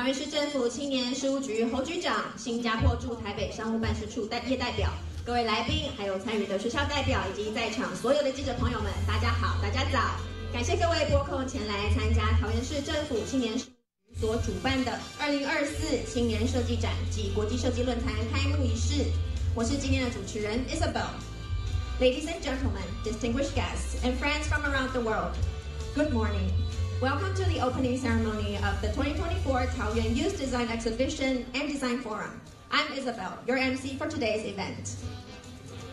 园市政府青年事务局侯局长、新加坡驻台北商务办事处业代表、各位来宾，还有参与的学校代表以及在场所有的记者朋友们，大家好，大家早！感谢各位拨空前来参加桃园市政府青年事务局所主办的2024青年设计展暨国际设计论坛开幕仪式。我是今天的主持人 Isabel。Ladies and gentlemen, distinguished guests, and friends from around the world, good morning. Welcome to the opening ceremony of the 2024 Taoyuan Youth Design Exhibition and Design Forum. I'm Isabel, your MC for today's event.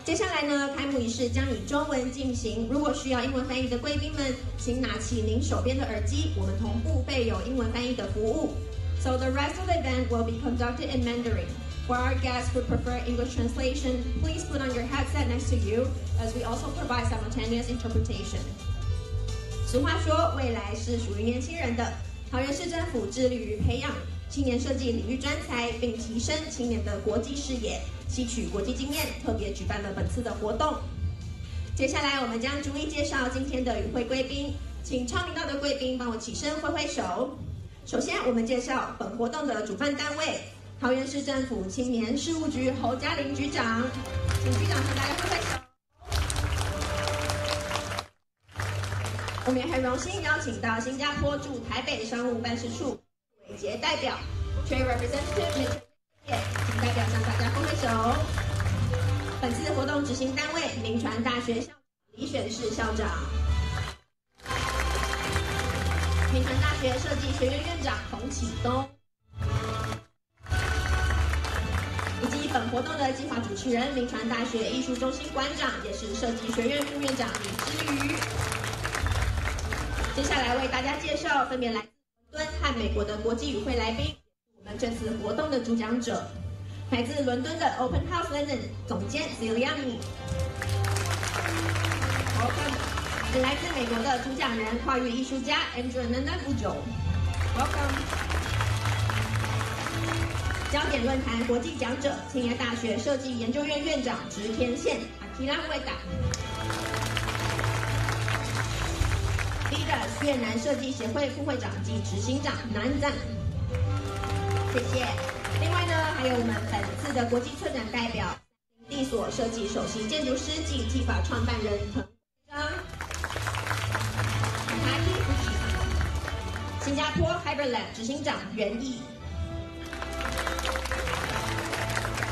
接下来呢，开幕仪式将以中文进行。如果需要英文翻译的贵宾们，请拿起您手边的耳机，我们同步备有英文翻译的服务。So the rest of the event will be conducted in Mandarin.For our guests who prefer English translation, please put on your headset next to you, as we also provide simultaneous interpretation. 俗话说，未来是属于年轻人的。桃园市政府致力于培养青年设计领域专才，并提升青年的国际视野，吸取国际经验，特别举办了本次的活动。接下来，我们将逐一介绍今天的与会贵宾，请超名到的贵宾帮我起身挥挥手。首先，我们介绍本活动的主办单位。桃园市政府青年事务局侯嘉玲局长，请局长向大家挥挥手。我们也很荣幸邀请到新加坡驻台北商务办事处伟杰代表 Trade Representative， 请代表向大家挥挥手。本次活动执行单位民传大学校长李选士校长，民传大学设计学院院长洪启东。以及本活动的计划主持人，民传大学艺术中心馆长，也是设计学院副院长李之瑜。接下来为大家介绍分别来自伦敦和美国的国际与会来宾，我们这次活动的主讲者，来自伦敦的 Open House London 总监 Ziliani， 也来自美国的主讲人跨域艺术家 Andrew Nanda Ujo。Welcome。焦点论坛国际讲者，青年大学设计研究院院长植田宪 Akira Ueda。Leaders 越南设计协会副会长及执行长南赞，谢谢。另外呢，还有我们本次的国际策展代表，地所设计首席建筑师及技法创办人滕章，新加坡 HyperLab 执行长袁毅。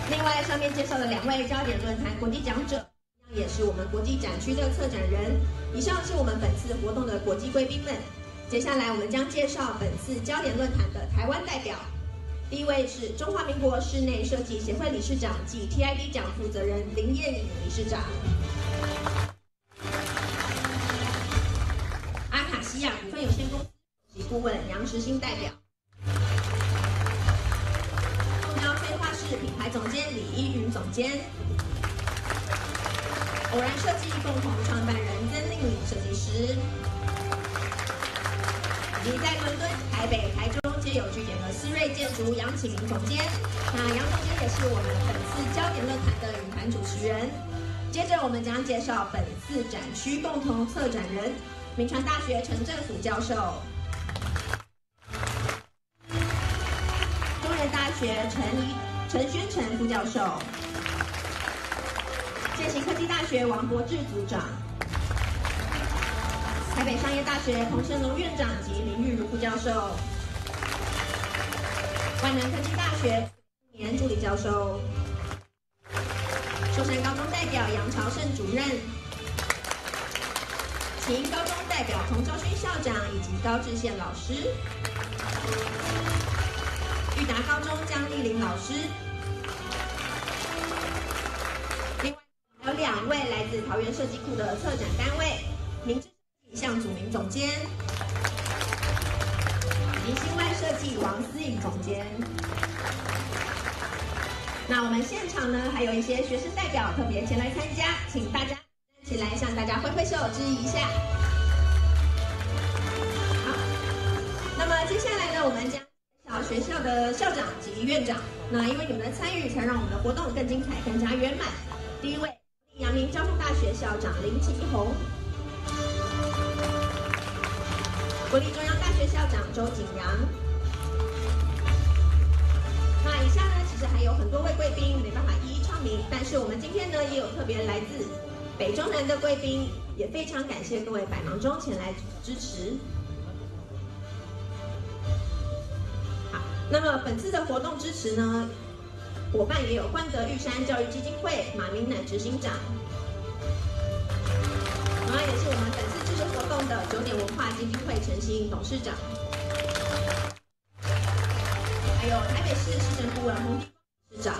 另外，上面介绍的2位焦点论坛国际讲者，也是我们国际展区的策展人。以上是我们本次活动的国际贵宾们。接下来，我们将介绍本次焦点论坛的台湾代表。第一位是中华民国室内设计协会理事长及 TID 奖负责人林燕颖理事长。阿卡西亚股份有限公司首席顾问杨时兴代表。品牌总监李依云总监，偶然设计共同创办人曾令礼设计师，以及在伦敦、台北、台中皆有据点的思睿建筑杨启明总监。那杨总监也是我们本次焦点论坛的引坛主持人。接着我们将介绍本次展区共同策展人，民传大学陈政甫教授，中原大学陈宣成副教授，建行科技大学王柏志组长，台北商业大学彭胜龙院长及林玉如副教授，万南科技大学年助理教授，寿山高中代表杨朝胜主任，启英高中代表童昭勋校长以及高志宪老师，裕达高中江丽玲老师。有2位来自桃园设计库的策展单位，明治设计向祖明总监，以及新外设计王思颖总监。那我们现场呢，还有一些学生代表特别前来参加，请大家一起来向大家挥挥手，致意一下。好，那么接下来呢，我们将介绍学校的校长及院长。那因为你们的参与，才让我们的活动更精彩、更加圆满。第一位。阳明交通大学校长林启宏，国立中央大学校长周景阳，那以下呢，其实还有很多位贵宾没办法一一唱名，但是我们今天呢，也有特别来自北中南的贵宾，也非常感谢各位百忙中前来支持。好，那么本次的活动支持呢，伙伴也有冠德玉山教育基金会马明乃执行长，同样也是我们本次支持活动的9点文化基金会陈欣董事长，还有台北市市政顾问洪市长，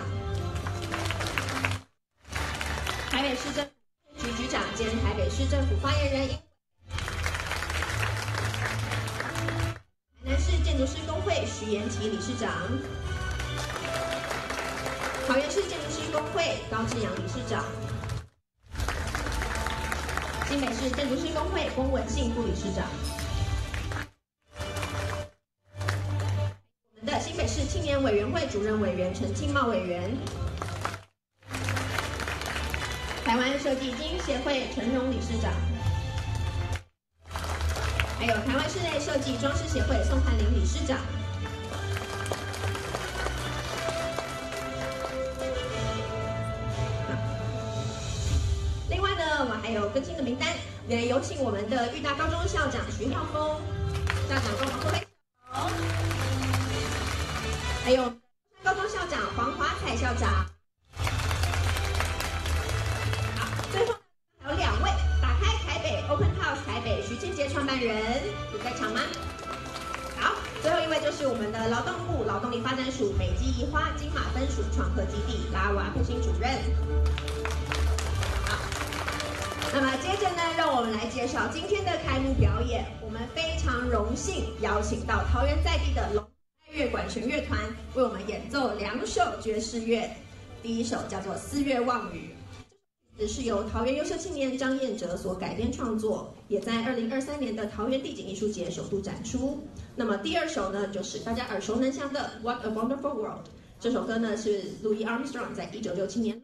台北市政府局局长兼台北市政府发言人，台南市建筑师公会徐延琪理事长，桃园市建筑师公会高志阳理事长，新北市建筑师公会龚文信副理事长，我们的新北市青年委员会主任委员陈庆茂委员，台湾设计精英协会陈荣理事长，还有台湾室内设计装饰协会宋汉林理事长。另外呢，我们还有更新的名单，也有请我们的育大高中校长徐浩峰校长跟我们挥挥手，还有高中校长黄华彩校长。好，最后还有2位打开台北 Open House 台北徐庆杰创办人有在场吗？好，最后一位就是我们的劳动部劳动力发展署美基宜花金马分署创客基地拉瓦布新主任。那么接着呢，让我们来介绍今天的开幕表演。我们非常荣幸邀请到桃园在地的龙乐管弦乐团为我们演奏2首爵士乐。第一首叫做《四月望雨》，这是由桃园优秀青年张彦哲所改编创作，也在2023年的桃园地景艺术节首度展出。那么第2首呢，就是大家耳熟能详的《What a Wonderful World》。这首歌呢是 Louis Armstrong 在1967年。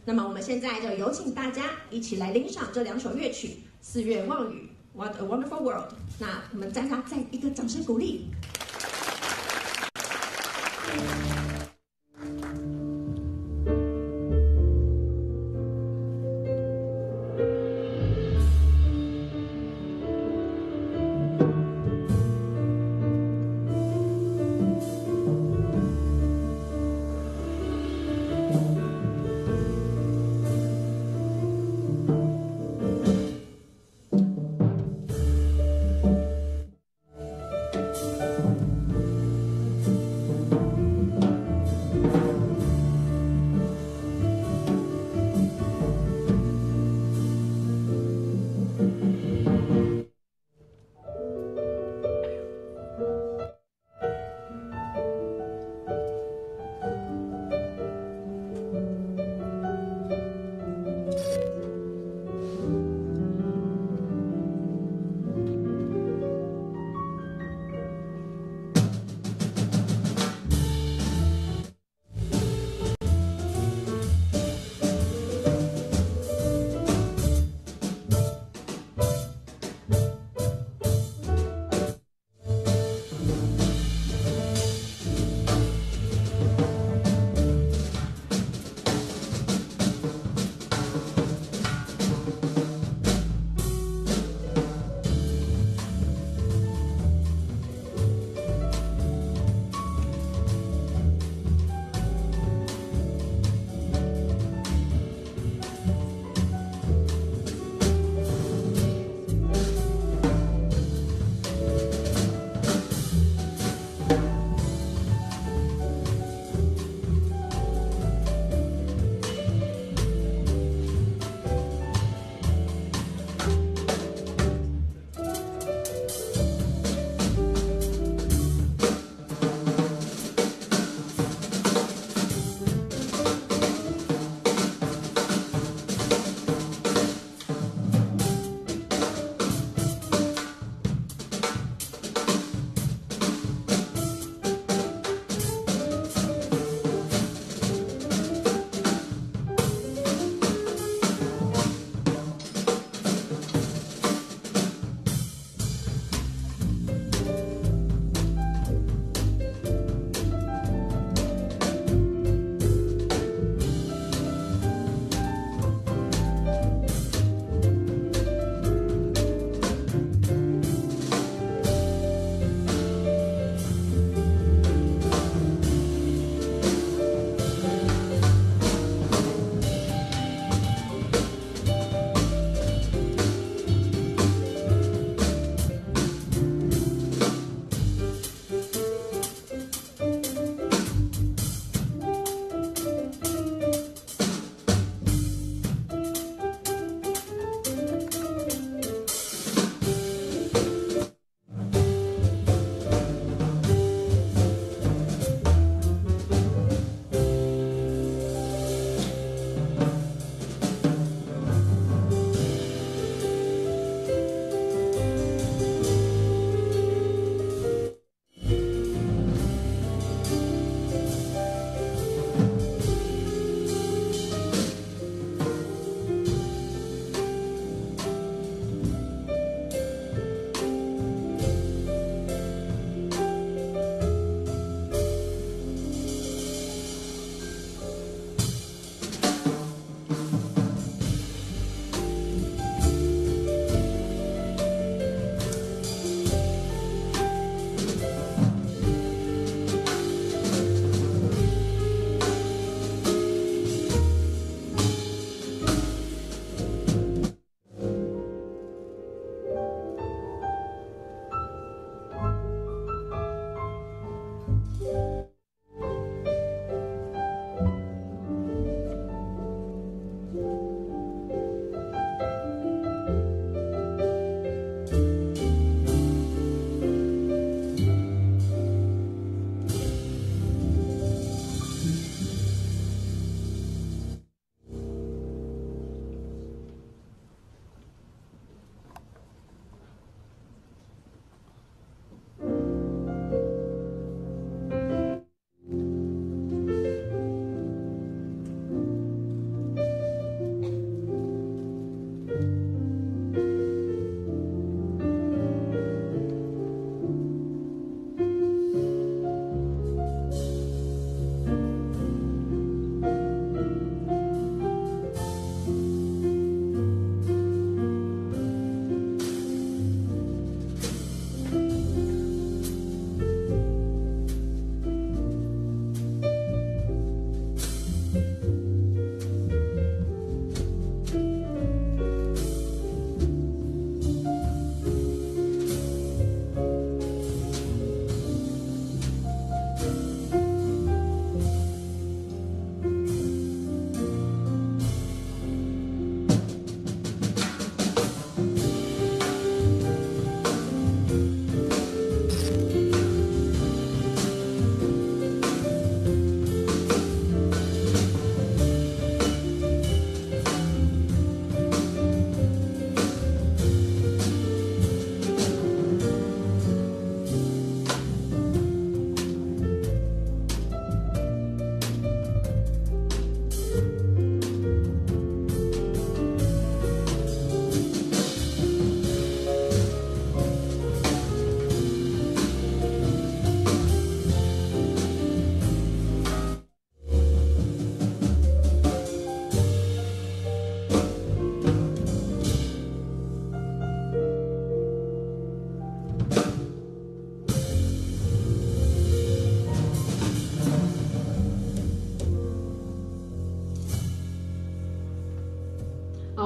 那么我们现在就有请大家一起来欣赏这2首乐曲《四月望雨》What a Wonderful World。那我们再一个掌声鼓励。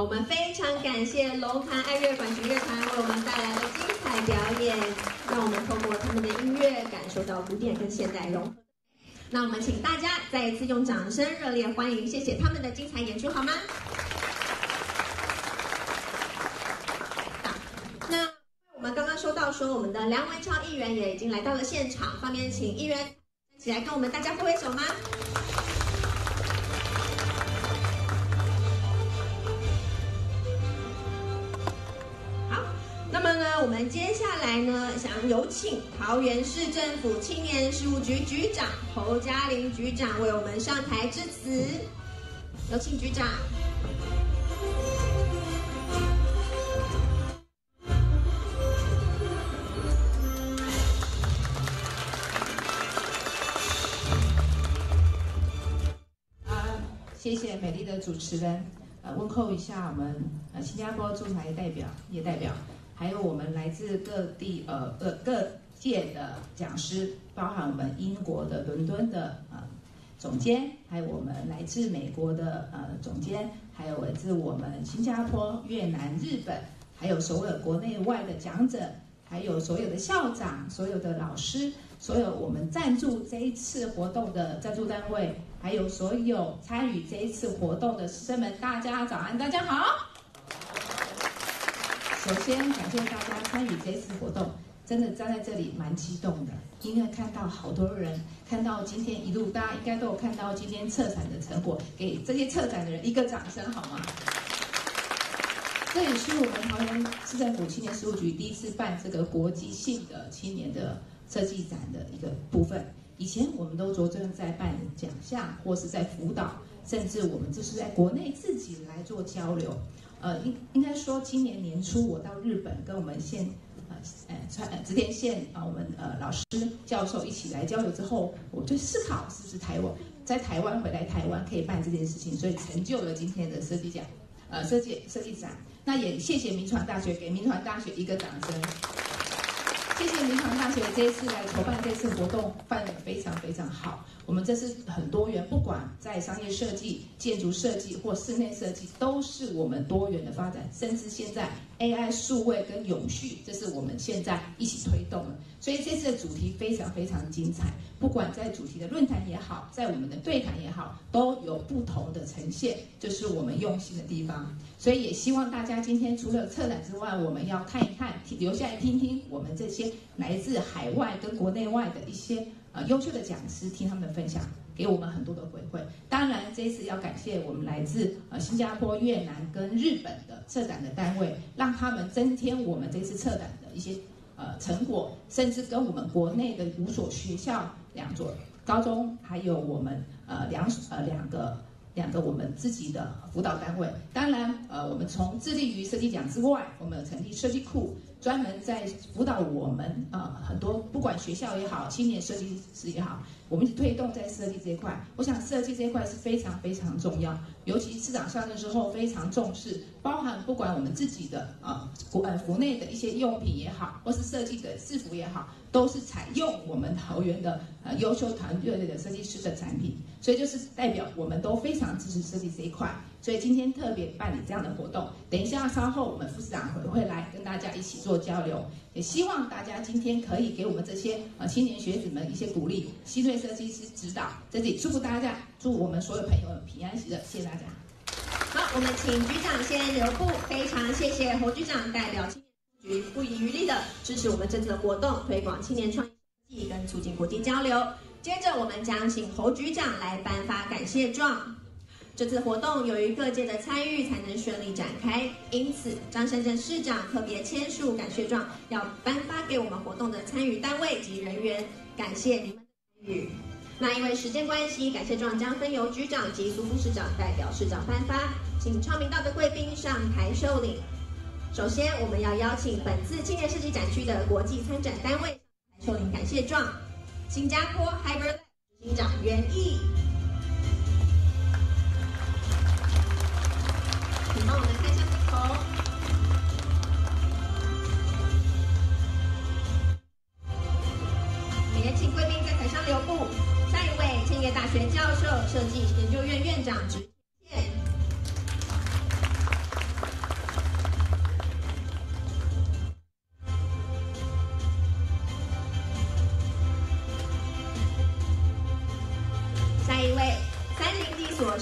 我们非常感谢龙潭爱乐管弦乐团为我们带来的精彩表演，让我们透过他们的音乐感受到古典跟现代融合。那我们请大家再一次用掌声热烈欢迎，谢谢他们的精彩演出，好吗？那我们刚刚收到说，我们的梁文超议员也已经来到了现场，方便请议员一起来跟我们大家挥挥手吗？那么呢，我们接下来呢，想有请桃园市政府青年事务局局长侯嘉玲局长为我们上台致辞，有请局长。谢谢美丽的主持人，问候一下我们新加坡驻台代表、业代表。还有我们来自各地各界的讲师，包含我们英国的伦敦的总监，还有我们来自美国的总监，还有来自我们新加坡、越南、日本，还有所有国内外的讲者，还有所有的校长、所有的老师，所有我们赞助这一次活动的赞助单位，还有所有参与这一次活动的师生们，大家早安，大家好。首先感谢大家参与这次活动，真的站在这里蛮激动的，因为看到好多人，看到今天一路，大家应该都有看到今天策展的成果，给这些策展的人一个掌声好吗？这也是我们桃园市政府青年事务局第一次办这个国际性的青年的设计展的一个部分。以前我们都着重在办奖项，或是在辅导，甚至我们就是在国内自己来做交流。应该说，今年年初我到日本跟我们织田县我们老师教授一起来交流之后，我就思考是不是在台湾回来台湾可以办这件事情，所以成就了今天的设计奖，设计展。那也谢谢民传大学，给民传大学一个掌声。谢谢民传大学这一次来筹办这次活动，办得非常非常好。我们这是很多元，不管在商业设计、建筑设计或室内设计，都是我们多元的发展。甚至现在 AI 数位跟永续，这是我们现在一起推动的。所以这次的主题非常非常精彩，不管在主题的论坛也好，在我们的对谈也好，都有不同的呈现，就是我们用心的地方。所以也希望大家今天除了策展之外，我们要看一看，留下来听听我们这些来自海外跟国内外的一些优秀的讲师，听他们的分享，给我们很多的回馈。当然，这一次要感谢我们来自新加坡、越南跟日本的策展的单位，让他们增添我们这次策展的一些成果，甚至跟我们国内的5所学校、2所高中，还有我们两个我们自己的辅导单位。当然，我们从致力于设计奖之外，我们有成立设计库，专门在辅导我们很多不管学校也好，青年设计师也好，我们推动在设计这一块。我想设计这一块是非常非常重要，尤其市场上的时候非常重视，包含不管我们自己的国内的一些用品也好，或是设计的制服也好，都是采用我们桃园的优秀团队的设计师的产品，所以就是代表我们都非常支持设计这一块。所以今天特别办理这样的活动，等一下稍后我们副市长会来跟大家一起做交流，也希望大家今天可以给我们这些青年学子们一些鼓励，新锐设计师指导，在这里祝福大家，祝我们所有朋友们平安喜乐，谢谢大家。好，我们请局长先留步，非常谢谢侯局长代表青年局不遗余力的支持我们这次的活动，推广青年创意跟促进国际交流。接着我们将请侯局长来颁发感谢状。这次活动由于各界的参与才能顺利展开，因此张善政市长特别签署感谢状，要颁发给我们活动的参与单位及人员，感谢你们的参与。那因为时间关系，感谢状将分由局长及苏副市长代表市长颁发，请超明道的贵宾上台受领。首先，我们要邀请本次青年设计展区的国际参展单位受领感谢状，新加坡 Hyperlab 执行长袁毅。请帮我们看一下镜头。我们也请贵宾在台上留步。下一位，千叶大学教授、设计研究院院长植宪。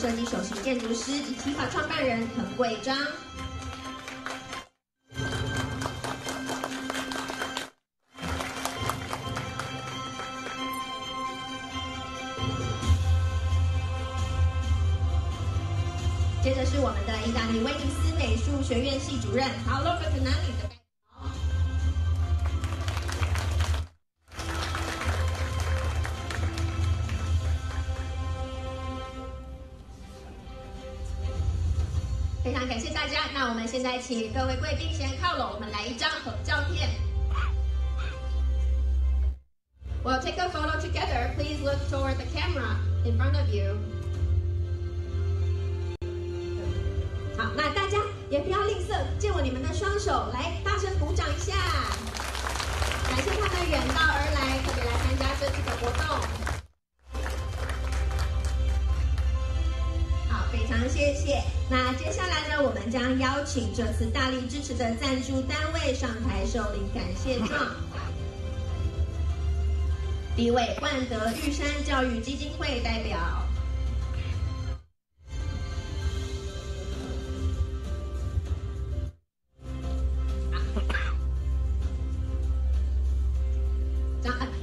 设计首席建筑师及企法创办人滕贵章。接着是我们的意大利威尼斯美术学院系主任 Paolo Bertonani 的代表。非常感谢大家，那我们现在请各位贵宾先靠拢，我们来一张合照片。We'll take a photo together. Please look toward the camera in front of you. 好，那大家也不要吝啬，借我你们的双手，来大声鼓掌一下，感谢他们远道而来，特别来参加这次的活动。好，非常谢谢。那接下来呢，我们将邀请这次大力支持的赞助单位上台受领感谢状。第一位，万德玉山教育基金会代表。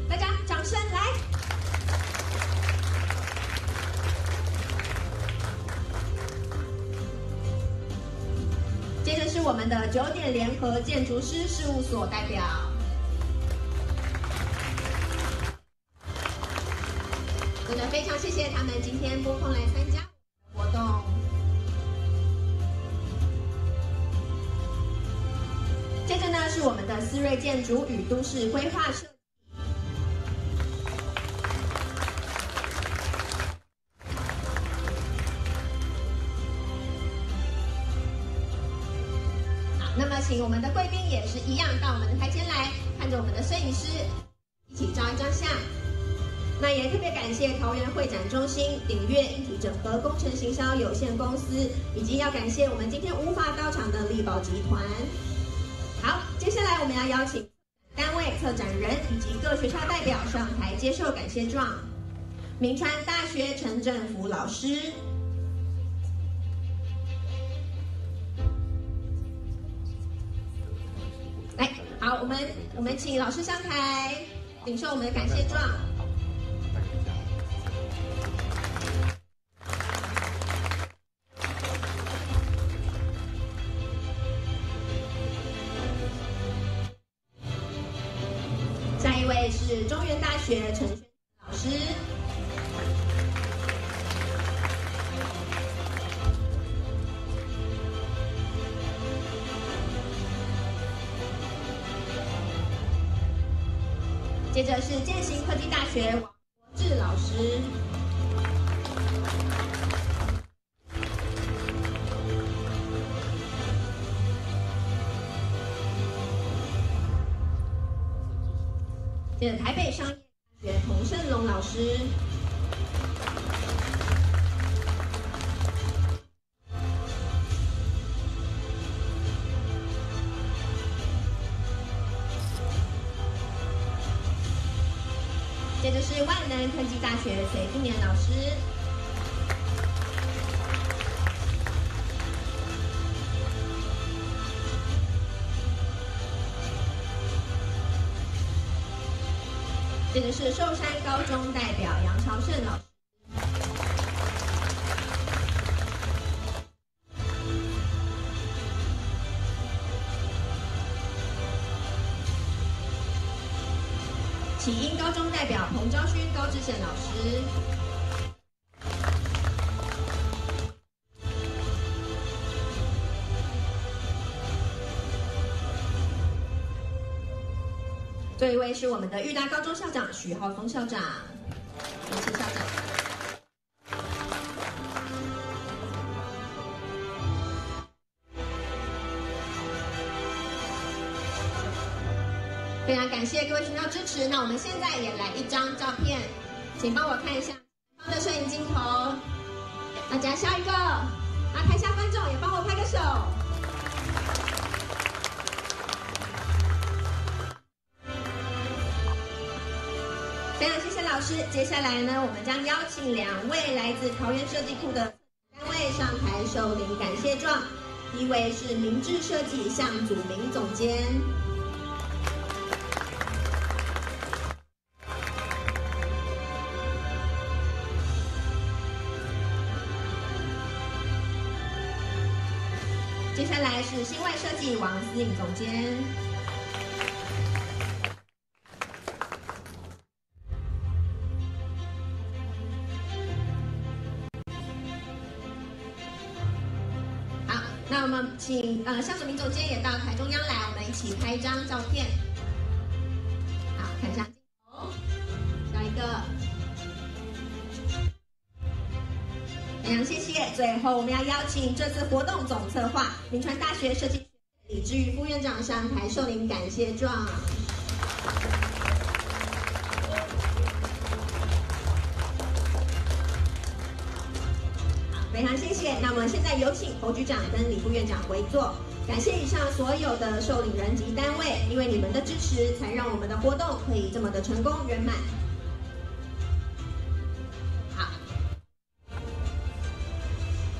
大家掌声来！接着是我们的9点联合建筑师事务所代表。真的非常谢谢他们今天拨空来参加活动。接着呢是我们的思睿建筑与都市规划设计。好，那么请我们的贵宾也是一样到我们的台前来，看着我们的摄影师一起照一张相。那也特别感谢桃园会展中心鼎悦硬体整合工程行销有限公司，以及要感谢我们今天无法到场的力宝集团。好，接下来我们要邀请单位、策展人以及各学校代表上台接受感谢状。铭传大学陈正福老师，来，好，我们请老师上台领受我们的感谢状。下一位是中原大学陈轩老师，接着是建行科技大学王国志老师，接着台北商业大学童胜龙老师，接着是万能科技大学隋定年老师，接着是寿山高中代表杨朝胜老师，启英高中代表彭昭勋、高志贤老师，最后一位是我们的育大高中校长许浩峰校长，有请校长。非常感谢各位学校支持，那我们现在也来一张照片，请帮我看一下前方的摄影镜头，大家笑一个，那台下观众也帮我拍个手。非常谢谢老师，接下来呢，我们将邀请2位来自桃园设计库的上台受领感谢状。第一位是明志设计向祖明总监。接下来是新外设计王思颖总监。好，那我们请向祖明总监也到台中央来，我们一起拍一张照片。好，看向镜头，下一个。非常谢谢。最后，我们要邀请这次活动总策划民传大学设计学院李志宇副院长上台受领感谢状。好，非常谢谢。那我们现在有请侯局长跟李副院长回座。感谢以上所有的受领人及单位，因为你们的支持，才让我们的活动可以这么的成功圆满。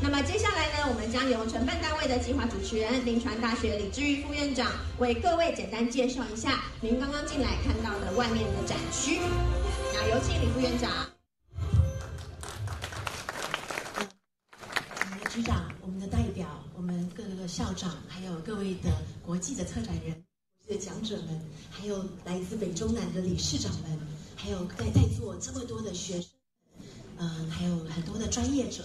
那么接下来呢，我们将由承办单位的计划主持人民传大学李志玉副院长为各位简单介绍一下您刚刚进来看到的外面的展区。那有请李副院长。局长，我们的代表，我们各个校长，还有各位的国际的策展人、国际的讲者们，还有来自北中南的理事长们，还有在座这么多的学生，还有很多的专业者。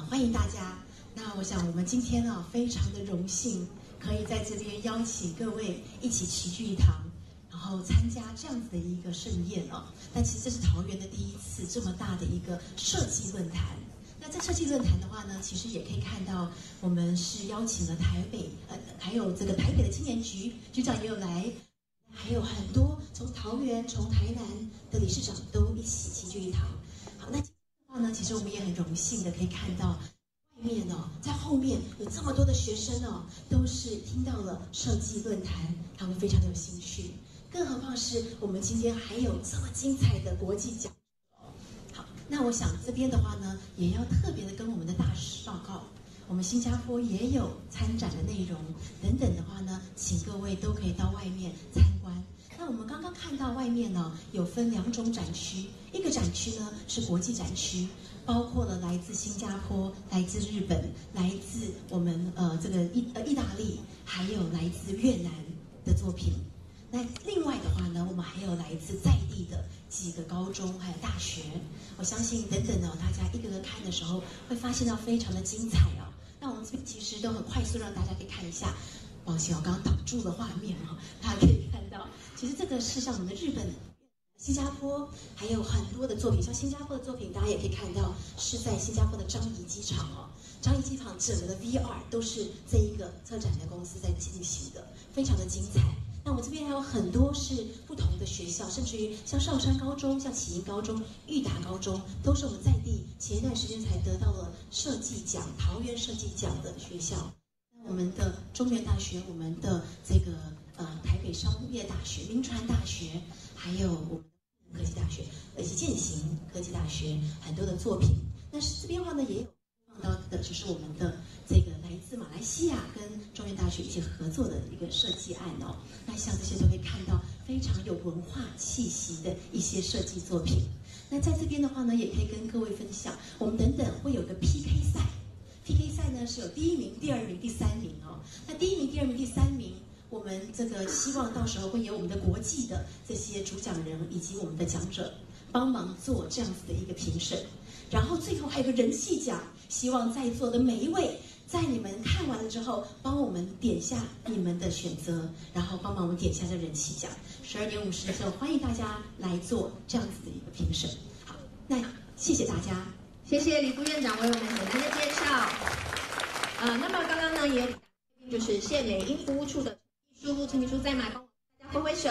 欢迎大家。那我想我们今天非常的荣幸，可以在这边邀请各位一起齐聚一堂，然后参加这样子的一个盛宴哦。但其实这是桃园的第一次这么大的一个设计论坛。那在设计论坛的话呢，其实也可以看到我们是邀请了台北还有这个台北的青年局局长也有来，还有很多从桃园、从台南的理事长都一起齐聚一堂。好，那呢，其实我们也很荣幸的可以看到，外面在后面有这么多的学生都是听到了设计论坛，他们非常的有兴趣。更何况是我们今天还有这么精彩的国际讲。好，那我想这边的话呢，也要特别的跟我们的大使报告，我们新加坡也有参展的内容等等的话呢，请各位都可以到外面参观。那我们刚刚看到外面有分2种展区，一个展区呢是国际展区，包括了来自新加坡、来自日本、来自我们这个意大利，还有来自越南的作品。那另外的话呢，我们还有来自在地的几个高中还有大学。我相信等等大家一个个看的时候，会发现到非常的精彩哦。那我们这边其实都很快速让大家可以看一下。抱歉，我刚刚挡住了画面大家可以看到，其实这个是像我们的日本、新加坡，还有很多的作品，像新加坡的作品，大家也可以看到是在新加坡的樟宜机场樟宜机场整个的 VR 都是这一个策展的公司在进行的，非常的精彩。那我们这边还有很多是不同的学校，甚至于像少山高中、像启英高中、裕达高中，都是我们在地前一段时间才得到了设计奖、桃园设计奖的学校。我们的中原大学，我们的这个台北商业大学、民传大学，还有我们的科技大学以及践行科技大学很多的作品。那这边的话呢，也有放到的就是我们的这个来自马来西亚跟中原大学一起合作的一个设计案那像这些都可以看到非常有文化气息的一些设计作品。那在这边的话呢，也可以跟各位分享，我们等等会有个 PK 赛。PK 赛呢是有第1名、第2名、第3名那第1名、第2名、第3名，我们这个希望到时候会有我们的国际的这些主讲人以及我们的讲者帮忙做这样子的一个评审。然后最后还有个人气奖，希望在座的每一位在你们看完了之后，帮我们点下你们的选择，然后帮忙我们点下这人气奖。12点50的时候，欢迎大家来做这样子的一个评审。好，那谢谢大家。谢谢李副院长为我们简单的介绍。那么刚刚呢也就是县美英服务处的陈秘书在吗？帮大家挥挥手。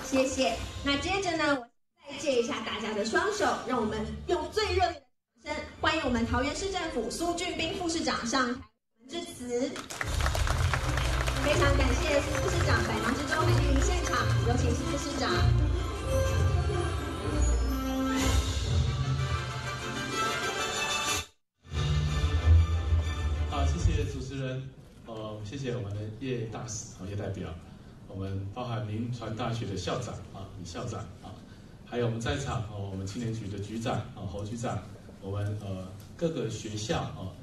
谢谢。那接着呢，我再借一下大家的双手，让我们用最热烈的掌声欢迎我们桃园市政府苏俊斌副市长上台致辞。非常感谢苏副市长百忙之中还莅临现场，有请苏副市长。好，谢谢主持人，谢谢我们的叶大使叶代表，我们包含民传大学的校长李校长还有我们在场我们青年局的局长侯局长，我们各个学校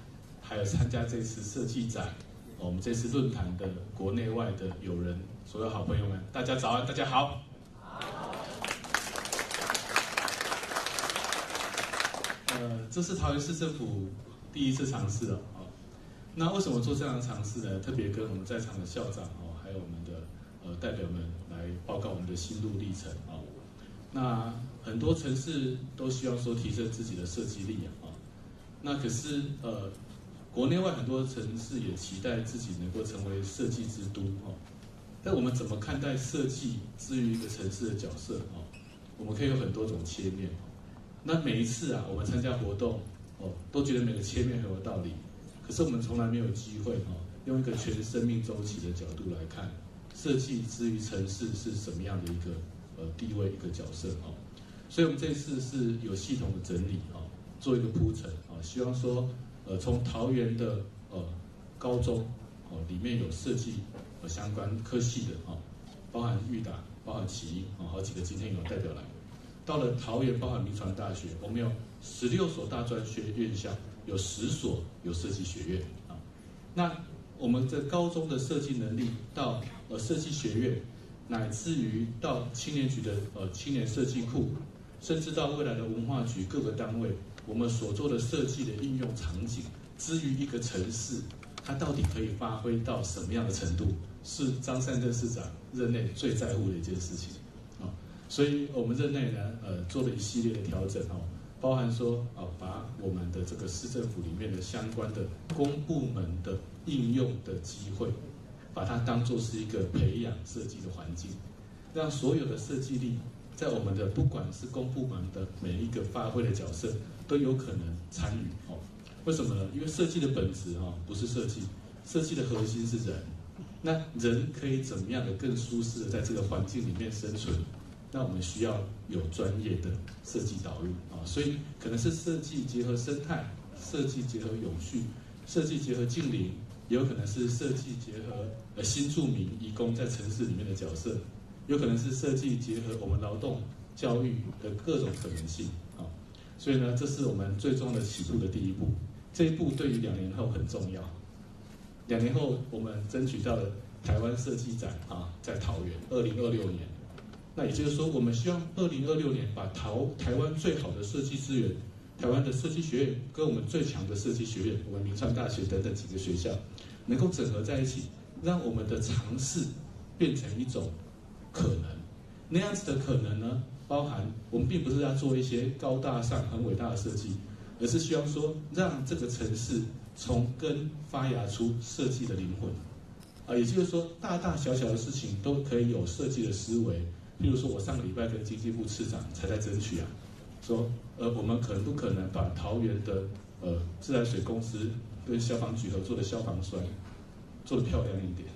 还有参加这次设计展，我们这次论坛的国内外的友人，所有好朋友们，大家早安，大家好。这是桃园市政府第一次尝试了那为什么做这样的尝试呢？特别跟我们在场的校长还有我们的代表们来报告我们的心路历程那很多城市都希望说提升自己的设计力那可是国内外很多城市也期待自己能够成为设计之都但我们怎么看待设计至于一个城市的角色我们可以有很多种切面那每一次我们参加活动都觉得每个切面很有道理，可是我们从来没有机会用一个全生命周期的角度来看设计之于城市是什么样的一个地位一个角色所以我们这次是有系统的整理做一个铺陈希望说从桃园的高中里面有设计相关科系的包含育达，包含启英好几个今天有代表来。到了桃园，包含民传大学，我们有16所大专院校，有10所有设计学院那我们的高中的设计能力到设计学院，乃至于到青年局的青年设计库，甚至到未来的文化局各个单位，我们所做的设计的应用场景，至于一个城市，它到底可以发挥到什么样的程度，是张善政市长任内最在乎的一件事情所以我们任内呢，做了一系列的调整包含说把我们的这个市政府里面的相关的公部门的应用的机会，把它当作是一个培养设计的环境，让所有的设计力在我们的不管是公部门的每一个发挥的角色都有可能参与为什么呢？因为设计的本质不是设计，设计的核心是人，那人可以怎么样的更舒适的在这个环境里面生存？那我们需要有专业的设计导入所以可能是设计结合生态，设计结合永续，设计结合近邻，也有可能是设计结合新住民移工在城市里面的角色，有可能是设计结合我们劳动教育的各种可能性所以呢，这是我们最重要的起步的第一步。这一步对于2年后很重要。2年后我们争取到了台湾设计展在桃园2026年。那也就是说，我们希望2026年把台湾最好的设计资源，台湾的设计学院跟我们最强的设计学院，我们民传大学等等几个学校，能够整合在一起，让我们的尝试变成一种可能。那样子的可能呢，包含我们并不是要做一些高大上、很伟大的设计，而是希望说，让这个城市从根发芽出设计的灵魂。也就是说，大大小小的事情都可以有设计的思维。例如说，我上个礼拜跟经济部次长才在争取说我们可不可能把桃园的自来水公司跟消防局合作的消防栓做得漂亮一点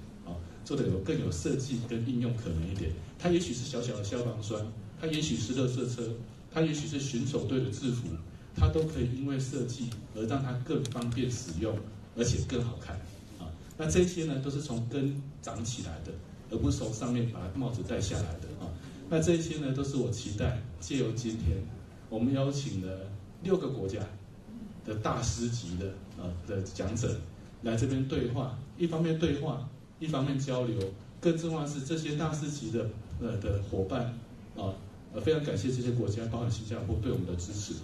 做得更有设计跟应用可能一点。它也许是小小的消防栓，它也许是垃圾车，它也许是巡守队的制服，它都可以因为设计而让它更方便使用，而且更好看那这些呢，都是从根长起来的，而不是从上面把帽子戴下来的那这些呢，都是我期待借由今天，我们邀请了6个国家的大师级的讲者来这边对话，一方面对话，一方面交流，更重要的是这些大师级的伙伴非常感谢这些国家，包含新加坡对我们的支持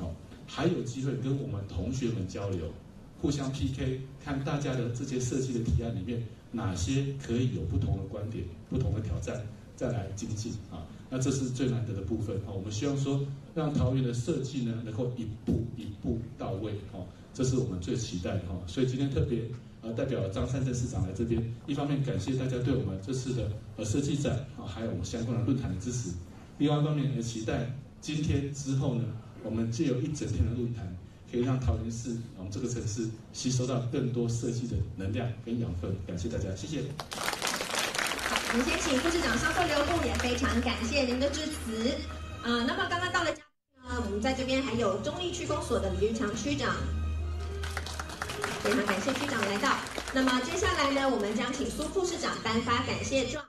还有机会跟我们同学们交流，互相 PK， 看大家的这些设计的提案里面哪些可以有不同的观点、不同的挑战，再来精进那这是最难得的部分我们希望说，让桃园的设计呢能够一步一步到位这是我们最期待的所以今天特别代表张善政市长来这边，一方面感谢大家对我们这次的设计展还有我们相关的论坛的支持，另外一方面也期待今天之后呢，我们借由一整天的论坛，可以让桃园市我们这个城市吸收到更多设计的能量跟养分。感谢大家，谢谢。我们先请副市长稍作留步，也非常感谢您的致辞。那么刚刚到了嘉宾呢，我们在这边还有中立区公所的李玉强区长。非常感谢区长来到。那么接下来呢，我们将请苏副市长颁发感谢状。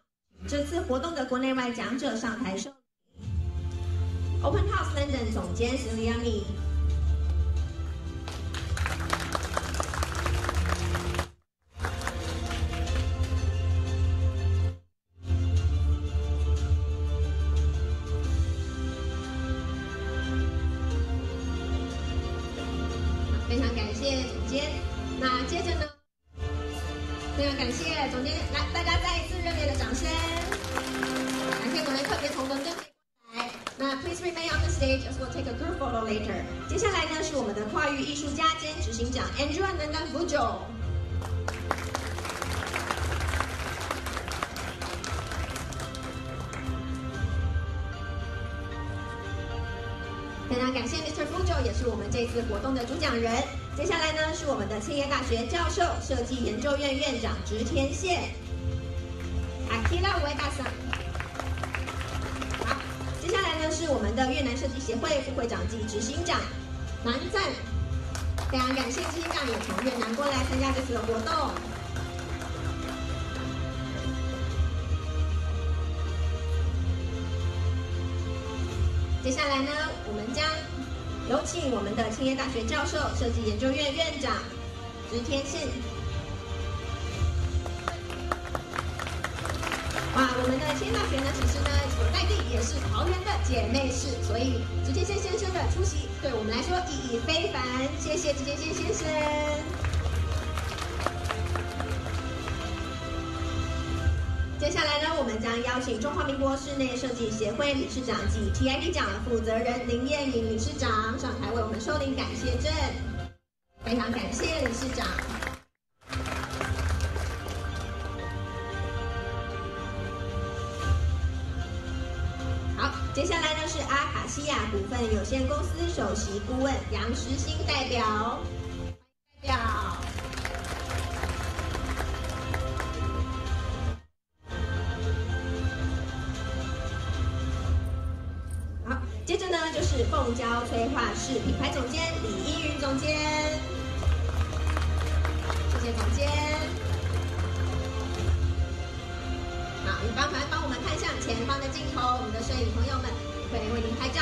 这次活动的国内外讲者上台受礼。Open House London 总监 Celia Mi。非常感谢总监。那接着呢，非常感谢总监，来，大家再一次热烈的掌声。感谢总监特别从伦敦飞过来。那 Please remain on the stage as we'll take a group photo later。接下来呢是我们的跨域艺术家兼执行长 Andrew Nanda Fujo。非常感谢 Mr. Fujo， 也是我们这次活动的主讲人。接下来呢是我们的庆业大学教授、设计研究院院长植田宪 Akira Ueda-san。好，接下来呢是我们的越南设计协会副会长及执行长南赞。非常感谢执行长也从越南过来参加这次的活动。接下来呢，我们将有请我们的庆业大学教授、设计研究院院长植田宪。哇，我们的庆业大学呢，其实呢所在地也是桃园的姐妹市，所以植田宪先生的出席对我们来说意义非凡。谢谢植田宪先生。接下来呢，我们将邀请中华民国室内设计协会理事长及 TID 奖负责人林燕颖理事长上台为我们受领感谢证。非常感谢理事长。好，接下来呢是阿卡西亚股份有限公司首席顾问杨时兴代表。接着呢，就是凤娇催化室品牌总监李依云总监，谢谢总监。好，你帮我们看向前方的镜头，我们的摄影朋友们会为您拍照。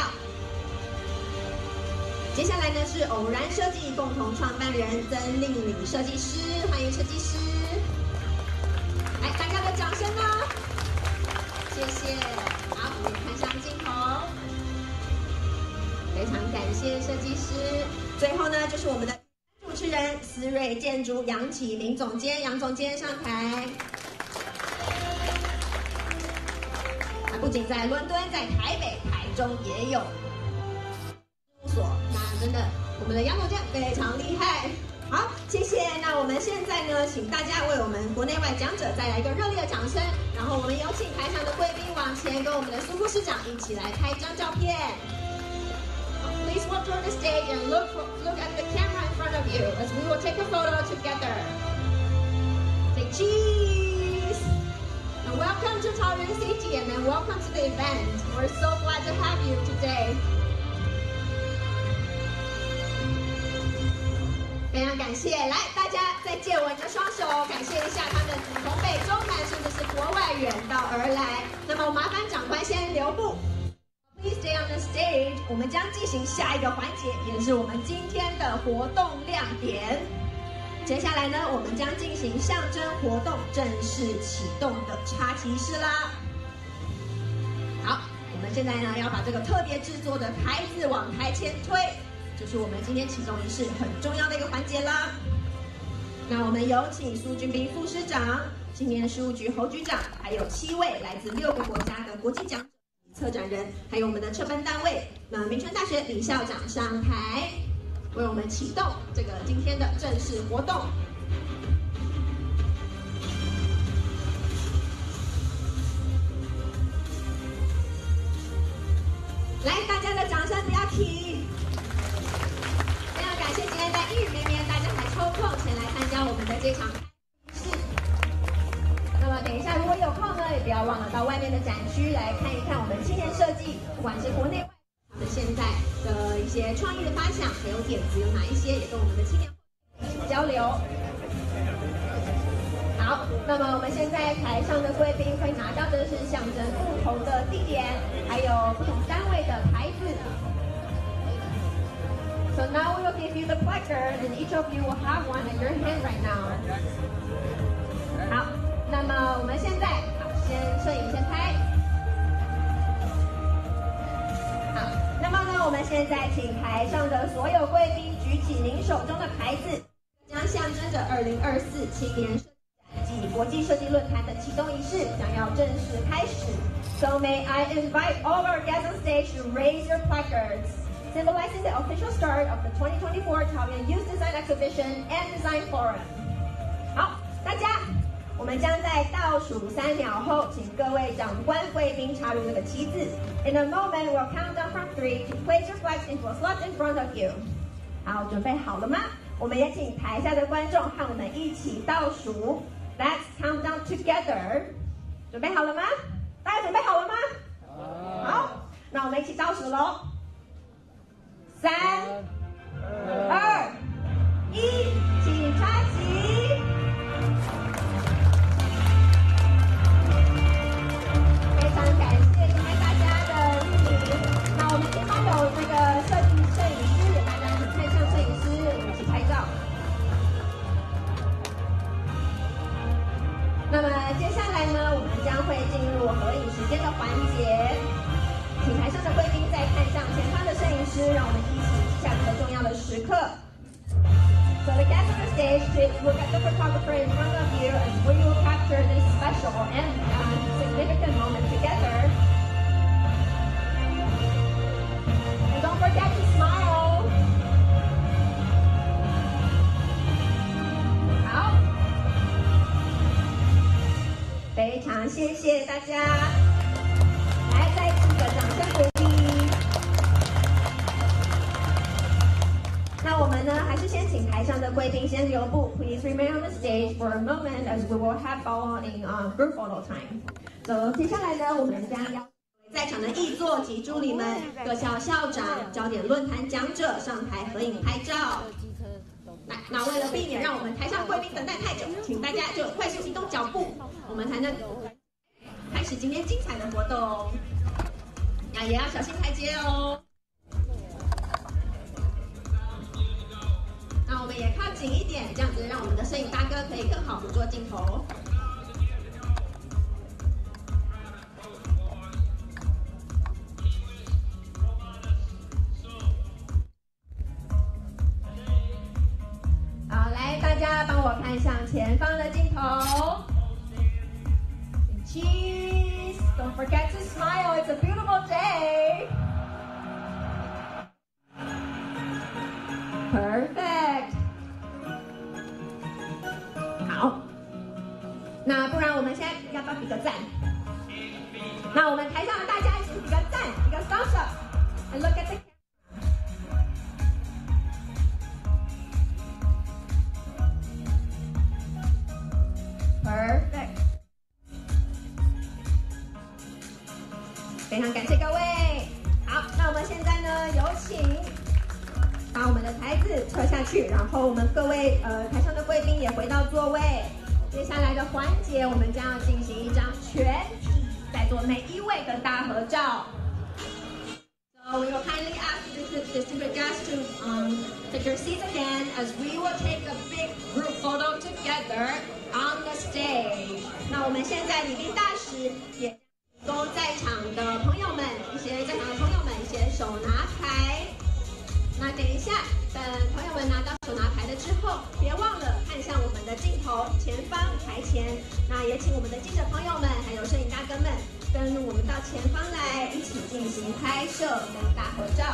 接下来呢是偶然设计共同创办人曾令礼设计师，欢迎设计师。来，大家的掌声呢？谢谢。好，我们看向镜头。非常感谢设计师。最后呢，就是我们的主持人思瑞建筑杨启明总监，杨总监上台。不仅在伦敦，在台北、台中也有事务所。那真的，我们的杨总监非常厉害。好，谢谢。那我们现在呢，请大家为我们国内外讲者再来一个热烈的掌声。然后我们有请台上的贵宾往前跟我们的苏副市长一起来拍一张照片。Please walk toward the stage and look at the camera in front of you as we will take a photo together. Say cheese! And welcome to Taoyuan City and then welcome to the event. We're so glad to have you today. 非常感谢，来大家再借我的双手，感谢一下他们从北中南甚至是国外远道而来。那么我麻烦长官先留步。Please stay on the stage。我们将进行下一个环节，也是我们今天的活动亮点。接下来呢，我们将进行象征活动正式启动的插旗式啦。好，我们现在呢要把这个特别制作的牌子往台前推，就是我们今天启动仪式很重要的一个环节啦。那我们有请苏俊斌副市长、青年事务局侯局长，还有7位来自6个国家的国际讲者。策展人，还有我们的承办单位，民权大学李校长上台，为我们启动这个今天的正式活动。来，大家的掌声不要停！非常感谢今天在阴雨绵绵，大家还抽空前来参加我们的这场仪式。那么等一下，如果有空呢，也不要忘了到外面的展区来看一看我们青年设计，不管是国内外，他们现在的一些创意的发想，还有点子有哪一些，也跟我们的青年交流。好，那么我们现在台上的贵宾会拿到的是象征不同的地点，还有不同单位的牌子。So now we will give you the placard, and each of you will have one in your hand right now. 好，那么我们现在先摄影先拍。好，那么呢，我们现在请台上的所有贵宾举起您手中的牌子，将象征着2024青年设计展暨国际设计论坛的启动仪式将要正式开始。So may I invite all our guests on stage to raise your placards, symbolizing the official start of the 2024 桃园Youth Design Exhibition and Design Forum. 好，大家，我们将在倒数3秒后，请各位长官贵宾插入这个旗子。In a moment, we'll count down from 3 to place your flags into a slot in front of you. 好，准备好了吗？我们也请台下的观众和我们一起倒数。Let's count down together. 准备好了吗？大家准备好了吗？好，那我们一起倒数喽。3、2、1，请插旗。非常感谢今天大家的莅临。那我们前方有那个摄影师，也大家请看向摄影师，我们一起拍照。那么接下来呢，我们将会进入合影时间的环节。请台上的贵宾再看向前方的摄影师，让我们一起记下这个重要的时刻。So the guests on the stage, please look at the photographer in front of you as we will capture this special and significant moment together. And don't forget to smile. 好，非常谢谢大家。来，再次的掌声鼓励。那我们呢，还是先请台上的贵宾先留步。Please remain on the stage for a moment, as we will have following group photo time. So 接下来呢，我们将邀在场的议座及助理们、各校校长、焦点论坛讲者上台合影拍照。那为了避免让我们台上贵宾等待太久，请大家就快速移动脚步，我们才能开始今天精彩的活动。那也要小心台阶哦。那我们也靠近一点，这样子让我们的摄影大哥可以更好捕捉镜头。好，来，大家帮我看向前方的镜头。Cheese! Don't forget to smile. It's a beautiful day. Perfect. 好，那不然我们现在要不要比个赞？那我们台上的大家一起比个赞，比个 thumbs up. And look at the camera. Perfect. 非常感谢各位。好，那我们现在呢，有请把我们的台子撤下去，然后我们各位台上的贵宾也回到座位。接下来的环节，我们将要进行一张全体在座每一位的大合照。So we will kindly ask the distinguished guests to take your seats again, as we will take a big group photo together on the stage. 那我们现在礼宾大使也供在场的朋友们，一些手拿牌。那等一下，等朋友们拿到手拿牌了之后，别忘了看向我们的镜头前方台前。那也请我们的记者朋友们，还有摄影大哥们，跟我们到前方来，一起进行拍摄跟大合照。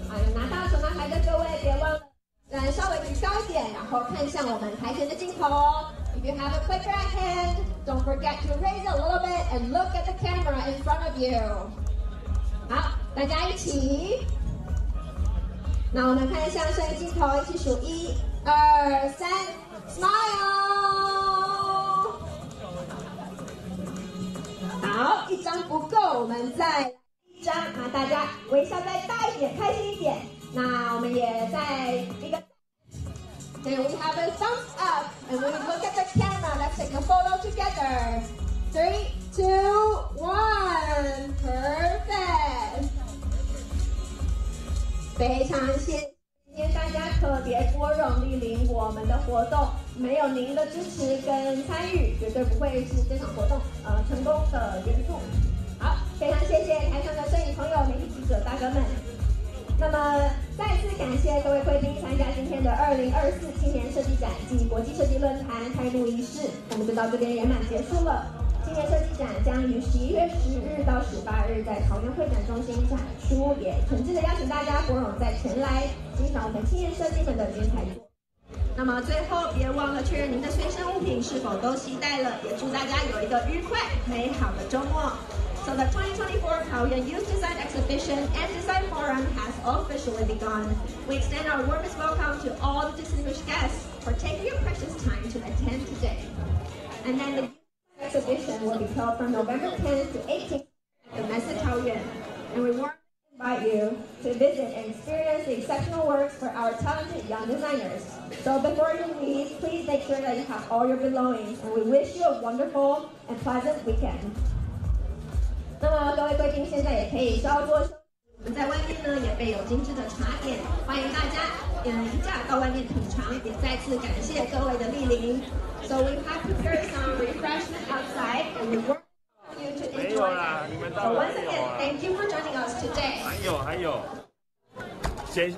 好，有拿到手拿牌的各位，别忘了稍微举高一点，然后看向我们台前的镜头。If you have a clicker at hand, don't forget to raise a little bit and look at the camera in front of you. 好，大家一起。那我们看向摄影镜头，一起数1、2、3 ，Smile。好，好，一张不够，我们再来一张，那大家微笑再大一点，开心一点。那我们也在一个。Then we have a thumbs up, and when we look at the camera, let's take a photo together. 3, 2, 1, perfect. 非常谢谢今天大家特别拨冗莅临我们的活动，没有您的支持跟参与，绝对不会是这场活动成功的元素。好，非常谢谢台上的摄影朋友、媒体记者大哥们。那么再次感谢各位贵宾参加今天的2024青年设计展暨国际设计论坛开幕仪式，我们就到这边圆满结束了。青年设计展将于11月10日到18日在桃园会展中心展出，也诚挚的邀请大家拨冗在前来欣赏我们青年设计们的精彩作。那么最后别忘了确认您的随身物品是否都携带了，也祝大家有一个愉快美好的周末。So the 2024 Taoyuan Youth Design Exhibition and Design Forum has officially begun. We extend our warmest welcome to all the distinguished guests for taking your precious time to attend today. And then the exhibition will be held from November 10th to 18th at the Messe Taoyuan. And we warmly invite you to visit and experience the exceptional works for our talented young designers. So before you leave, please make sure that you have all your belongings. And we wish you a wonderful and pleasant weekend. 那么各位贵宾现在也可以稍作休息，我们在外面呢也备有精致的茶点，欢迎大家移驾到外面品尝，也再次感谢各位的莅临。So we have prepared some refreshment outside, and we want you to enjoy. 没有啦，你们到 So 了 once again, thank you for joining us today. 还有，先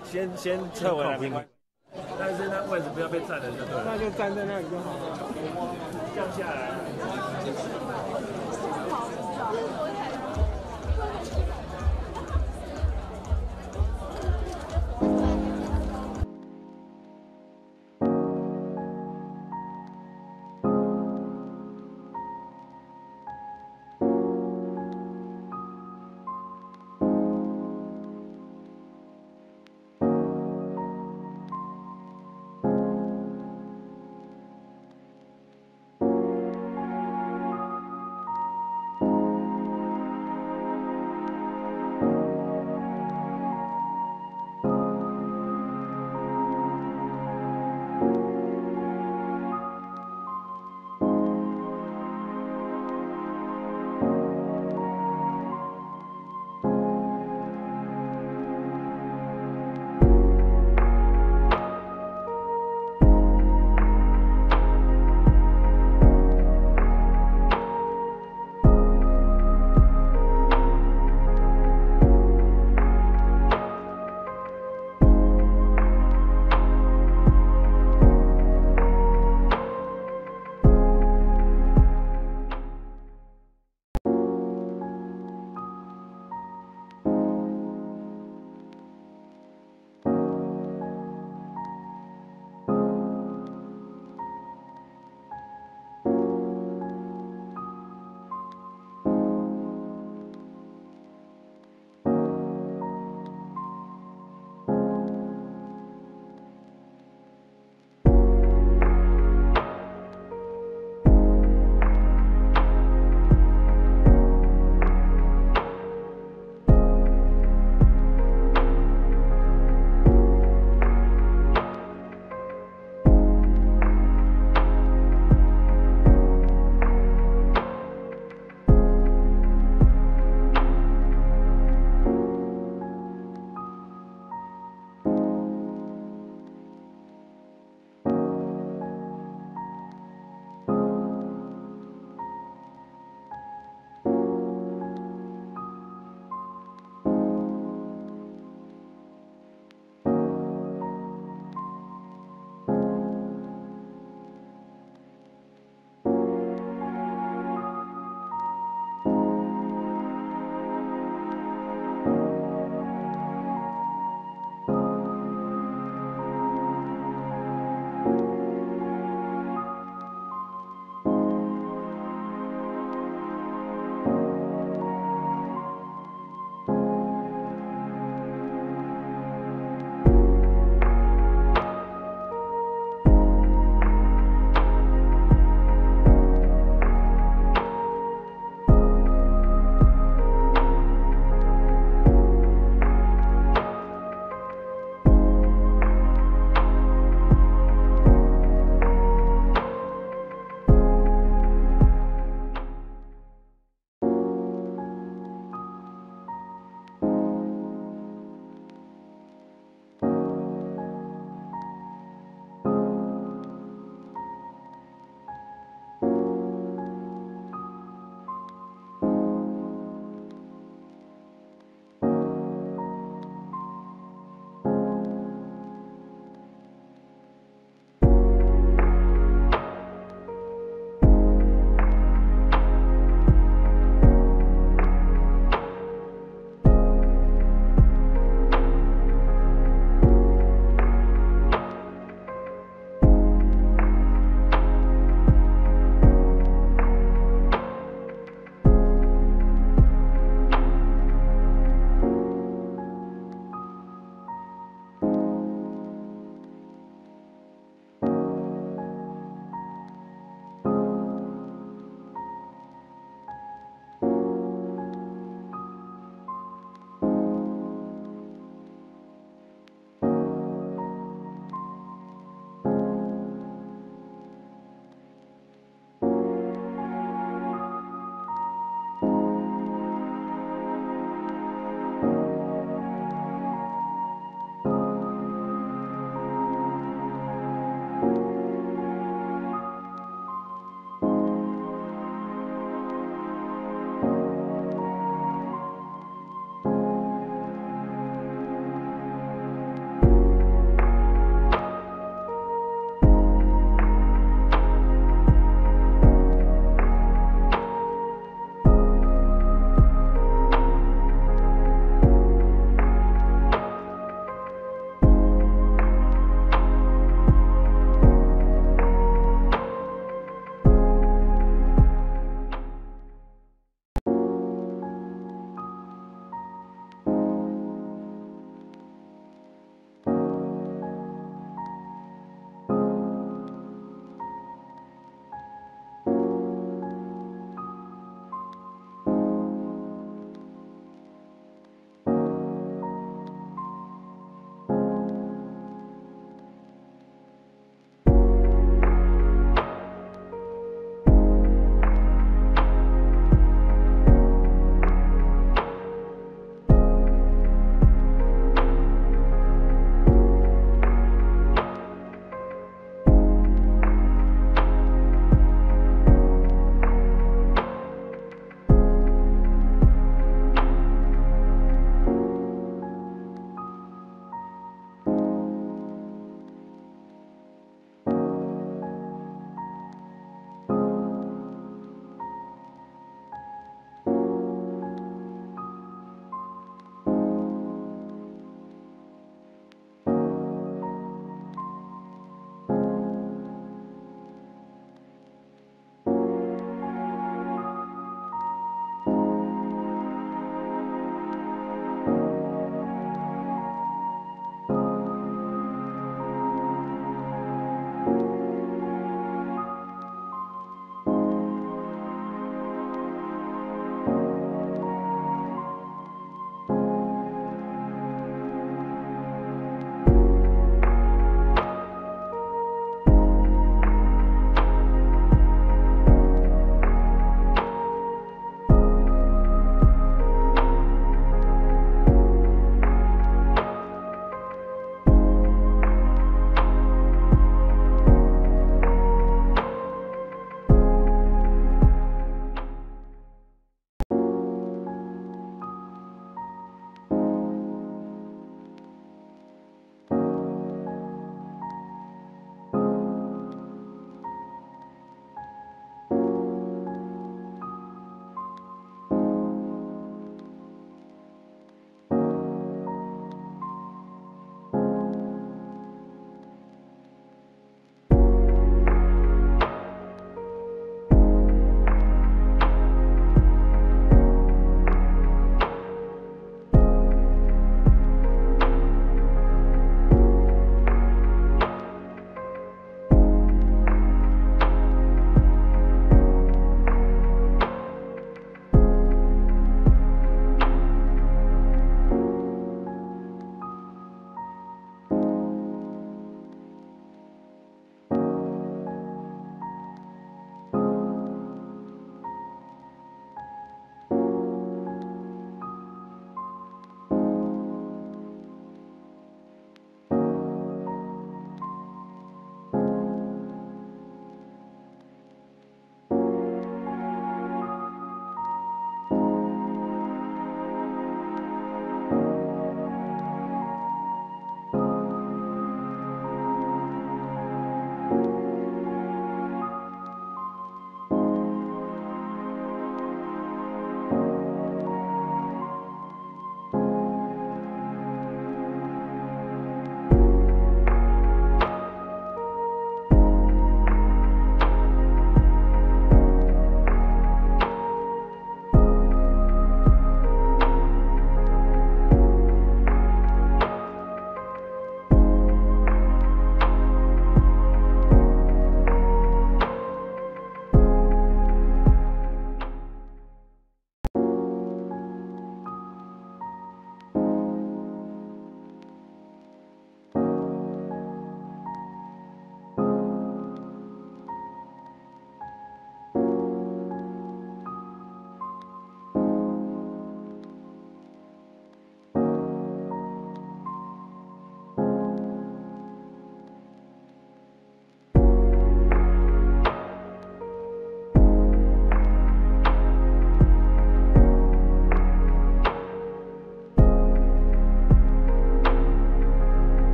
撤回来没关系，但是那位置不要被占了就对了。那就站在那里就好了。降下来。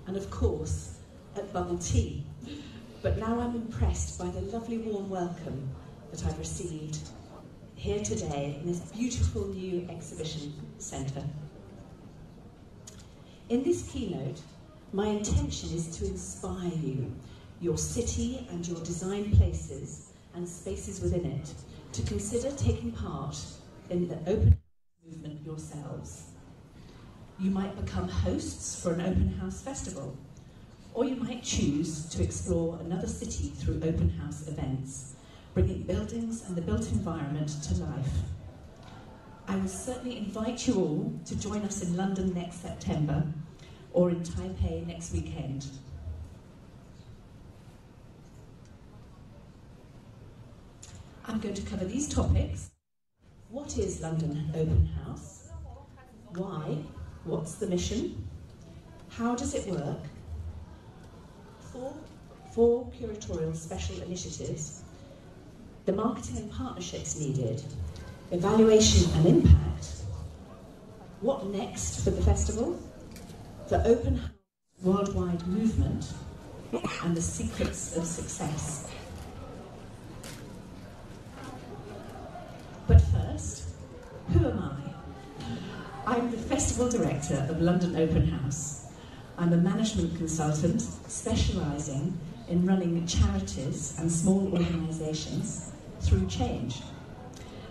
and of course at bubble tea. But now I'm impressed by the lovely warm welcome that I've received here today in this beautiful new exhibition centre. In this keynote, my intention is to inspire you, your city and your design places and spaces within it, to consider taking part in the open movement yourselves. You might become hosts for an open house festival, or you might choose to explore another city through open house events, bringing buildings and the built environment to life. I will certainly invite you all to join us in London next September, or in Taipei next weekend. I'm going to cover these topics. What is London Open House? Why? What's the mission? How does it work? Four curatorial special initiatives, the marketing and partnerships needed, evaluation and impact, what next for the festival, the Open House worldwide movement, and the secrets of success. But first, who am I? I'm the Festival Director of London Open House. I'm a management consultant specialising in running charities and small organisations through change.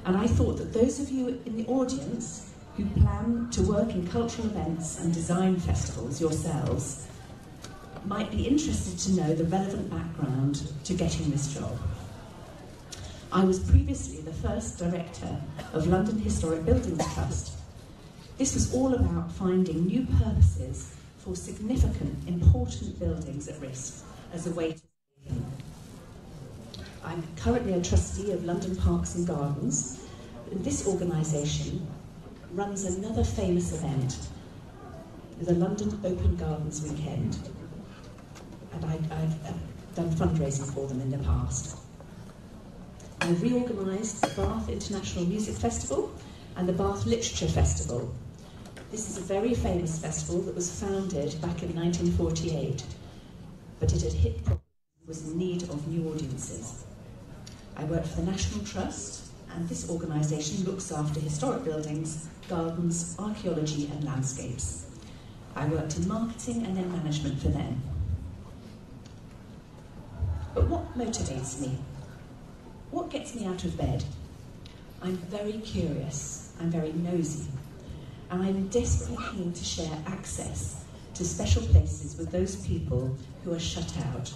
And I thought that those of you in the audience who plan to work in cultural events and design festivals yourselves might be interested to know the relevant background to getting this job. I was previously the first director of London Historic Buildings Trust. This was all about finding new purposes for significant, important buildings at risk as a way to save them. I'm currently a trustee of London Parks and Gardens. This organisation runs another famous event, the London Open Gardens Weekend, and I've done fundraising for them in the past. I've reorganised the Bath International Music Festival and the Bath Literature Festival. This is a very famous festival that was founded back in 1948, but it had hit problems and was in need of new audiences. I work for the National Trust, and this organisation looks after historic buildings, gardens, archaeology and landscapes. I worked in marketing and then management for them. But what motivates me? What gets me out of bed? I'm very curious, I'm very nosy, and I'm desperately keen to share access to special places with those people who are shut out.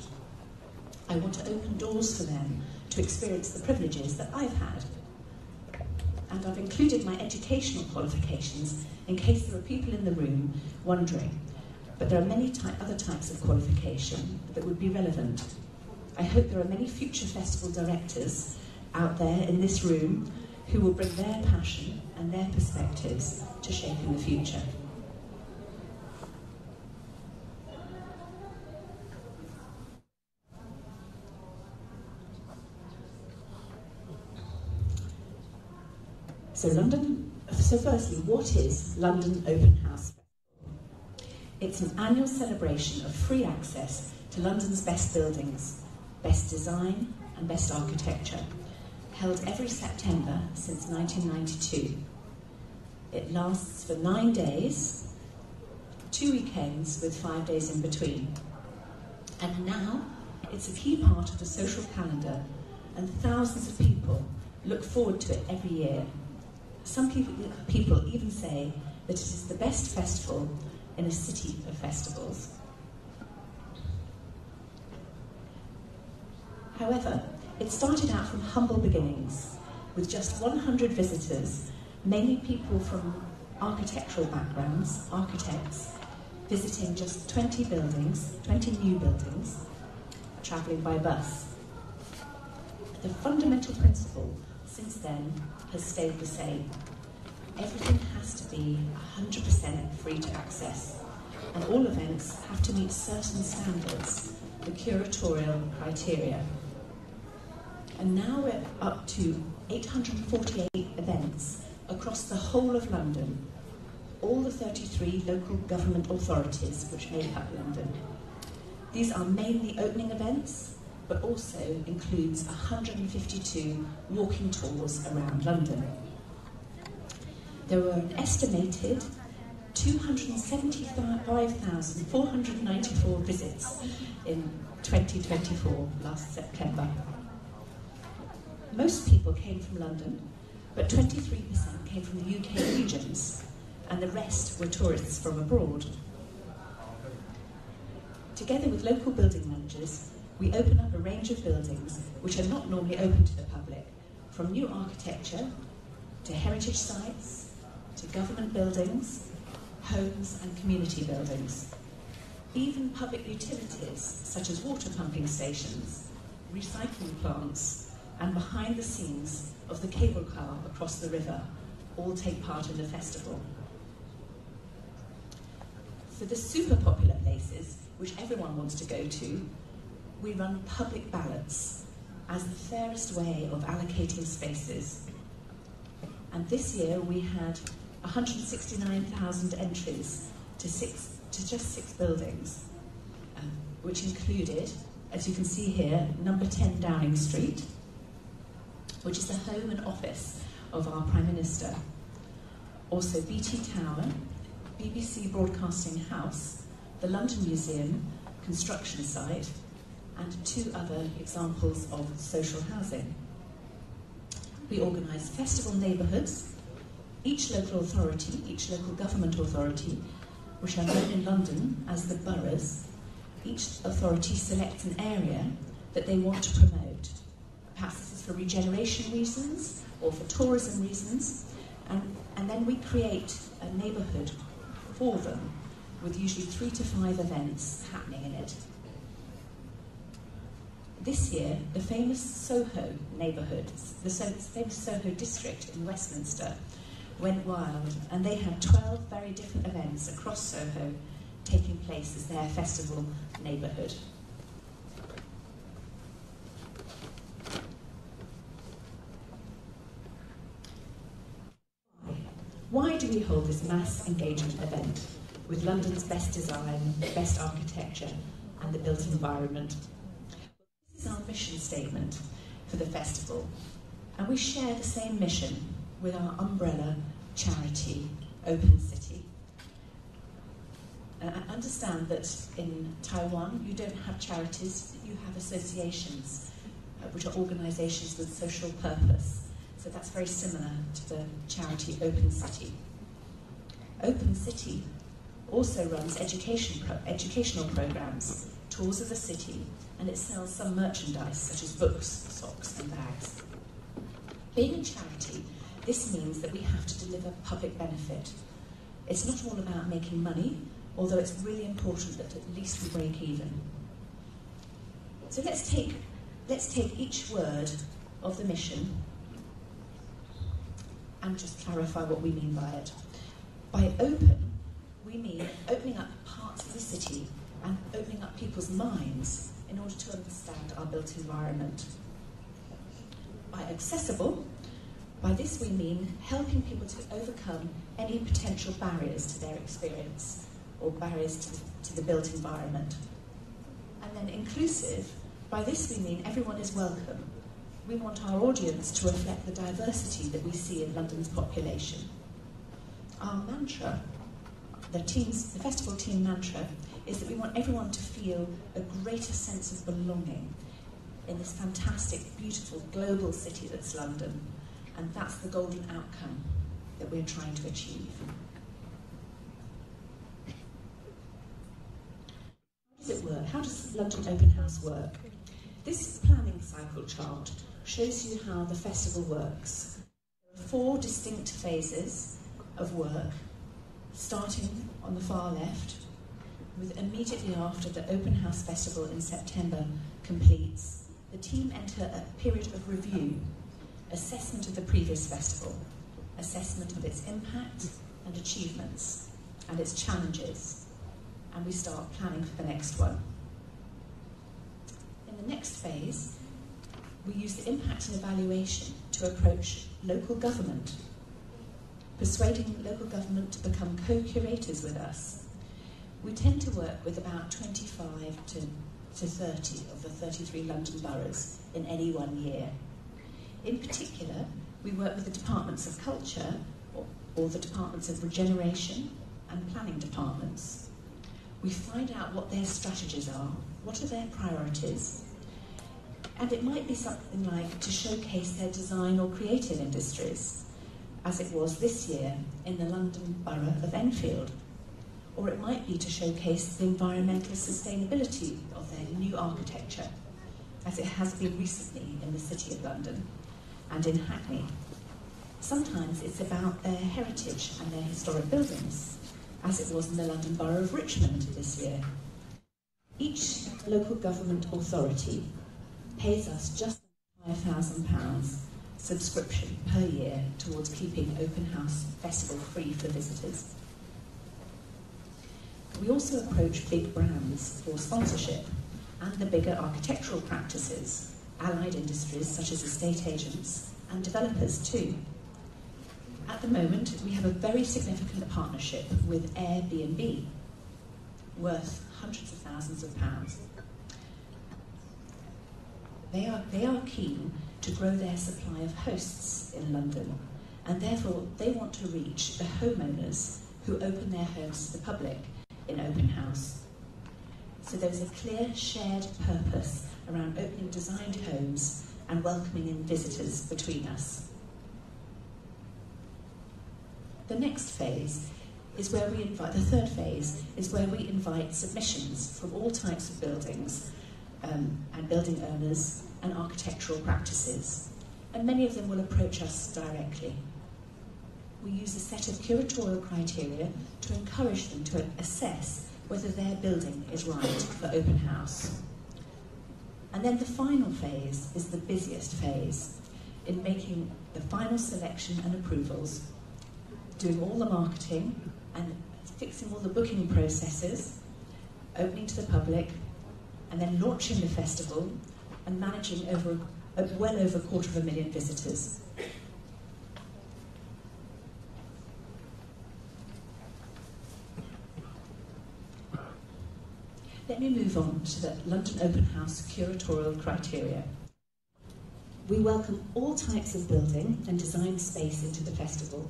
I want to open doors for them to experience the privileges that I've had. And I've included my educational qualifications in case there are people in the room wondering, but there are many other types of qualification that would be relevant. I hope there are many future festival directors out there in this room who will bring their passion and their perspectives to shaping the future. So firstly, what is London Open House Festival? It's an annual celebration of free access to London's best buildings, best design and best architecture, held every September since 1992. It lasts for 9 days, 2 weekends with 5 days in between. And now it's a key part of the social calendar, and thousands of people look forward to it every year. Some people even say that it is the best festival in a city of festivals. However, it started out from humble beginnings, with just 100 visitors, mainly people from architectural backgrounds, architects, visiting just 20 buildings, 20 new buildings, travelling by bus. The fundamental principle since then has stayed the same. Everything has to be 100% free to access, and all events have to meet certain standards, the curatorial criteria. And now we're up to 848 events across the whole of London. all the 33 local government authorities which make up London. These are mainly opening events, but also includes 152 walking tours around London. There were an estimated 275,494 visits in 2024, last September. Most people came from London, but 23% came from the UK regions, and the rest were tourists from abroad. Together with local building managers, we open up a range of buildings which are not normally open to the public, from new architecture to heritage sites, to government buildings, homes and community buildings. Even public utilities such as water pumping stations, recycling plants and behind the scenes of the cable car across the river all take part in the festival. For the super popular places, which everyone wants to go to, we run public ballots as the fairest way of allocating spaces. And this year we had 169,000 entries to just six buildings, which included, as you can see here, number 10 Downing Street, which is the home and office of our Prime Minister. Also BT Tower, BBC Broadcasting House, the London Museum construction site, and 2 other examples of social housing. We organise festival neighbourhoods. Each local authority, each local government authority, which are known in London as the boroughs, each authority selects an area that they want to promote. Perhaps this is for regeneration reasons or for tourism reasons, and then we create a neighbourhood for them with usually 3 to 5 events happening in it. This year, the famous Soho neighbourhood, the famous Soho district in Westminster, went wild, and they had 12 very different events across Soho taking place as their festival neighbourhood. Why do we hold this mass engagement event with London's best design, best architecture, and the built environment? This is our mission statement for the festival, and we share the same mission with our umbrella charity, Open City. I understand that in Taiwan you don't have charities, you have associations, which are organisations with social purpose. So that's very similar to the charity Open City. Open City also runs educational programmes, tours of the city, and it sells some merchandise such as books, socks and bags. Being a charity, this means that we have to deliver public benefit. It's not all about making money, although it's really important that at least we break even. So let's take each word of the mission and just clarify what we mean by it. By open, we mean opening up parts of the city and opening up people's minds in order to understand our built environment. By accessible, by this we mean helping people to overcome any potential barriers to their experience or barriers to the built environment. And then inclusive, by this we mean everyone is welcome. We want our audience to reflect the diversity that we see in London's population. Our mantra, the festival team mantra, is that we want everyone to feel a greater sense of belonging in this fantastic, beautiful, global city that's London. And that's the golden outcome that we're trying to achieve. How does it work? How does London Open House work? This planning cycle chart shows you how the festival works. There are 4 distinct phases of work, starting on the far left, with immediately after the Open House Festival in September completes, the team enter a period of review, assessment of the previous festival, assessment of its impact and achievements, and its challenges, and we start planning for the next one. In the next phase, we use the impact and evaluation to approach local government persuading local government to become co-curators with us. We tend to work with about 25 to 30 of the 33 London boroughs in any one year. In particular, we work with the departments of culture or the departments of regeneration and planning departments. We find out what their strategies are, what are their priorities, and it might be something like to showcase their design or creative industries, as it was this year in the London Borough of Enfield. Or it might be to showcase the environmental sustainability of their new architecture, as it has been recently in the City of London and in Hackney. Sometimes it's about their heritage and their historic buildings, as it was in the London Borough of Richmond this year. Each local government authority pays us just £5,000 subscription per year towards keeping Open House Festival free for visitors. We also approach big brands for sponsorship and the bigger architectural practices, allied industries such as estate agents and developers too. At the moment, we have a very significant partnership with Airbnb, worth hundreds of thousands of pounds. They are keen to grow their supply of hosts in London, and therefore they want to reach the homeowners who open their homes to the public in Open House. So there's a clear shared purpose around opening designed homes and welcoming in visitors between us. The next phase is where we invite, the third phase is where we invite submissions from all types of buildings and building owners and architectural practices, and many of them will approach us directly. We use a set of curatorial criteria to encourage them to assess whether their building is right for Open House. And then the final phase is the busiest phase in making the final selection and approvals, doing all the marketing and fixing all the booking processes, opening to the public, and then launching the festival and managing well over 250,000 visitors. Let me move on to the London Open House curatorial criteria. We welcome all types of building and design space into the festival,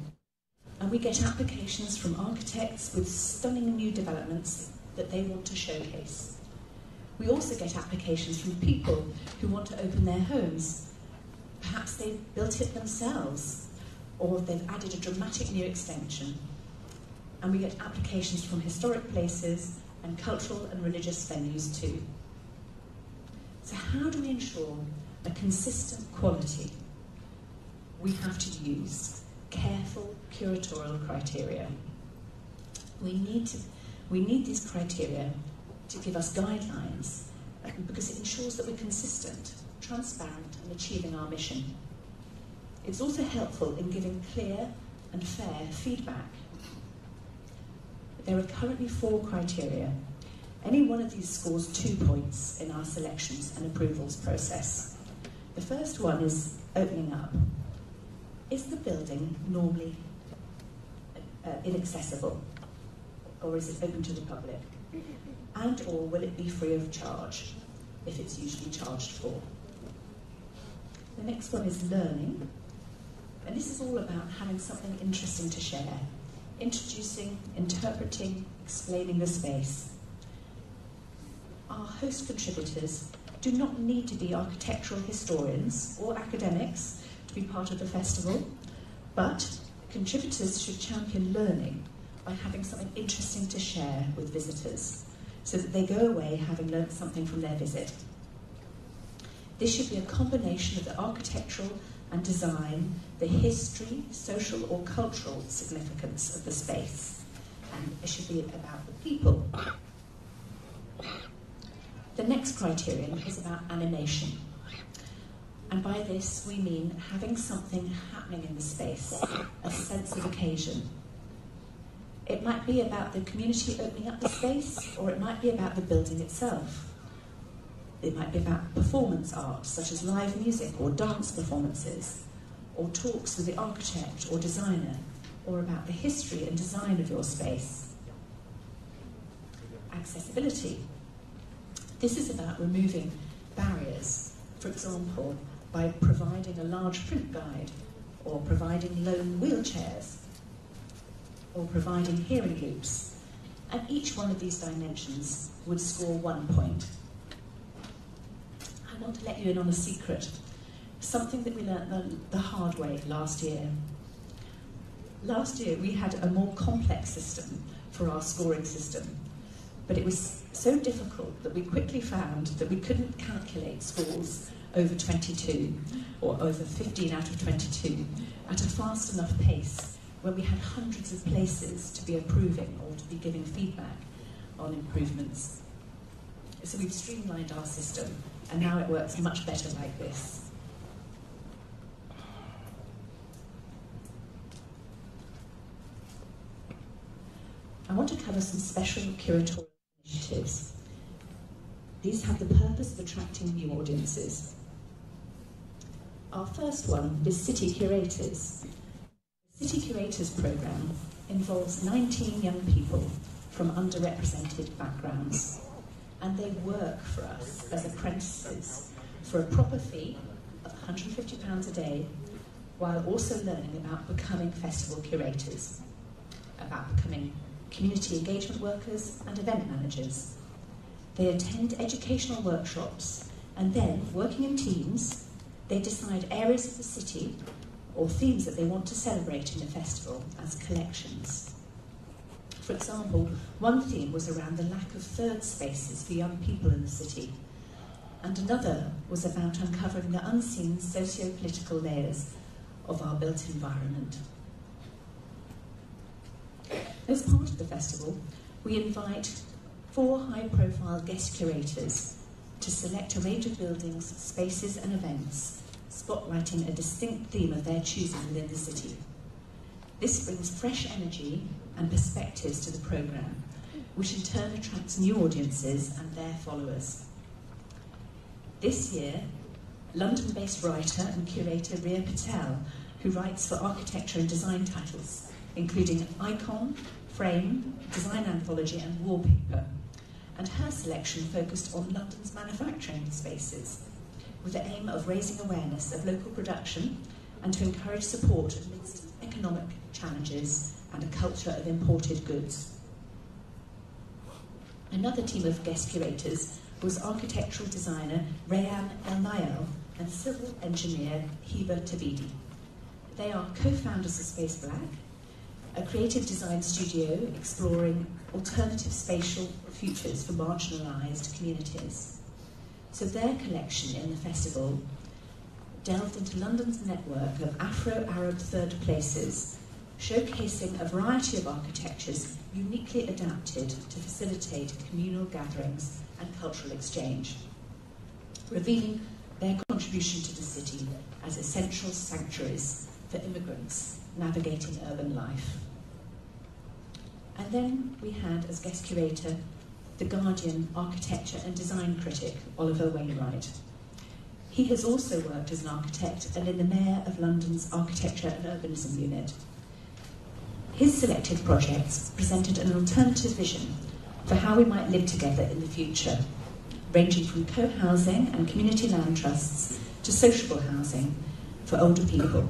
and we get applications from architects with stunning new developments that they want to showcase. We also get applications from people who want to open their homes. Perhaps they've built it themselves, or they've added a dramatic new extension. And we get applications from historic places and cultural and religious venues too. So how do we ensure a consistent quality? We have to use careful curatorial criteria. We need these criteria to give us guidelines because it ensures that we're consistent, transparent, and achieving our mission. It's also helpful in giving clear and fair feedback. There are currently 4 criteria. Any one of these scores 2 points in our selections and approvals process. The first one is opening up. Is the building normally inaccessible, or is it open to the public? And or will it be free of charge, if it's usually charged for? The next one is learning, and this is all about having something interesting to share, introducing, interpreting, explaining the space. Our host contributors do not need to be architectural historians or academics to be part of the festival, but contributors should champion learning by having something interesting to share with visitors, so that they go away having learned something from their visit. This should be a combination of the architectural and design, the history, social or cultural significance of the space, and it should be about the people. The next criterion is about animation, and by this we mean having something happening in the space, a sense of occasion. It might be about the community opening up the space, or it might be about the building itself. It might be about performance art, such as live music or dance performances, or talks with the architect or designer, or about the history and design of your space. Accessibility. This is about removing barriers, for example, by providing a large print guide, or providing lone wheelchairs, or providing hearing loops. And each one of these dimensions would score 1 point. I want to let you in on a secret, something that we learned the hard way last year. Last year we had a more complex system for our scoring system, but it was so difficult that we quickly found that we couldn't calculate scores over 22, or over 15 out of 22, at a fast enough pace when we had hundreds of places to be approving or to be giving feedback on improvements. So we've streamlined our system, and now it works much better like this. I want to cover some special curatorial initiatives. These have the purpose of attracting new audiences. Our first one is City Curators. The City Curators programme involves 19 young people from underrepresented backgrounds, and they work for us as apprentices for a proper fee of £150 a day, while also learning about becoming festival curators, about becoming community engagement workers and event managers. They attend educational workshops, and then, working in teams, they decide areas of the city or themes that they want to celebrate in the festival as collections. For example, one theme was around the lack of third spaces for young people in the city, and another was about uncovering the unseen socio-political layers of our built environment. As part of the festival, we invite 4 high-profile guest curators to select a range of buildings, spaces and events, spotlighting a distinct theme of their choosing within the city. This brings fresh energy and perspectives to the programme, which in turn attracts new audiences and their followers. This year, London-based writer and curator Ria Patel, who writes for architecture and design titles, including Icon, Frame, Design Anthology and Wallpaper, and her selection focused on London's manufacturing spaces, with the aim of raising awareness of local production and to encourage support amidst economic challenges and a culture of imported goods. Another team of guest curators was architectural designer Rayan El Nayel and civil engineer Hiba Tabidi. They are co-founders of Space Black, a creative design studio exploring alternative spatial futures for marginalised communities. So their collection in the festival delved into London's network of Afro-Arab third places, showcasing a variety of architectures uniquely adapted to facilitate communal gatherings and cultural exchange, revealing their contribution to the city as essential sanctuaries for immigrants navigating urban life. And then we had, as guest curator, the Guardian architecture and design critic, Oliver Wainwright. He has also worked as an architect and in the Mayor of London's Architecture and Urbanism Unit. His selected projects presented an alternative vision for how we might live together in the future, ranging from co-housing and community land trusts to sociable housing for older people,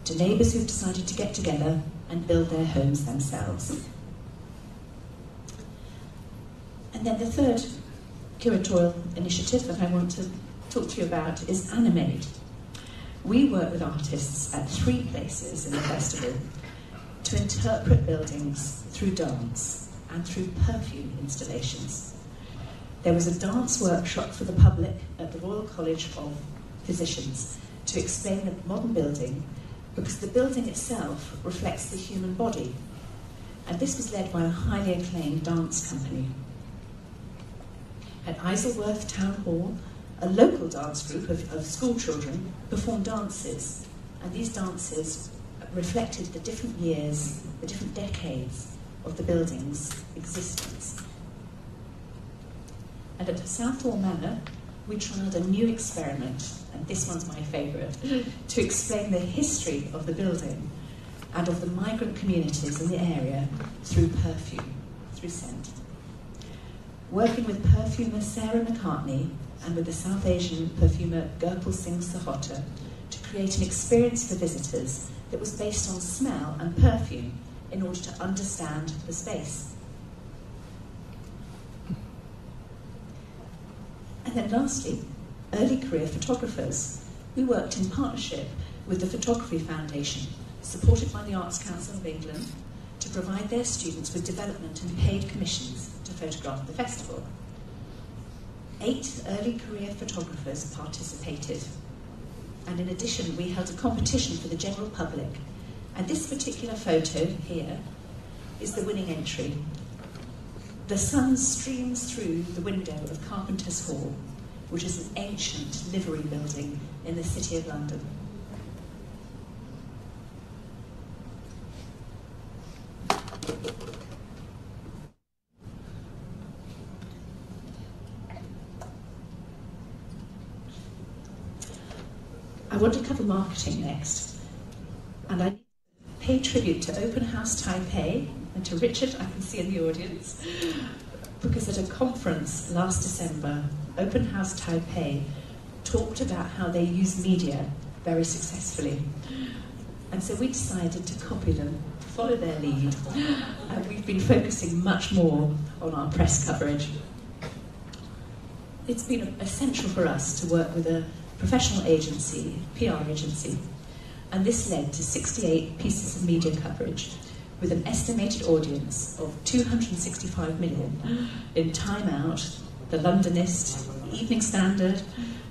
to neighbours who've decided to get together and build their homes themselves. And then the third curatorial initiative that I want to talk to you about is Animate. We work with artists at 3 places in the festival to interpret buildings through dance and through perfume installations. There was a dance workshop for the public at the Royal College of Physicians to explain the modern building, because the building itself reflects the human body, and this was led by a highly acclaimed dance company. At Isleworth Town Hall, a local dance group of school children performed dances, and these dances reflected the different years, the different decades of the building's existence. And at Southall Manor, we trialled a new experiment, and this one's my favourite, to explain the history of the building and of the migrant communities in the area through perfume, through scent. Working with perfumer Sarah McCartney and with the South Asian perfumer Gurpal Singh Sahota to create an experience for visitors that was based on smell and perfume in order to understand the space. And then lastly, early career photographers. We worked in partnership with the Photography Foundation, supported by the Arts Council of England, to provide their students with development and paid commissions to photograph the festival. 8 early career photographers participated. And in addition, we held a competition for the general public. And this particular photo here is the winning entry. The sun streams through the window of Carpenter's Hall, which is an ancient livery building in the City of London. I want to cover marketing next, and I pay tribute to Open House Taipei and to Richard, I can see in the audience, because at a conference last December, Open House Taipei talked about how they use media very successfully. And so we decided to copy them, follow their lead, and we've been focusing much more on our press coverage. It's been essential for us to work with a professional agency, PR agency, and this led to 68 pieces of media coverage with an estimated audience of 265 million in Time Out, The Londonist, Evening Standard,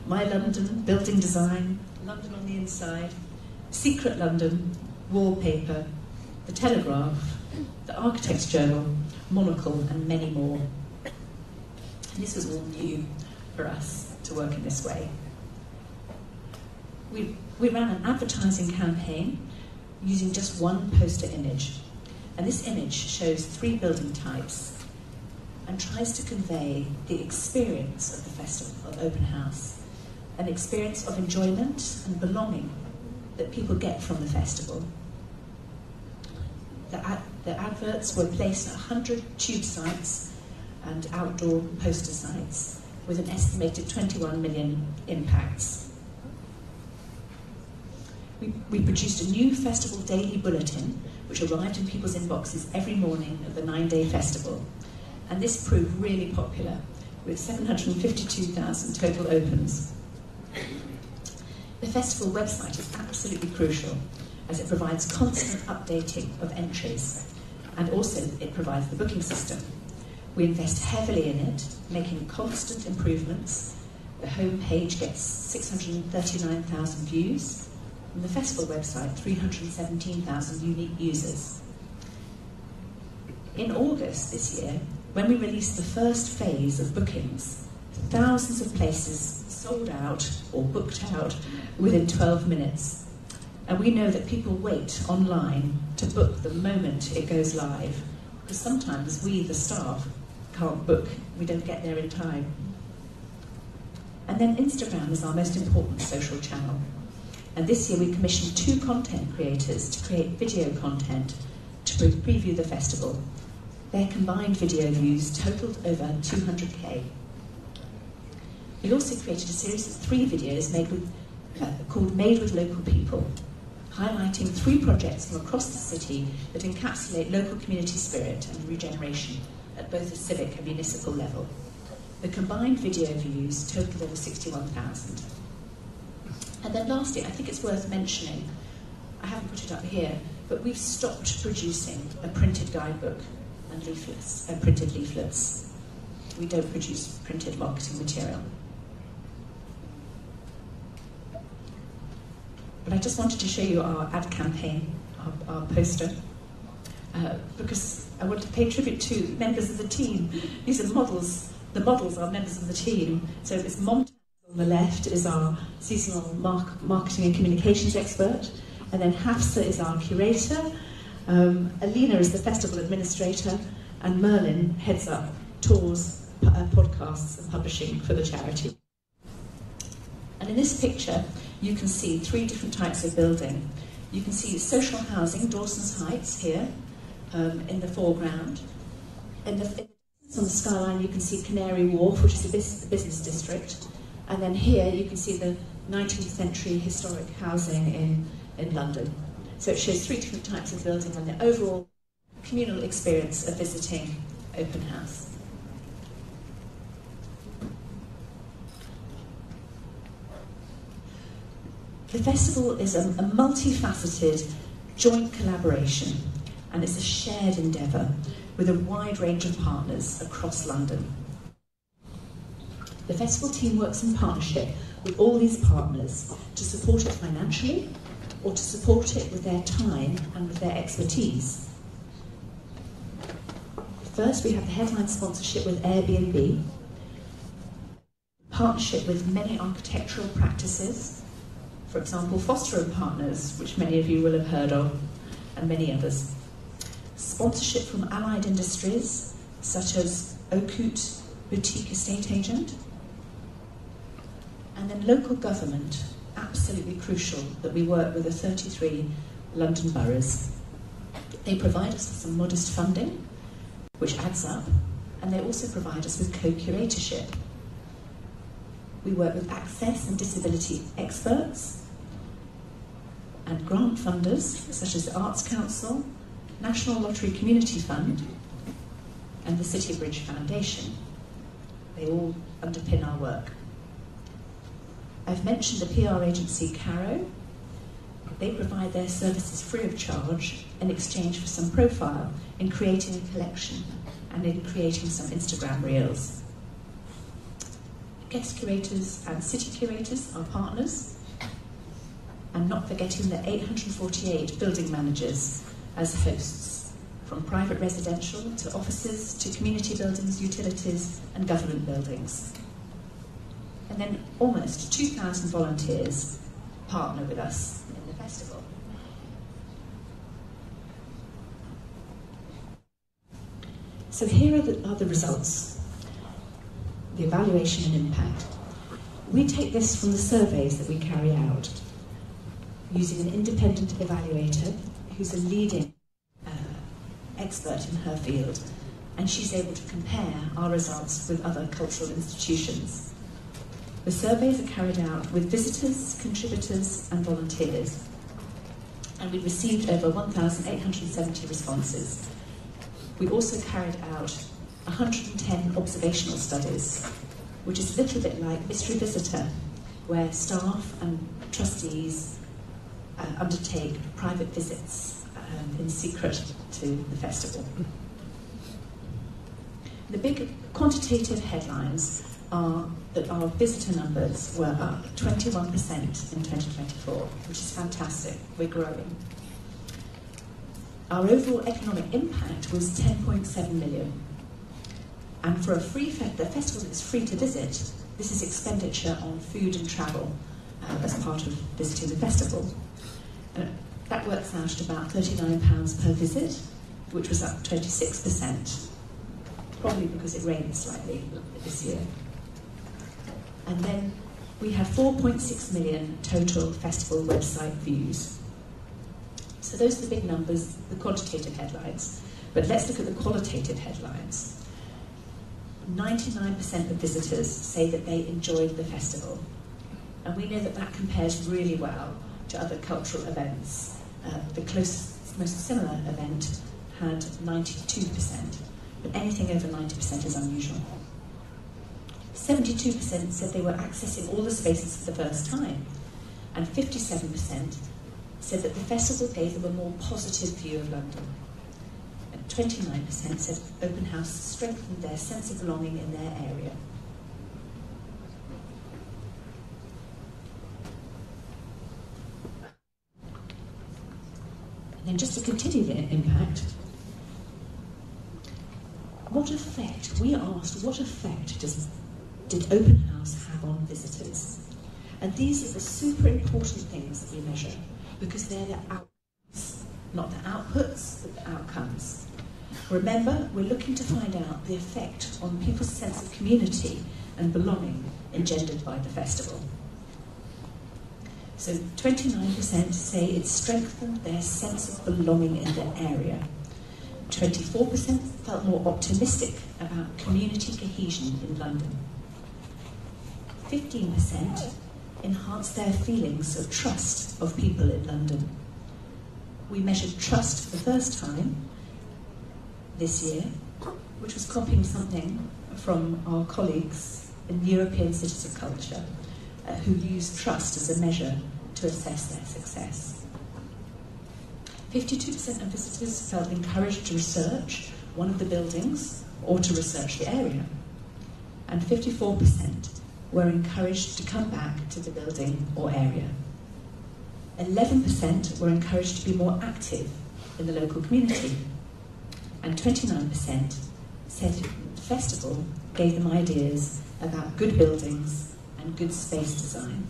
My London, Building Design, London on the Inside, Secret London, Wallpaper, The Telegraph, The Architect's Journal, Monocle, and many more. And this was all new for us to work in this way. We ran an advertising campaign using just one poster image. And this image shows 3 building types and tries to convey the experience of the Festival of Open House, an experience of enjoyment and belonging that people get from the festival. The adverts were placed at 100 tube sites and outdoor poster sites with an estimated 21 million impacts. We produced a new festival daily bulletin which arrived in people's inboxes every morning of the 9-day festival. And this proved really popular, with 752,000 total opens. The festival website is absolutely crucial, as it provides constant updating of entries, and also it provides the booking system. We invest heavily in it, making constant improvements. The homepage gets 639,000 views, and the festival website 317,000 unique users. In August this year, when we released the first phase of bookings, thousands of places sold out or booked out within 12 minutes. And we know that people wait online to book the moment it goes live, because sometimes we, the staff, can't book, we don't get there in time. And then Instagram is our most important social channel. And this year we commissioned 2 content creators to create video content to preview the festival. Their combined video views totaled over 200k. We also created a series of 3 videos called Made with Local People, highlighting 3 projects from across the city that encapsulate local community spirit and regeneration at both the civic and municipal level. The combined video views totaled over 61,000. And then lastly, I think it's worth mentioning, I haven't put it up here, but we've stopped producing a printed guidebook and leaflets, and printed leaflets. We don't produce printed marketing material. But I just wanted to show you our ad campaign, our poster, because I want to pay tribute to members of the team. These are models. The models are members of the team. So it's Mom on the left is our seasonal marketing and communications expert, and then Hafsa is our curator, Alina is the festival administrator, and Merlin heads up tours, podcasts and publishing for the charity. And in this picture you can see 3 different types of building. You can see social housing, Dawson's Heights here, in the foreground. On the skyline you can see Canary Wharf, which is the business district. And then here you can see the 19th century historic housing in London. So it shows 3 different types of building and the overall communal experience of visiting Open House. The festival is a multifaceted joint collaboration, and it's a shared endeavour with a wide range of partners across London. The festival team works in partnership with all these partners to support it financially or to support it with their time and with their expertise. First, we have the headline sponsorship with Airbnb, partnership with many architectural practices, for example, Foster & Partners, which many of you will have heard of, and many others. Sponsorship from allied industries, such as Oakut Boutique Estate Agent. And then local government, absolutely crucial that we work with the 33 London boroughs. They provide us with some modest funding, which adds up, and they also provide us with co-curatorship. We work with access and disability experts and grant funders, such as the Arts Council, National Lottery Community Fund, and the City Bridge Foundation. They all underpin our work. I've mentioned the PR agency Caro. They provide their services free of charge in exchange for some profile in creating a collection and in creating some Instagram reels. Guest curators and city curators are partners, and not forgetting the 848 building managers as hosts, from private residential to offices to community buildings, utilities and government buildings. And then almost 2,000 volunteers partner with us in the festival. So here are the results, the evaluation and impact. We take this from the surveys that we carry out using an independent evaluator who's a leading expert in her field, and she's able to compare our results with other cultural institutions. The surveys are carried out with visitors, contributors and volunteers, and we received over 1,870 responses. We also carried out 110 observational studies, which is a little bit like Mystery Visitor, where staff and trustees undertake private visits in secret to the festival. The big quantitative headlines are that our visitor numbers were up 21% in 2024, which is fantastic. We're growing. Our overall economic impact was 10.7 million. And for the festival is free to visit, this is expenditure on food and travel as part of visiting the festival. That works out at about £39 per visit, which was up 26%, probably because it rained slightly this year. And then we had 4.6 million total festival website views. So those are the big numbers, the quantitative headlines. But let's look at the qualitative headlines. 99% of visitors say that they enjoyed the festival. And we know that that compares really well to other cultural events. The closest, most similar event had 92%, but anything over 90% is unusual. 72% said they were accessing all the spaces for the first time, and 57% said that the festival gave them a more positive view of London. And 29% said Open House strengthened their sense of belonging in their area. And just to continue the impact, what effect, we asked, what effect did Open House have on visitors? And these are the super important things that we measure, because they're the outcomes, not the outputs, but the outcomes. Remember, we're looking to find out the effect on people's sense of community and belonging engendered by the festival. So 29% say it strengthened their sense of belonging in their area. 24% felt more optimistic about community cohesion in London. 15% enhanced their feelings of trust of people in London. We measured trust for the first time this year, which was copying something from our colleagues in the European Cities of Culture, who use trust as a measure to assess their success. 52% of visitors felt encouraged to research one of the buildings or to research the area. And 54% were encouraged to come back to the building or area. 11% were encouraged to be more active in the local community. And 29% said the festival gave them ideas about good buildings and good space design.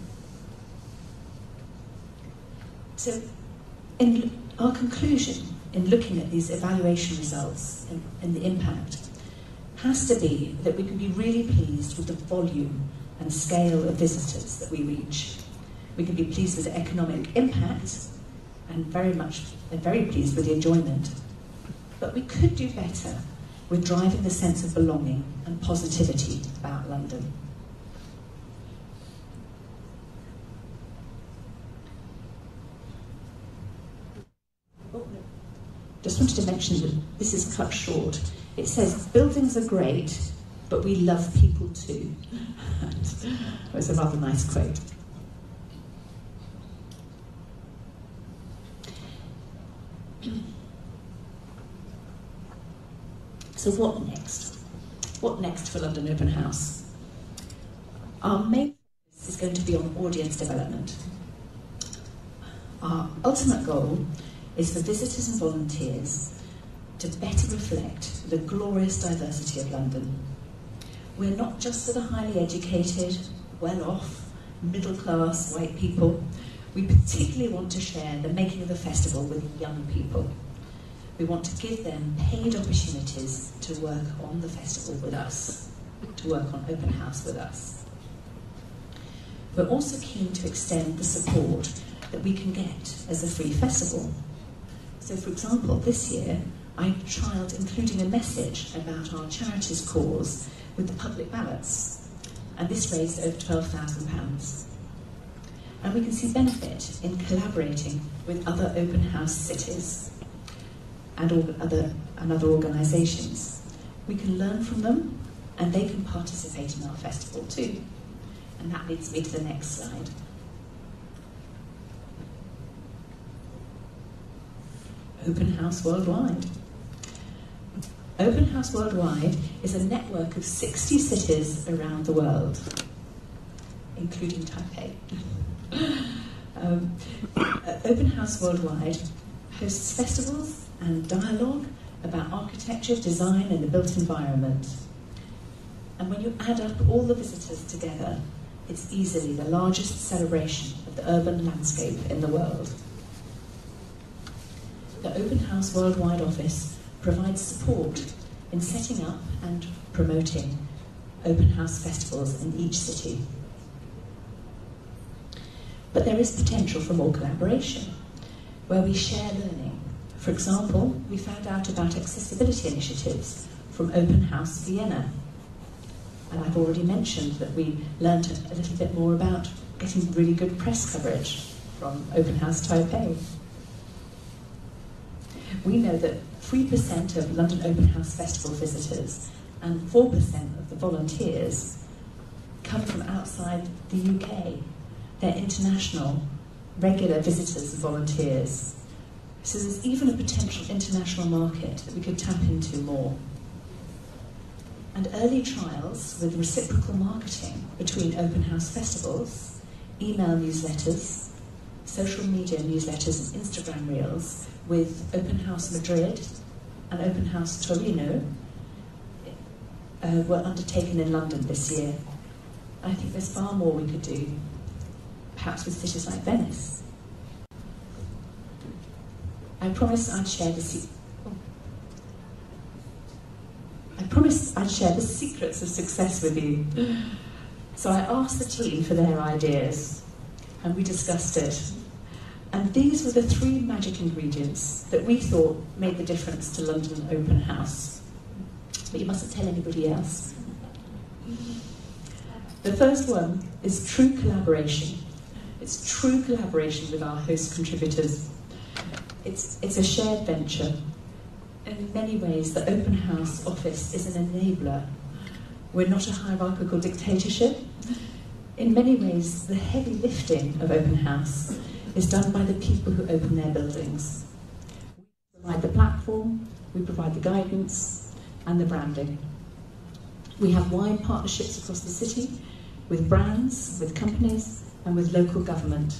So, in our conclusion in looking at these evaluation results and the impact has to be that we can be really pleased with the volume and scale of visitors that we reach. We can be pleased with the economic impact and very pleased with the enjoyment. But we could do better with driving the sense of belonging and positivity about London. Just wanted to mention that this is cut short. It says, buildings are great, but we love people too. It was a rather nice quote. So what next? What next for London Open House? Our main focus is going to be on audience development. Our ultimate goal is for visitors and volunteers to better reflect the glorious diversity of London. We're not just for the highly educated, well-off, middle-class white people. We particularly want to share the making of the festival with young people. We want to give them paid opportunities to work on the festival with us, to work on Open House with us. We're also keen to extend the support that we can get as a free festival. So, for example, this year, I trialled including a message about our charities cause with the public ballots, and this raised over £12,000. And we can see benefit in collaborating with other open house cities and other organisations. We can learn from them, and they can participate in our festival too. And that leads me to the next slide. Open House Worldwide. Open House Worldwide is a network of 60 cities around the world, including Taipei. Open House Worldwide hosts festivals and dialogue about architecture, design and the built environment. And when you add up all the visitors together, it's easily the largest celebration of the urban landscape in the world. The Open House Worldwide office provides support in setting up and promoting open house festivals in each city. But there is potential for more collaboration, where we share learning. For example, we found out about accessibility initiatives from Open House Vienna. And I've already mentioned that we learned a little bit more about getting really good press coverage from Open House Taipei. We know that 3% of London Open House Festival visitors and 4% of the volunteers come from outside the UK. They're international, regular visitors and volunteers. So there's even a potential international market that we could tap into more. And early trials with reciprocal marketing between open house festivals, email newsletters, social media newsletters and Instagram reels with Open House Madrid and Open House Torino were undertaken in London this year. I think there's far more we could do, perhaps with cities like Venice. I promised I'd share the secrets of success with you. So I asked the team for their ideas. and we discussed it. And these were the 3 magic ingredients that we thought made the difference to London Open House. But you mustn't tell anybody else. The first one is true collaboration. It's true collaboration with our host contributors. It's a shared venture. In many ways, the Open House office is an enabler. We're not a hierarchical dictatorship. In many ways, the heavy lifting of Open House is done by the people who open their buildings. We provide the platform, we provide the guidance, and the branding. We have wide partnerships across the city with brands, with companies, and with local government.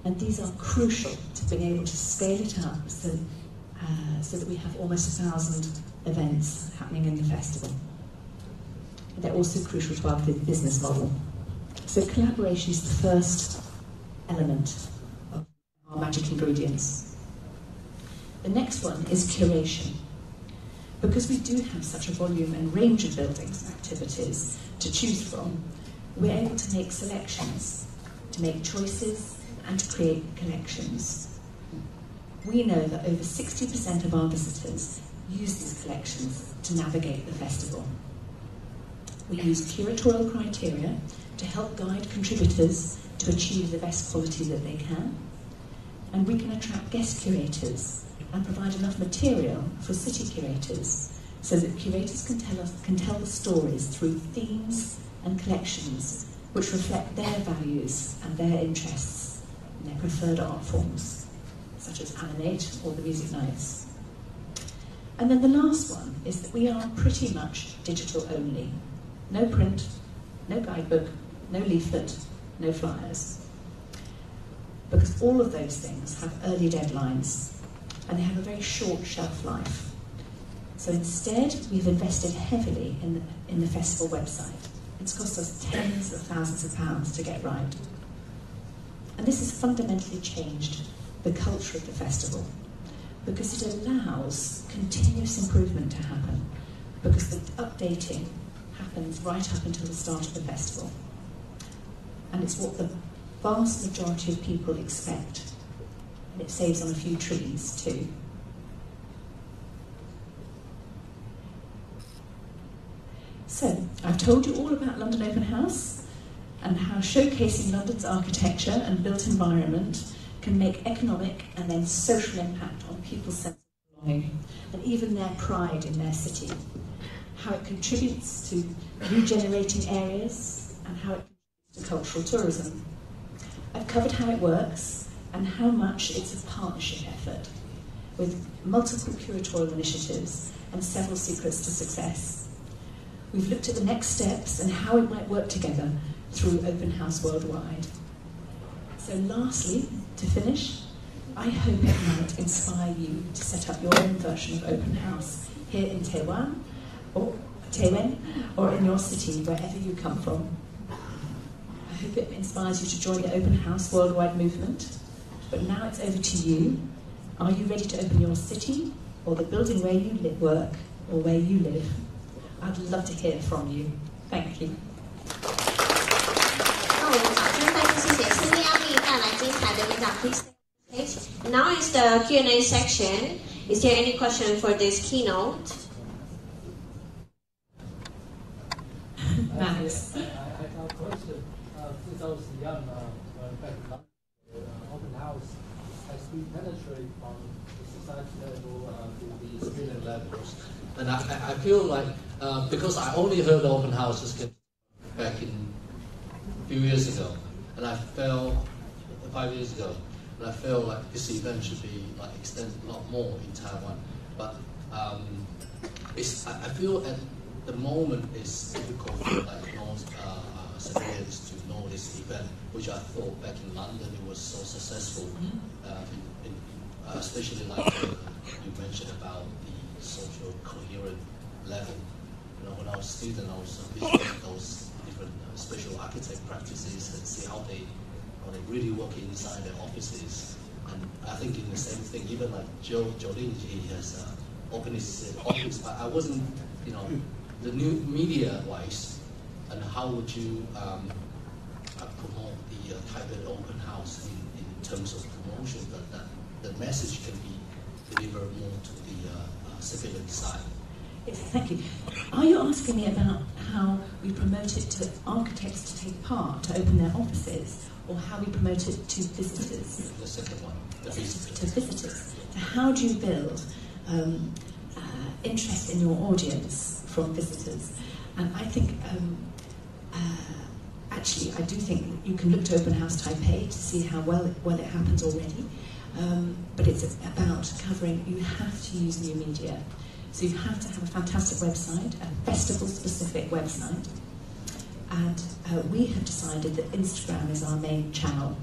And these are crucial to being able to scale it up so that we have almost 1,000 events happening in the festival. They're also crucial to our business model. So collaboration is the first element of our magic ingredients. The next one is curation. Because we do have such a volume and range of buildings and activities to choose from, we're able to make selections, to make choices, and to create collections. We know that over 60% of our visitors use these collections to navigate the festival. We use curatorial criteria to help guide contributors to achieve the best quality that they can. And we can attract guest curators and provide enough material for city curators so that curators can tell the stories through themes and collections which reflect their values and their interests and their preferred art forms, such as Animate or the Music Nights. And then the last one is that we are pretty much digital only. No print, no guidebook, no leaflet, no flyers. Because all of those things have early deadlines and they have a very short shelf life. So instead, we've invested heavily in the festival website. It's cost us tens of thousands of pounds to get right. And this has fundamentally changed the culture of the festival because it allows continuous improvement to happen because the updating happens right up until the start of the festival. And it's what the vast majority of people expect. And it saves on a few trees too. So, I've told you all about London Open House and how showcasing London's architecture and built environment can make economic and then social impact on people's sense of belonging and even their pride in their city. How it contributes to regenerating areas and how it contributes to cultural tourism. I've covered how it works and how much it's a partnership effort with multiple curatorial initiatives and several secrets to success. We've looked at the next steps and how it might work together through Open House worldwide. So lastly, to finish, I hope it might inspire you to set up your own version of Open House here in Taiwan, or in your city, wherever you come from. I hope it inspires you to join the Open House worldwide movement. But now it's over to you. Are you ready to open your city, or the building where you work, or where you live? I'd love to hear from you. Thank you. 那我们首先再次谢谢斯利亚密带来精彩的演讲 Please take. Now is the Q&A section. Is there any question for this keynote? Max. I have a question. 2001 back in London, Open House has been penetrated from the society level to the student levels. And I feel like, because I only heard Open Houses back in a few years ago, and I felt 5 years ago, and I felt like this event should be like extended a lot more in Taiwan. But I feel at the moment it's difficult for like most civilians to know this event, which I thought back in London it was so successful, especially like you mentioned about the social coherent level. You know, when I was a student, I was visiting those different special architect practices and see how they really work inside their offices. And I think in the same thing, even like Jolene, he has opened his office, but I wasn't, you know, the new media-wise, and how would you promote the Taipei open house in terms of promotion, but that the message can be delivered more to the civilian side. Yes, thank you. Are you asking me about how we promote it to architects to take part, to open their offices, or how we promote it to visitors? The second one, the visitors. To visitors. So how do you build interest in your audience from visitors? And I think, actually, I do think you can look to Open House Taipei to see how well it happens already. But it's about covering, you have to use new media. So you have to have a fantastic website, a festival-specific website. And we have decided that Instagram is our main channel.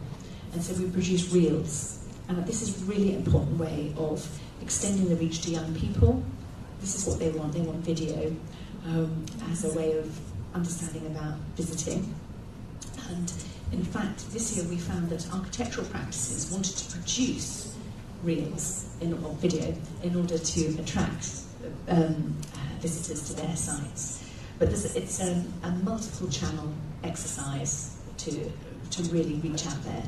And so we produce reels. And this is a really important way of extending the reach to young people. This is what they want. They want video as a way of understanding about visiting. And in fact, this year we found that architectural practices wanted to produce reels or video in order to attract visitors to their sites. But it's a multiple channel exercise to really reach out there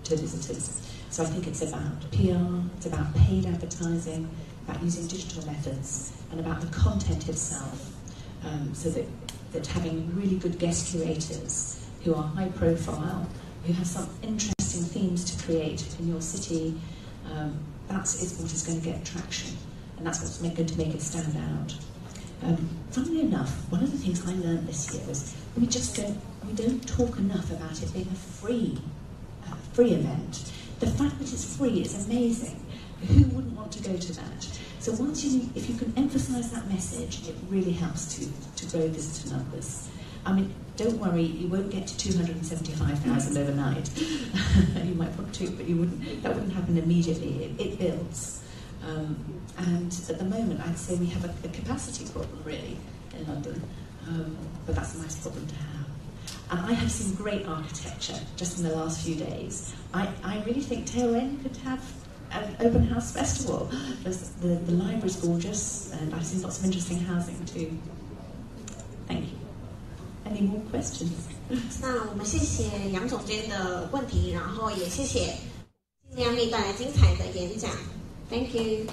to visitors. So I think it's about PR, it's about paid advertising, about using digital methods, and about the content itself, so that having really good guest curators who are high profile, who have some interesting themes to create in your city, that is what is going to get traction, and that's what's going to make it stand out. Funnily enough, one of the things I learned this year was we don't talk enough about it being a free event. The fact that it's free is amazing. Who wouldn't want to go to that? So if you can emphasise that message, it really helps to grow visitor numbers. I mean, don't worry, you won't get to 275,000 overnight. You might want to, but that wouldn't happen immediately. It builds. And at the moment, I'd say we have a capacity problem, really, in London. But that's a nice problem to have. And I have seen great architecture just in the last few days. I really think Taoren could have an open house festival. The library's gorgeous, and I've seen lots of interesting housing too. Thank you. Any more questions? 那我们谢谢杨总监的问题，然后也谢谢今天那带来精彩的演讲。Thank you。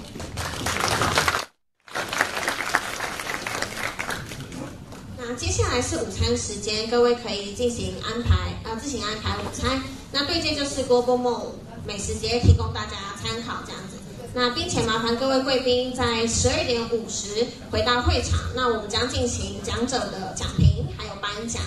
那接下来是午餐时间，各位可以自行安排午餐。那对接就是 Global Mall 美食节，提供大家参考这样子。那并且麻烦各位贵宾在12点50回到会场，那我们将进行讲者的讲评还有颁奖。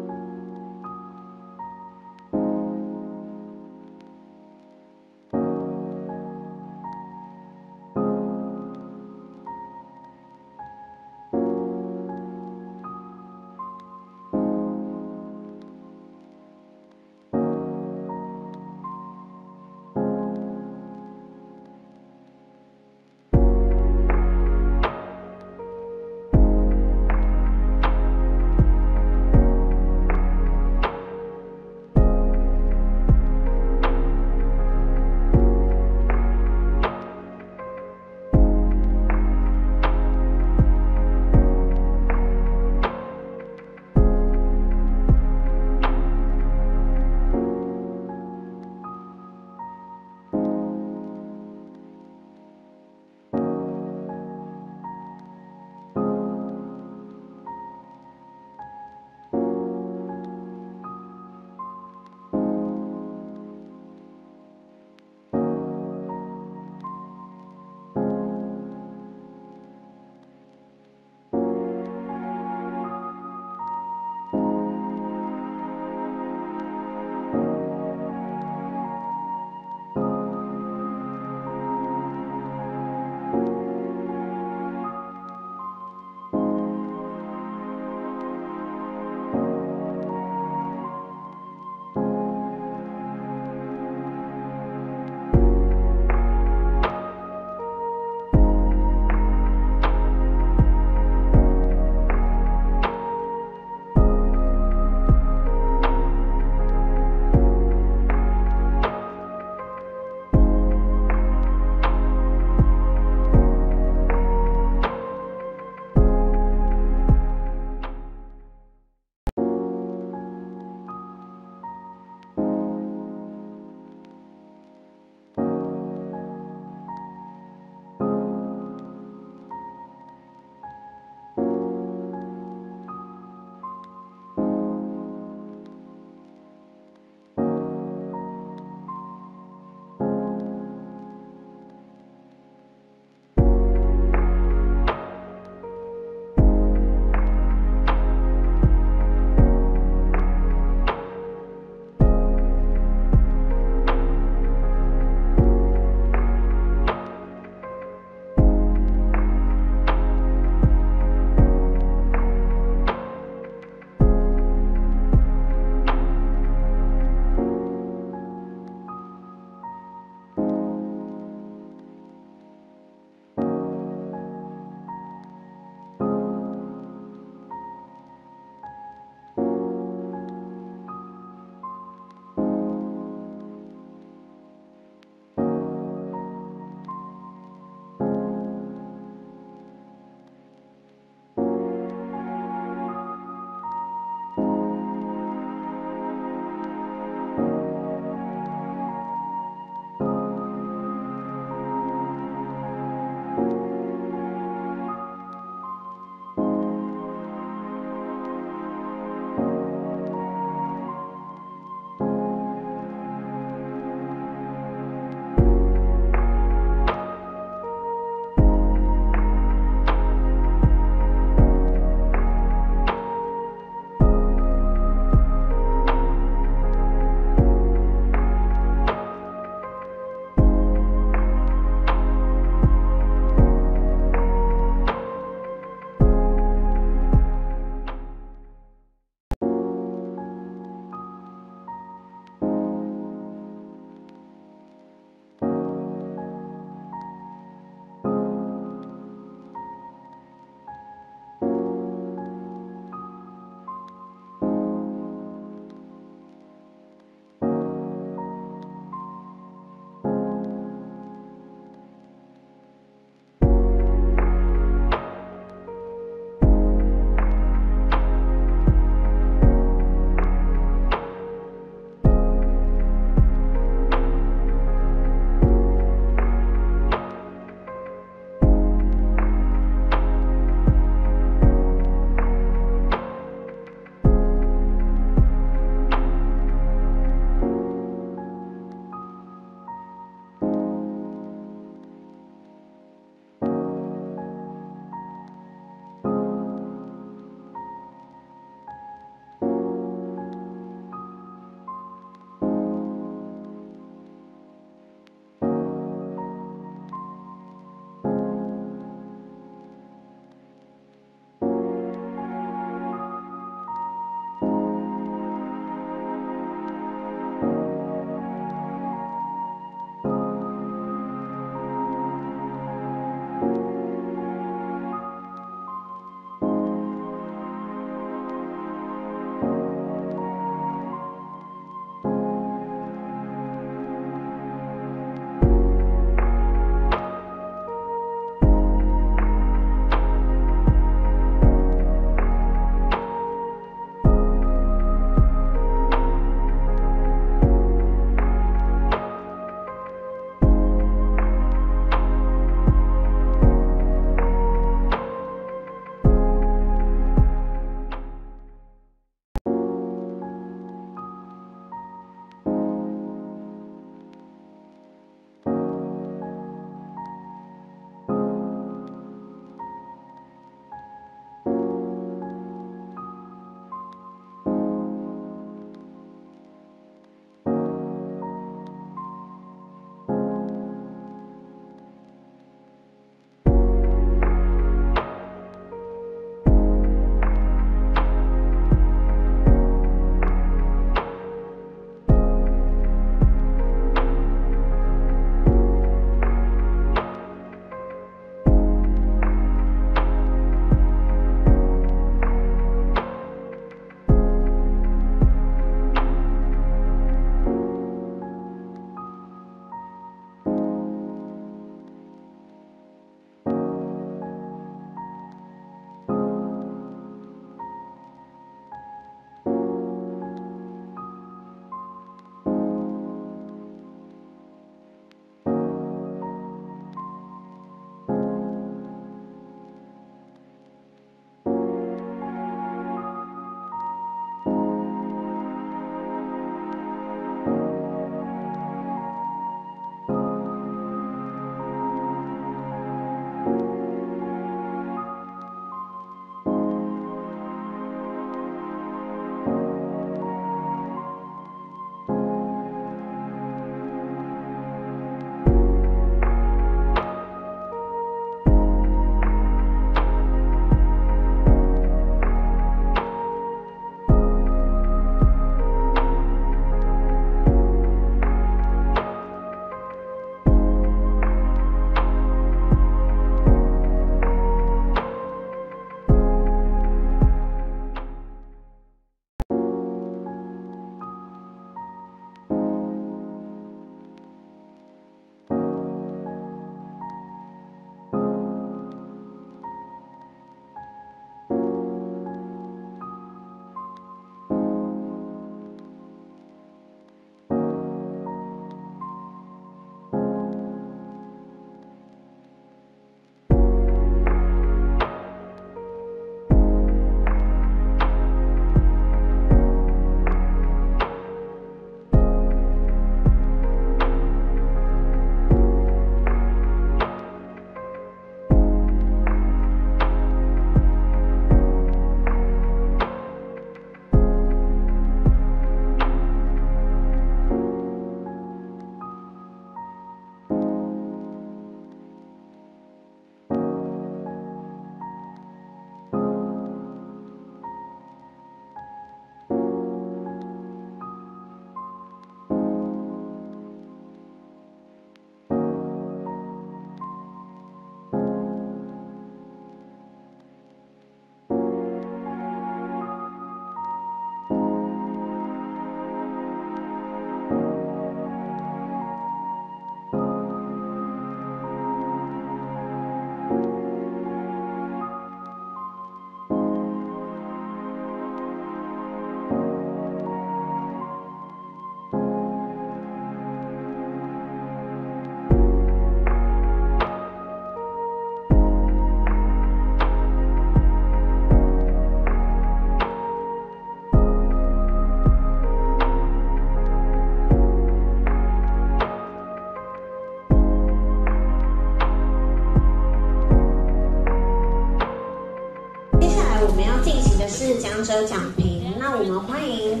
的是讲者讲评，那我们欢迎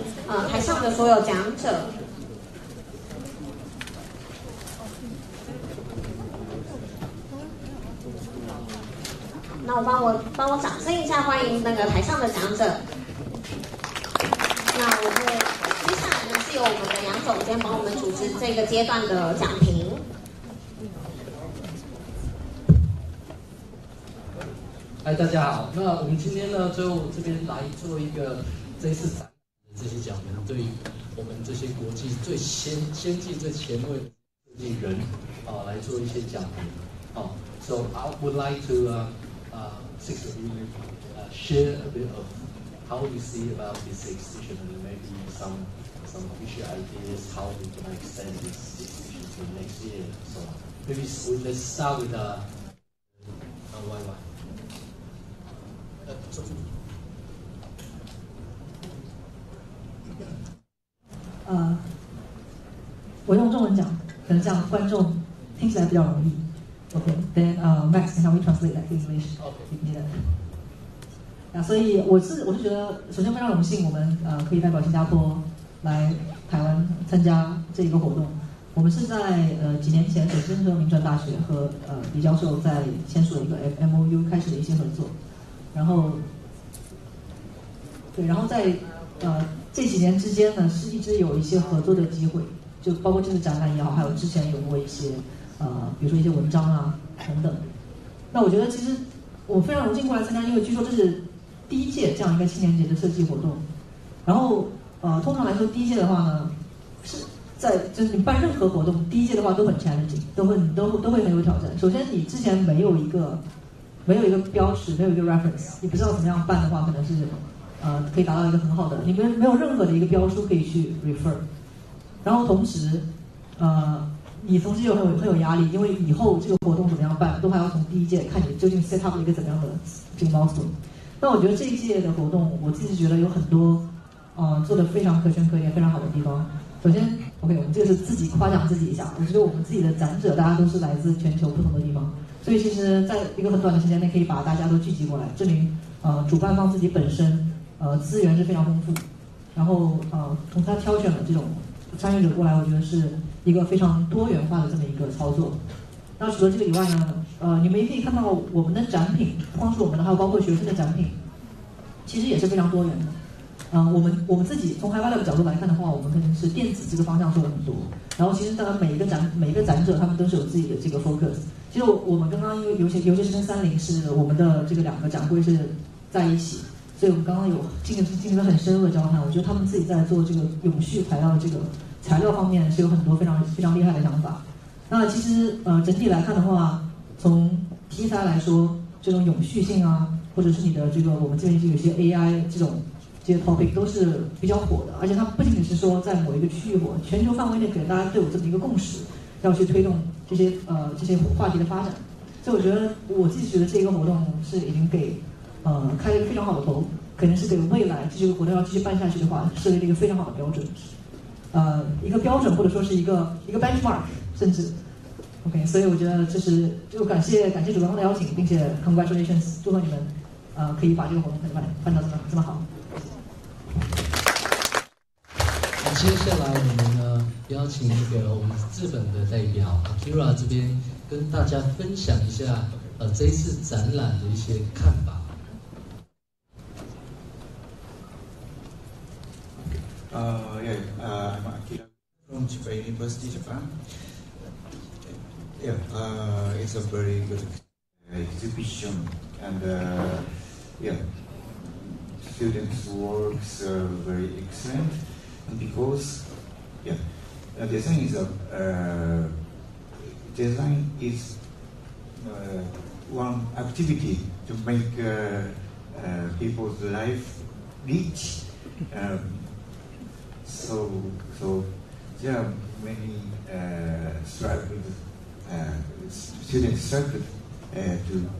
台上的所有讲者。那帮我掌声一下，欢迎那个台上的讲者。那我会接下来呢是由我们的杨总监帮我们主持这个阶段的讲评。嗨，大家好。那我们今天呢，就这边来做一个这一次展的这些讲评，对于我们这些国际最先进、最前卫的设计人来做一些讲评。So I would like to six of you share a bit of how you see about this exhibition and maybe some future ideas how we can extend this exhibition to next year. So maybe let's start with YY. 我用中文讲，可能这样观众听起来比较容易。Okay, then Max, can we translate that to English? If needed. 所以我是觉得，首先非常荣幸，我们可以代表新加坡来台湾参加这一个活动。我们是在几年前，首先和民传大学和李教授在签署了一个 MOU 开始的一些合作，然后在这几年之间呢，是一直有一些合作的机会，就包括这次展览也好，还有之前有过一些比如说一些文章啊等等。那我觉得其实我非常荣幸过来参加，因为据说这是第一届这样一个青年节的设计活动。然后通常来说第一届的话呢，是就是你办任何活动，第一届的话都很 challenging， 都会很有挑战。首先你之前没有一个标识，没有一个 reference， 你不知道怎么样办的话，可能是可以达到一个很好的，你们没有任何的一个标书可以去 refer。然后同时你同时又很有压力，因为以后这个活动怎么样办，都还要从第一届看你究竟 set up 了一个怎么样的这个 milestone。那我觉得这一届的活动，我自己觉得有很多做得非常可圈可点、非常好的地方。首先 ，OK， 我们这个是自己夸奖自己一下。我觉得我们自己的展者，大家都是来自全球不同的地方，所以其实在一个很短的时间内，可以把大家都聚集过来，证明主办方自己本身资源是非常丰富，然后从他挑选了这种参与者过来，我觉得是一个非常多元化的这么一个操作。那除了这个以外呢，你们也可以看到我们的展品，不光是我们的，还有包括学生的展品，其实也是非常多元的。我们自己从海外的角度来看的话，我们可能是电子这个方向做了很多。然后其实当然每一个展者他们都是有自己的这个 focus。其实我们刚刚因为尤其是跟30是我们的这个2个展会是在一起，所以我们刚刚有进行了很深入的交谈。我觉得他们自己在做这个永续材料的这个材料方面是有很多非常非常厉害的想法。那其实整体来看的话，从题材来说，这种永续性啊，或者是你的这个我们这边就有些 AI 这些 topic 都是比较火的，而且它不仅仅是说在某一个区域火，全球范围内可能大家都有这么一个共识，要去推动这些话题的发展。所以我觉得我自己觉得这个活动是已经给开了一个非常好的头，可能是给未来这个活动要继续办下去的话，设立了一个非常好的标准，一个标准或者说是一个 benchmark， 甚至 OK。所以我觉得就感谢主办方的邀请，并且 congratulations， 祝贺你们可以把这个活动办到这么好。接下来我们呢邀请我们日本的代表 Akira 这边跟大家分享一下这一次展览的一些看法。I'm Akira from Chiba University, Japan. It's a very good exhibition, and students' works are very excellent. Because design is one activity to make people's life rich. So there are many students struggle to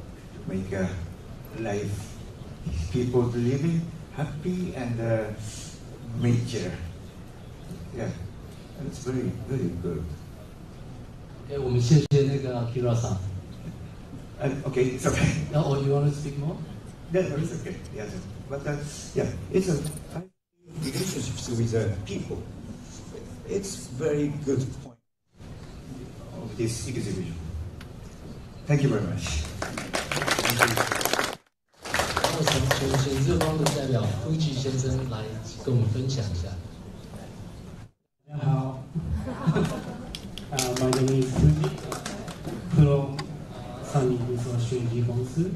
make life people living happy and nature. Yeah, it's very, very good. 我们谢谢那个 Akira さん。Okay, it's okay. Oh, you want to speak more? It's okay. Yeah, but yeah, it's a relationships with people. It's very good point of this exhibition. Thank you very much. 然后请这方的代表Fuji先生来跟我们分享一下。大家好，My name is Fuji from Sunny Resource公司。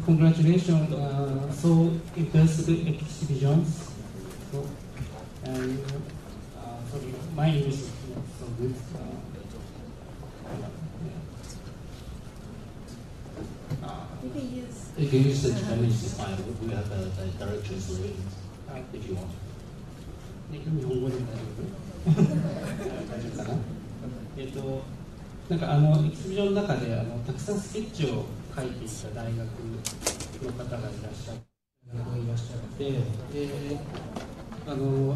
Congratulations, so impressive exhibitions. So, and sorry, my English is not so good. You can use the Chinese file. We have a direct translation if you want. 日本語で大丈夫？大丈夫かな？なんかエキシビジョンの中でたくさんスケッチを書いていた大学の方がいらっしゃって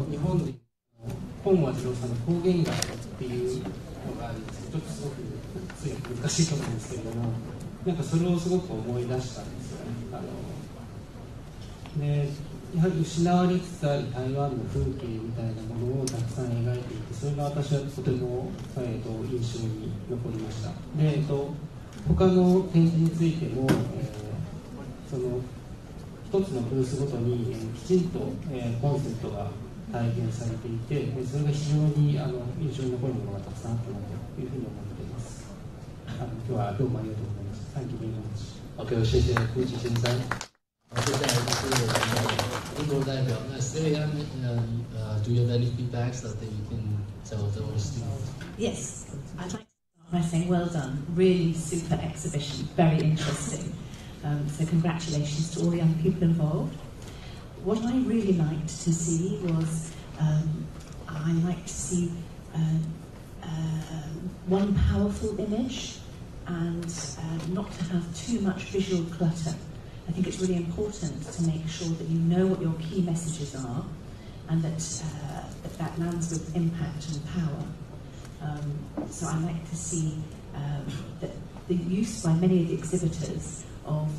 日本で本和次郎さんの方言学っていうのがあるんですけど、ちょっとすごく強く難しいと思うんですけれども、なんかそれをすごく思い出したんですよね。やはり失われつつある台湾の風景みたいなものをたくさん描いていて、それが私はとても、印象に残りました。で、他の展示についても、その一つのブースごとに、きちんと、コンセプトが体現されていて、それが非常に印象に残るものがたくさんあったなというふうに思っています。今日はどうもありがとうございました。Thank you very much. OK， 谢谢顾吉先生。接下来就是我们的英国代表。那 Celia， do you have any feedbacks that you can tell the students? Yes, I'd like to start by saying well done. Really super exhibition, very interesting. So congratulations to all the young people involved. What I really liked to see was I liked to see one powerful image and not to have too much visual clutter. I think it's really important to make sure that you know what your key messages are and that that lands with impact and power. So I like to see that the use by many of the exhibitors of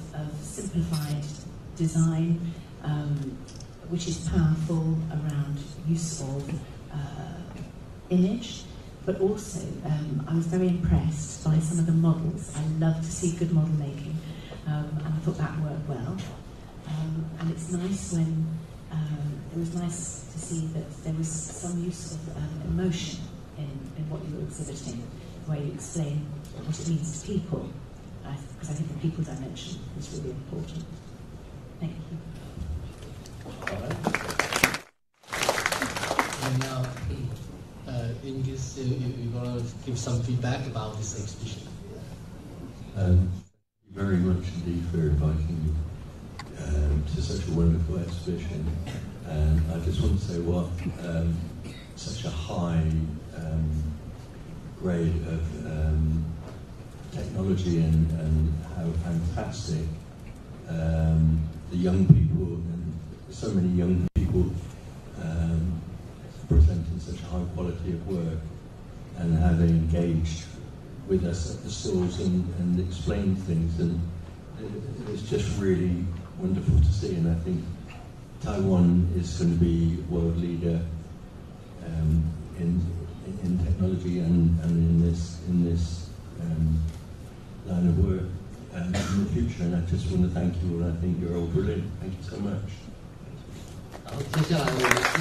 simplified design, which is powerful around use of image, but also I was very impressed by some of the models. I love to see good model making, and I thought that worked well. And it's nice when it was nice to see that there was some use of emotion in what you were exhibiting, where you explain what it means to people, because I think the people dimension is really important. Thank you. All right. And now, in this, you're going to give some feedback about this exhibition. Thank you very much indeed for inviting me to such a wonderful exhibition. And I just want to say what such a high grade of technology and how fantastic the young people and so many young people presenting such a high quality of work, and how they engaged with us at the stalls and explained things, and it's just really wonderful to see. And I think Taiwan is going to be world leader in technology and in this line of work in the future. And I just want to thank you all. I think you're all brilliant. Thank you so much. 好，接下来我们是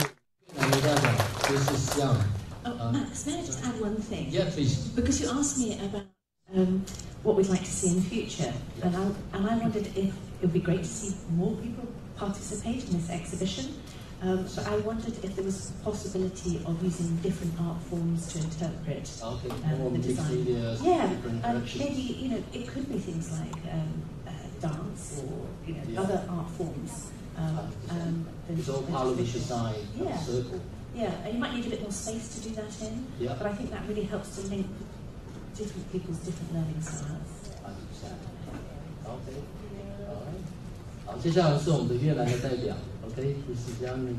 南的代表，就是向。Max, may I just add one thing? Yeah, please. Because you asked me about what we'd like to see in the future, and I wondered if it would be great to see more people participate in this exhibition. But I wondered if there was a possibility of using different art forms to interpret the design. Yeah, maybe it could be things like dance or other art forms. It's all part of the design circle. Yeah, and you might need a bit more space to do that in. Yeah. But I think that really helps to link different people's different learning styles. Okay. Alright. 好，接下来是我们的越南的代表。Okay, this is Yang.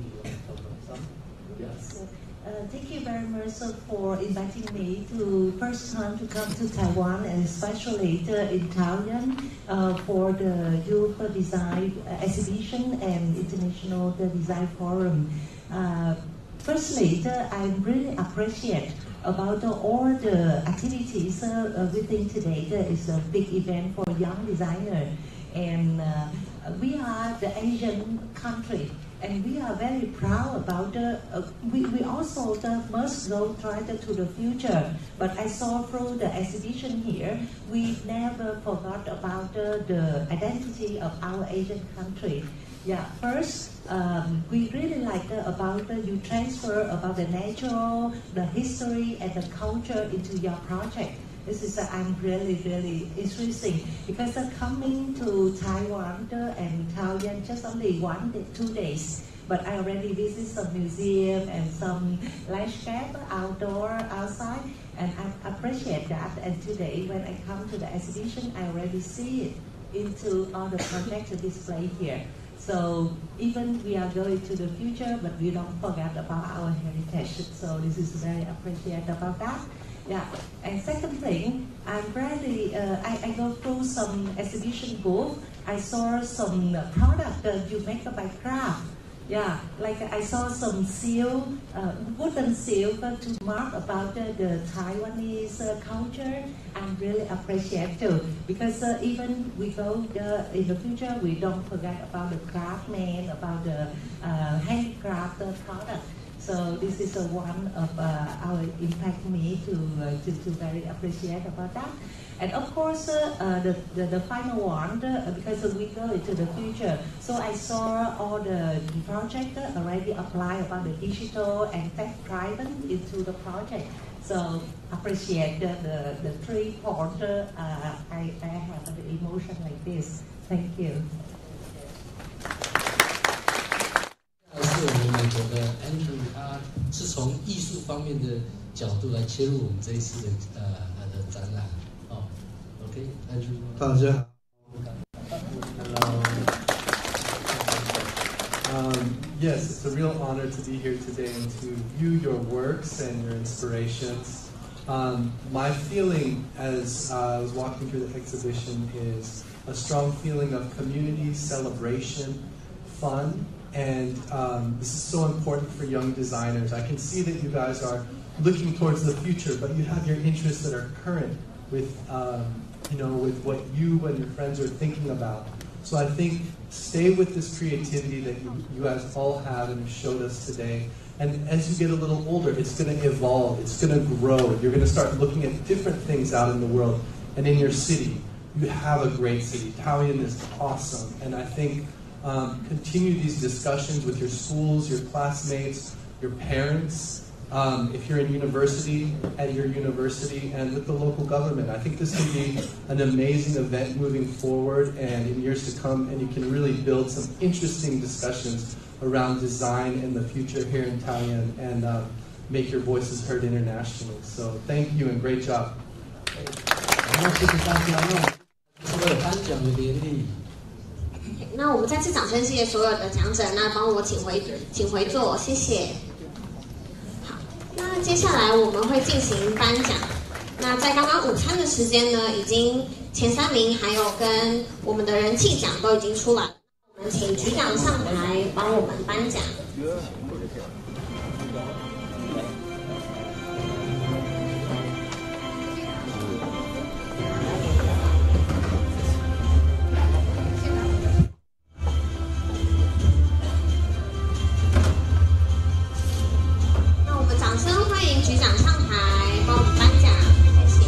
Yes. Thank you very much for inviting me to first time to come to Taiwan, and especially the Italian for the Youth Design Exhibition and International Design Forum. Firstly, I really appreciate about all the activities within today. There is a big event for young designers, and we are the Asian country. And we are very proud about we also must go try to the future. But I saw through the exhibition here, we never forgot about the identity of our Asian country. Yeah, first, we really like about you transfer about the natural, the history, and the culture into your project. This is I'm really interesting because coming to Taiwan and Italian just only 2 days, but I already visit some museum and some landscape outside, and I appreciate that. And today when I come to the exhibition, I already see it into all the projects displayed here. So even we are going to the future, but we don't forget about our heritage. So this is very appreciated about that. Yeah, and second thing, I'm really, I go through some exhibition booth. I saw some product you make by craft. Yeah, like I saw some seal, wooden seal to mark about the Taiwanese culture. I'm really appreciate too, because even we go in the future, we don't forget about the craftsman, about the handicraft product. So this is one of our impact me to very appreciate about that. And of course, the final one, because we go into the future. So I saw all the project already apply about the digital and tech driven into the project. So appreciate the 3 points. I have an emotion like this. Thank you. 是我们美国的 Andrew， 他是从艺术方面的角度来切入我们这一次的展览。哦 ，OK， Andrew。大家好。Yes, it's a real honor to be here today and to view your works and your inspirations. My feeling as I was walking through the exhibition is a strong feeling of community, celebration, fun. And this is so important for young designers. I can see that you guys are looking towards the future, but you have your interests that are current with, with what you and your friends are thinking about. So I think stay with this creativity that you guys all have and have showed us today. And as you get a little older, it's going to evolve. It's going to grow. You're going to start looking at different things out in the world. And in your city, you have a great city. Taoyuan is awesome. And I think continue these discussions with your schools, your classmates, your parents, if you're in university, at your university, and with the local government. I think this can be an amazing event moving forward and in years to come, and you can really build some interesting discussions around design in the future here in Taoyuan and make your voices heard internationally. So thank you and great job. 那我们再次掌声谢谢所有的讲者，那帮我请回座，谢谢。好，那接下来我们会进行颁奖。那在刚刚午餐的时间呢，已经前3名还有跟我们的人气奖都已经出来了。我们请局长上台帮我们颁奖。掌声欢迎局长上台帮我们颁奖，谢谢。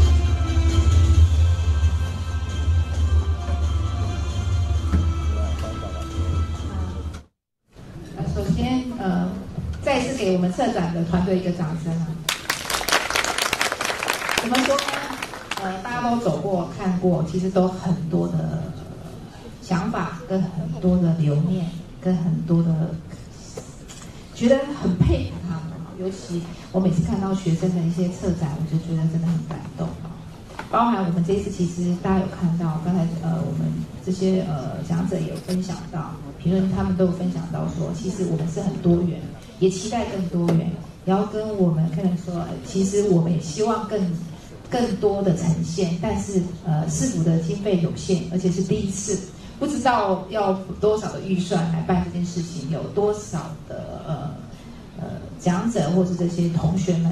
首先再次给我们策展的团队一个掌声啊！怎么说呢？大家都走过看过，其实都很多的想法，跟很多的留念，跟很多的觉得很佩服他们。尤其我每次看到学生的一些策展，我就觉得真的很感动。包含我们这一次，其实大家有看到，刚才我们这些讲者也有分享到，评论他们都有分享到说，其实我们是很多元，也期待更多元，也要跟我们客人说，其实我们也希望更多的呈现，但是市府的经费有限，而且是第一次，不知道要多少的预算来办这件事情，有多少的讲者或是这些同学们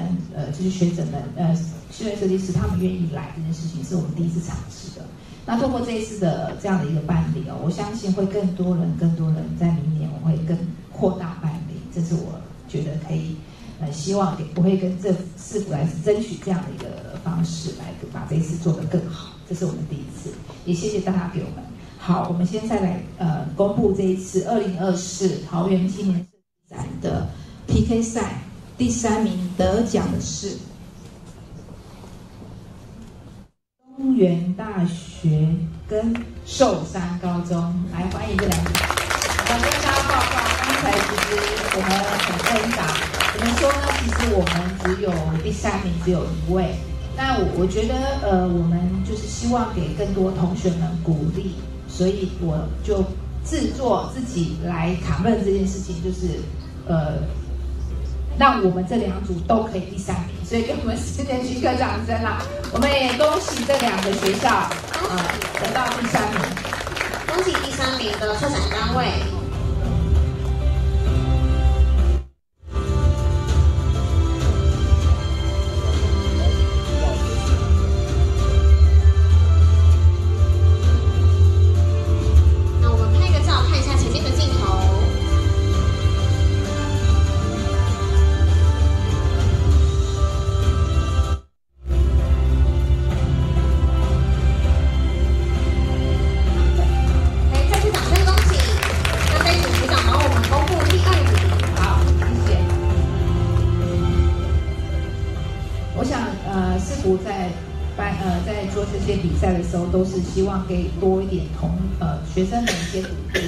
这些学者们室内设计师他们愿意来这件事情，是我们第一次尝试的。那通过这一次的这样的一个办理我相信会更多人在明年我会更扩大办理，这是我觉得可以希望我会跟这市府来争取这样的一个方式来把这一次做得更好，这是我们第一次，也谢谢大家给我们。好，我们现在来公布这一次2024桃园青年设计展的 PK 赛第3名得奖的是中原大学跟寿山高中，来欢迎这两组。我跟大家报告，刚才其实我们很挣扎，我们说呢，其实我们只有第3名只有1位。那我觉得我们就是希望给更多同学们鼓励，所以我就制作自己来卡问这件事情，就是让我们这2组都可以第3名，所以给我们10年举个掌声啦！我们也恭喜这2个学校得到第3名，恭喜第3名的策展单位。在做这些比赛的时候，都是希望给多一点学生们一些鼓励，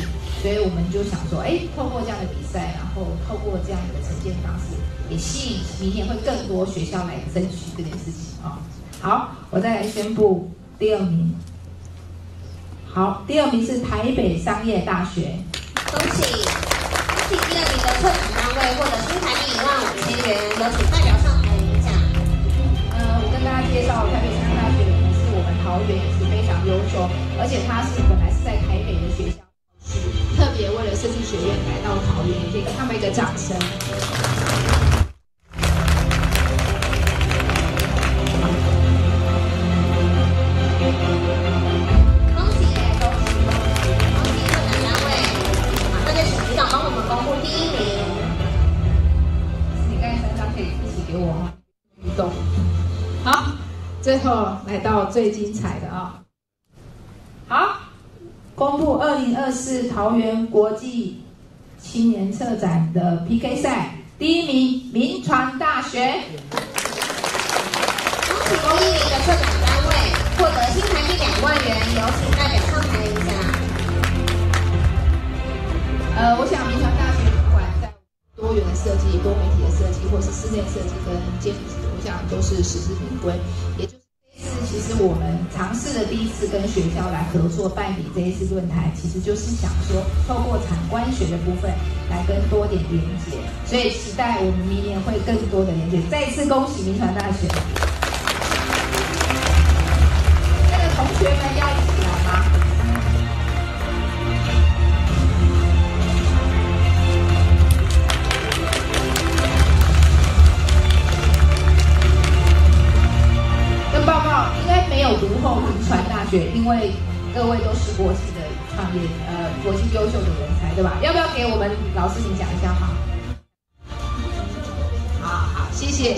所以我们就想说，透过这样的比赛，然后透过这样一个呈现方式，也吸引明年会更多学校来争取这件事情好，我再来宣布第2名。好，第2名是台北商业大学，恭喜第2名的策展单位获得新台币15000元，有请代表上台领奖。我跟大家介绍，台北商业大学是我们桃园也是非常优秀，而且它本来是在台北的学校，特别为了设计学院来到桃园，也可以给他们一个掌声。恭喜策展单位！那就请局长帮我们公布第1名。你刚才3张可以一起给我吗？移动。好，最后来到最精彩的好，公布2024桃园国际青年策展的 PK 赛，第1名民传大学。恭喜第1名的策展单位获得新台币2万元，有请代表上台领奖。我想民传大学不管在多元的设计、多媒体的设计，或是室内设计跟建筑，我想都是实至名归。也就是这一次，其实我们尝试的第一次跟学校来合作办理这一次论坛，其实就是想说，透过产官学的部分来跟多点连接，所以期待我们明年会更多的连接。再一次恭喜民传大学！那个同学们要一起来吗？报告应该没有读后民传大学，因为各位都是国际的创业国际优秀的人才，对吧？要不要给我们老师你讲一下好？好，谢谢。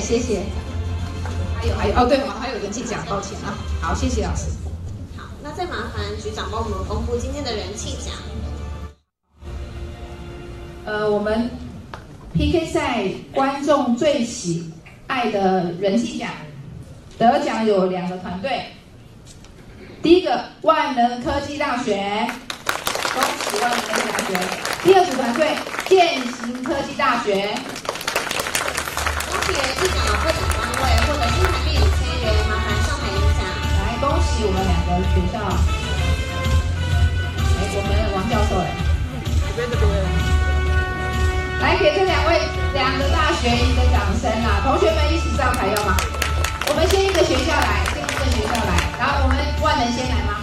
还有对吗？还有人气奖，抱歉啊。好，谢谢老师。好，那再麻烦局长帮我们公布今天的人气奖。我们 PK 赛观众最喜爱的人气奖。得奖有2个团队，第一个万能科技大学，恭喜万能科技大学；第2组团队健行科技大学，恭喜人气奖的获奖单位获得新台币5000元，麻烦上台领奖。来，恭喜我们2个学校。我们王教授这边。来，给这两个大学一个掌声啊！同学们一起上台要吗？我们先一个学校来，然后我们万能先来吗？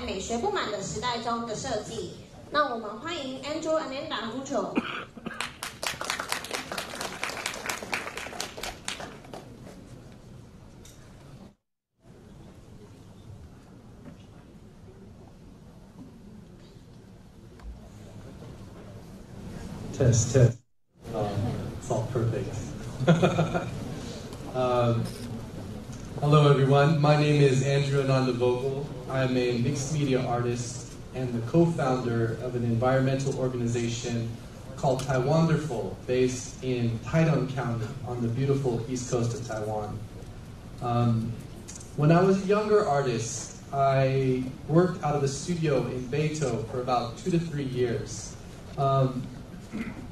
美学不满的时代中的设计。那我们欢迎 Andrew Ananda Gucho。Test. It's all perfect. Hello, everyone. My name is Andrew Ananda Vogel. I'm a mixed media artist and the co-founder of an environmental organization called Taiwanderful, based in Taidong County on the beautiful east coast of Taiwan. When I was a younger artist, I worked out of a studio in Beito for about 2 to 3 years.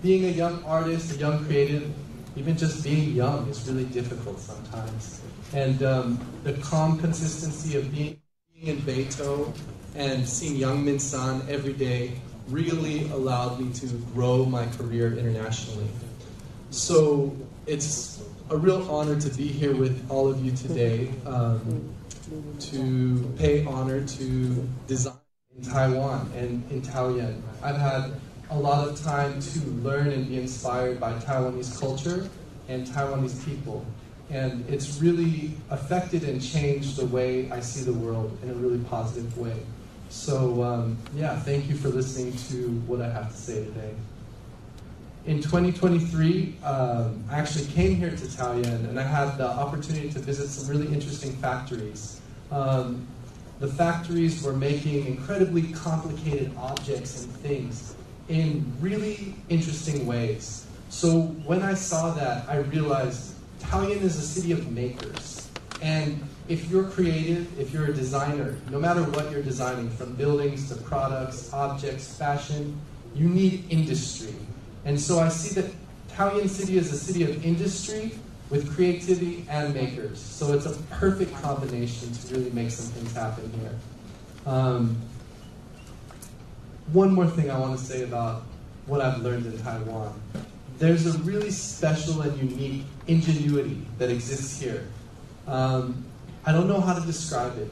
Being a young artist, a young creative, even just being young is really difficult sometimes. And the calm consistency of being in Beito and seeing Young Min San every day really allowed me to grow my career internationally. So it's a real honor to be here with all of you today to pay honor to design in Taiwan and in Taoyuan. I've had a lot of time to learn and be inspired by Taiwanese culture and Taiwanese people. And it's really affected and changed the way I see the world in a really positive way. So yeah, thank you for listening to what I have to say today. In 2023, I actually came here to Taoyuan and I had the opportunity to visit some really interesting factories. The factories were making incredibly complicated objects and things in really interesting ways. So when I saw that, I realized Taoyuan is a city of makers. And if you're creative, if you're a designer, no matter what you're designing, from buildings to products, objects, fashion, you need industry. And so I see that Taoyuan City is a city of industry with creativity and makers. So it's a perfect combination to really make some things happen here. One more thing I want to say about what I've learned in Taiwan. There's a really special and unique ingenuity that exists here. I don't know how to describe it.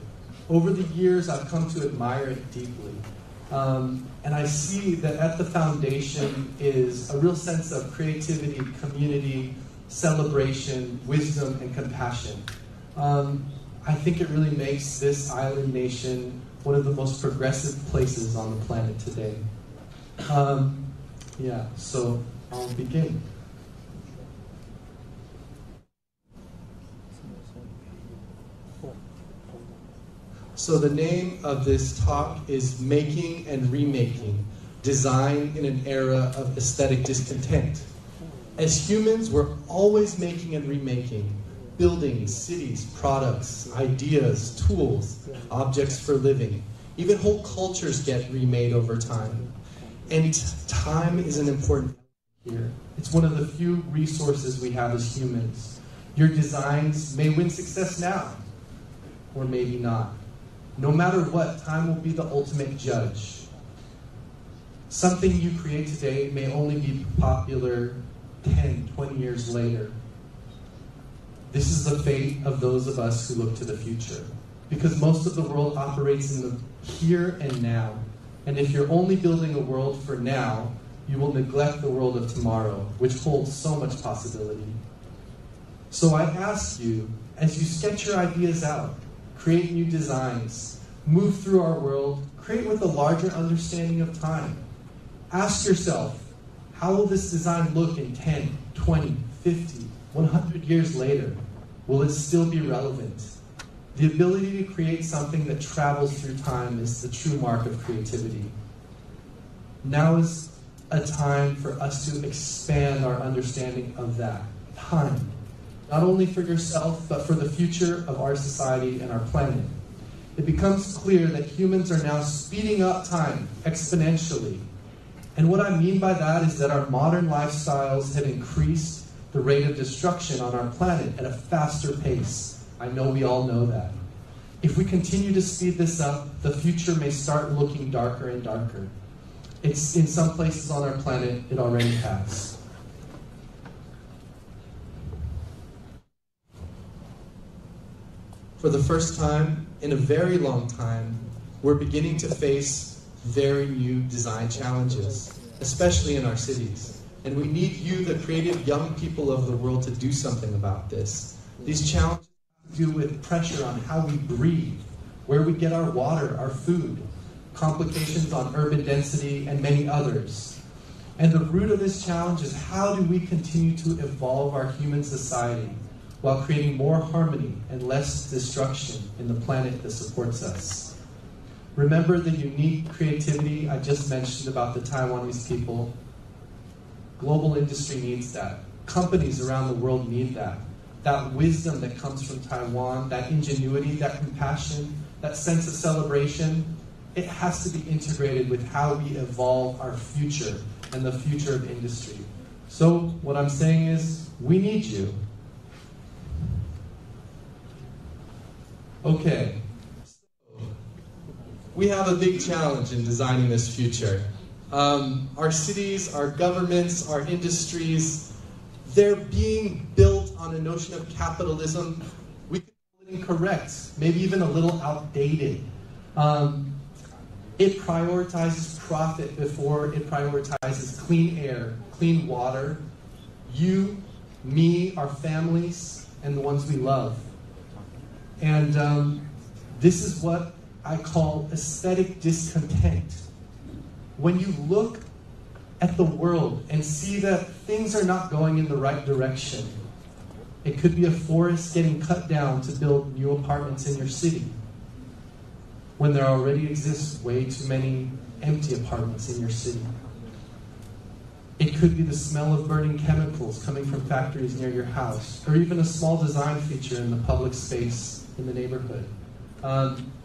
Over the years, I've come to admire it deeply. And I see that at the foundation is a real sense of creativity, community, celebration, wisdom, and compassion. I think it really makes this island nation one of the most progressive places on the planet today. Yeah, so I'll begin. So the name of this talk is Making and Remaking, Design in an Era of Aesthetic Discontent. As humans, we're always making and remaking, buildings, cities, products, ideas, tools, objects for living. Even whole cultures get remade over time. And time is an important here. It's one of the few resources we have as humans. Your designs may win success now, or maybe not. No matter what, time will be the ultimate judge. Something you create today may only be popular 10, 20 years later. This is the fate of those of us who look to the future. Because most of the world operates in the here and now. And if you're only building a world for now, you will neglect the world of tomorrow, which holds so much possibility. So I ask you, as you sketch your ideas out, create new designs, move through our world, create with a larger understanding of time. Ask yourself, how will this design look in 10, 20, 50, 100 years later? Will it still be relevant? The ability to create something that travels through time is the true mark of creativity. Now is a time for us to expand our understanding of that time, not only for yourself, but for the future of our society and our planet. It becomes clear that humans are now speeding up time exponentially. And what I mean by that is that our modern lifestyles have increased the rate of destruction on our planet at a faster pace. I know we all know that. If we continue to speed this up, the future may start looking darker and darker. It's in some places on our planet, it already has. For the first time in a very long time, we're beginning to face very new design challenges, especially in our cities. And we need you, the creative young people of the world, to do something about this. These challenges have to do with pressure on how we breathe, where we get our water, our food, complications on urban density, and many others. And the root of this challenge is, how do we continue to evolve our human society while creating more harmony and less destruction in the planet that supports us? Remember the unique creativity I just mentioned about the Taiwanese people? Global industry needs that. Companies around the world need that. That wisdom that comes from Taiwan, that ingenuity, that compassion, that sense of celebration, it has to be integrated with how we evolve our future and the future of industry. So what I'm saying is, we need you. Okay. We have a big challenge in designing this future. Our cities, our governments, our industries, they're being built on a notion of capitalism. We could call it incorrect, maybe even a little outdated. It prioritizes profit before it prioritizes clean air, clean water, you, me, our families, and the ones we love. And this is what I call aesthetic discontent. When you look at the world and see that things are not going in the right direction, it could be a forest getting cut down to build new apartments in your city, when there already exists way too many empty apartments in your city. It could be the smell of burning chemicals coming from factories near your house, or even a small design feature in the public space in the neighborhood.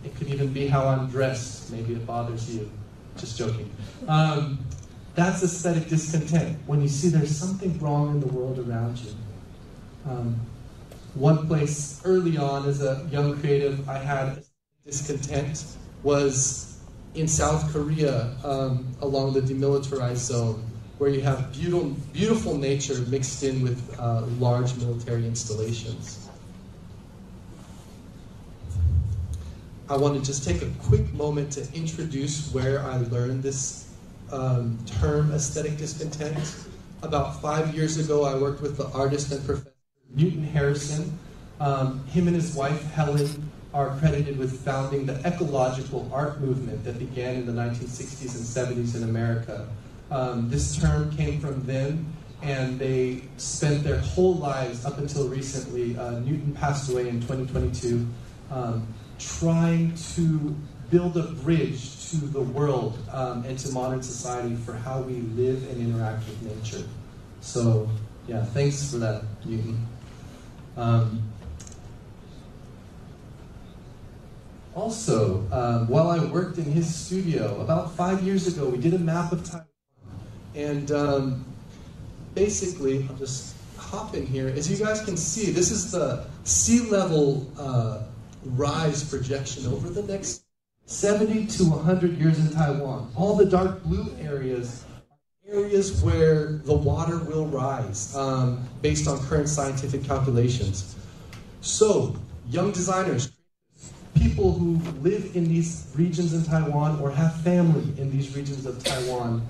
It could even be how I'm dressed. Maybe it bothers you. Just joking. That's aesthetic discontent, when you see there's something wrong in the world around you. One place early on as a young creative I had discontent was in South Korea, along the demilitarized zone, where you have beautiful nature mixed in with large military installations. I want to just take a quick moment to introduce where I learned this term, aesthetic discontent. About 5 years ago, I worked with the artist and professor Newton Harrison. Him and his wife, Helen, are credited with founding the ecological art movement that began in the 1960s and 70s in America. This term came from them, and they spent their whole lives, up until recently, Newton passed away in 2022, trying to build a bridge to the world and to modern society for how we live and interact with nature. So, yeah, thanks for that, Newton. Also, while I worked in his studio, about 5 years ago, we did a map of Taiwan. And basically, I'll just hop in here. As you guys can see, this is the sea level rise projection over the next 70 to 100 years in Taiwan. All the dark blue areas are areas where the water will rise based on current scientific calculations. So, young designers, people who live in these regions in Taiwan or have family in these regions of Taiwan,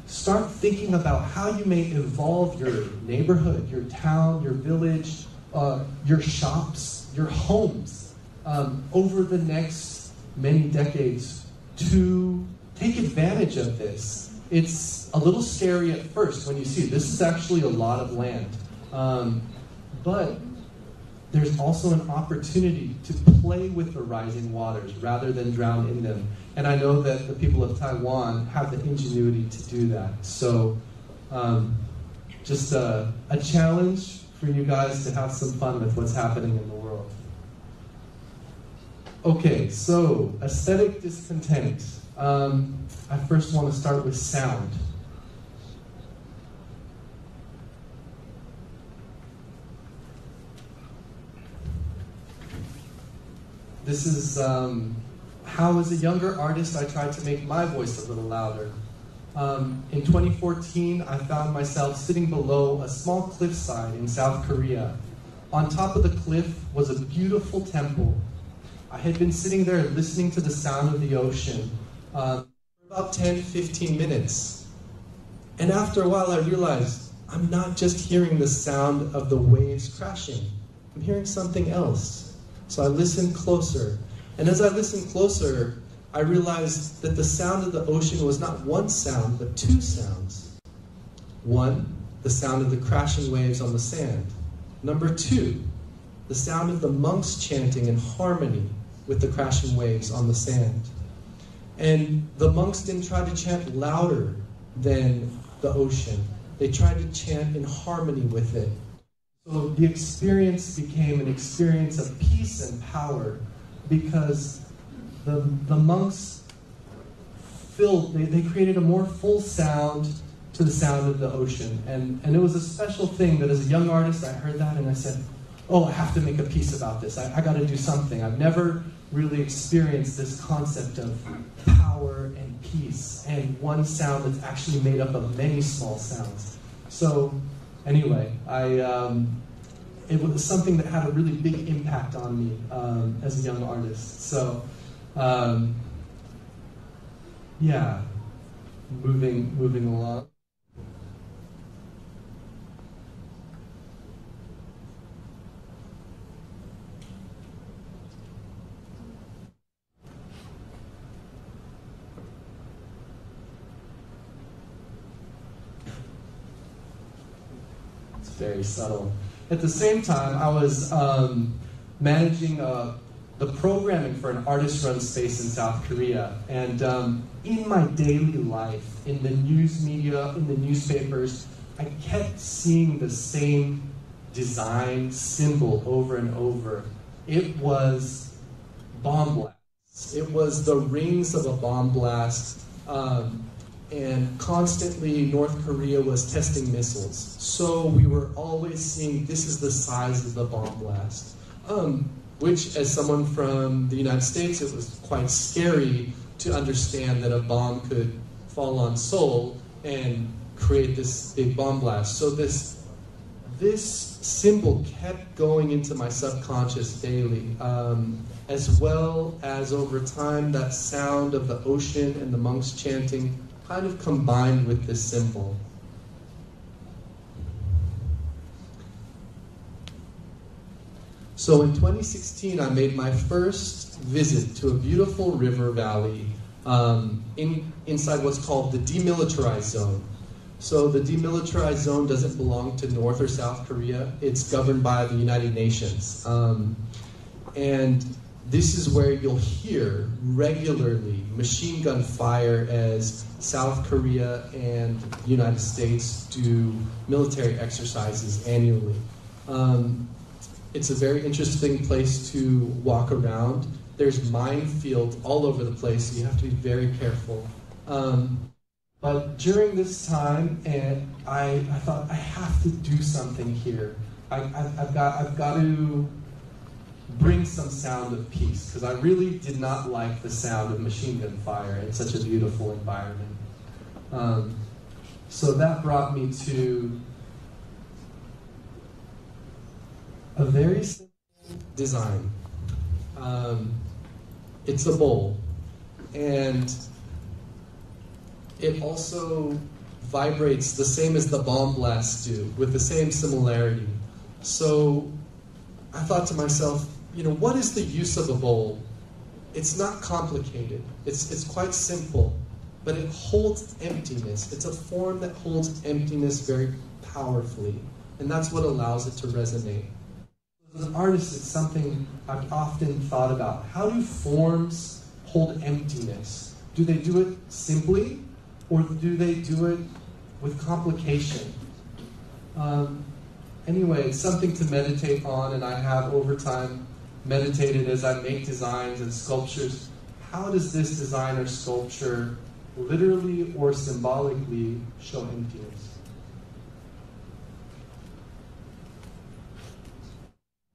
start thinking about how you may evolve your neighborhood, your town, your village, your shops, your homes over the next many decades to take advantage of this. It's a little scary at first when you see this is actually a lot of land. But there's also an opportunity to play with the rising waters rather than drown in them. And I know that the people of Taiwan have the ingenuity to do that. So just a challenge for you guys to have some fun with what's happening in the world. Okay, so aesthetic discontent. I first want to start with sound. This is how, as a younger artist, I tried to make my voice a little louder. In 2014, I found myself sitting below a small cliffside in South Korea. On top of the cliff was a beautiful temple. I had been sitting there listening to the sound of the ocean for about 10-15 minutes. And after a while, I realized I'm not just hearing the sound of the waves crashing. I'm hearing something else. So I listened closer. And as I listened closer, I realized that the sound of the ocean was not one sound, but two sounds. One, the sound of the crashing waves on the sand. Number two, the sound of the monks chanting in harmony with the crashing waves on the sand. And the monks didn't try to chant louder than the ocean. They tried to chant in harmony with it. So the experience became an experience of peace and power because the monks they created a more full sound to the sound of the ocean. And it was a special thing that as a young artist, I heard that and I said, oh, I have to make a piece about this. I got to do something. I've never really experienced this concept of power and peace and one sound that's actually made up of many small sounds. So anyway, it was something that had a really big impact on me as a young artist. So, yeah, moving along. It's very subtle. At the same time, I was managing the programming for an artist-run space in South Korea. And in my daily life, in the news media, in the newspapers, I kept seeing the same design symbol over and over. It was bomb blasts. It was the rings of a bomb blast. And constantly North Korea was testing missiles. So we were always seeing this is the size of the bomb blast. Which, as someone from the United States, it was quite scary to understand that a bomb could fall on Seoul and create this big bomb blast. So this symbol kept going into my subconscious daily, as well as over time that sound of the ocean and the monks chanting kind of combined with this symbol. So in 2016, I made my first visit to a beautiful river valley inside what's called the demilitarized zone. So the demilitarized zone doesn't belong to North or South Korea. It's governed by the United Nations. And this is where you'll hear regularly machine gun fire as South Korea and the United States do military exercises annually. It's a very interesting place to walk around. There's minefields all over the place, so you have to be very careful. But during this time, and I thought I have to do something here. I've got to bring some sound of peace, because I really did not like the sound of machine gun fire in such a beautiful environment. So that brought me to a very simple design. It's a bowl, and it also vibrates the same as the bomb blasts do, with the same similarity. So I thought to myself, what is the use of a bowl? It's not complicated. It's quite simple, but it holds emptiness. It's a form that holds emptiness very powerfully, and that's what allows it to resonate. As an artist, it's something I've often thought about. How do forms hold emptiness? Do they do it simply, or do they do it with complication? Anyway, it's something to meditate on, and I have over time meditated as I make designs and sculptures. How does this design or sculpture literally or symbolically show emptiness?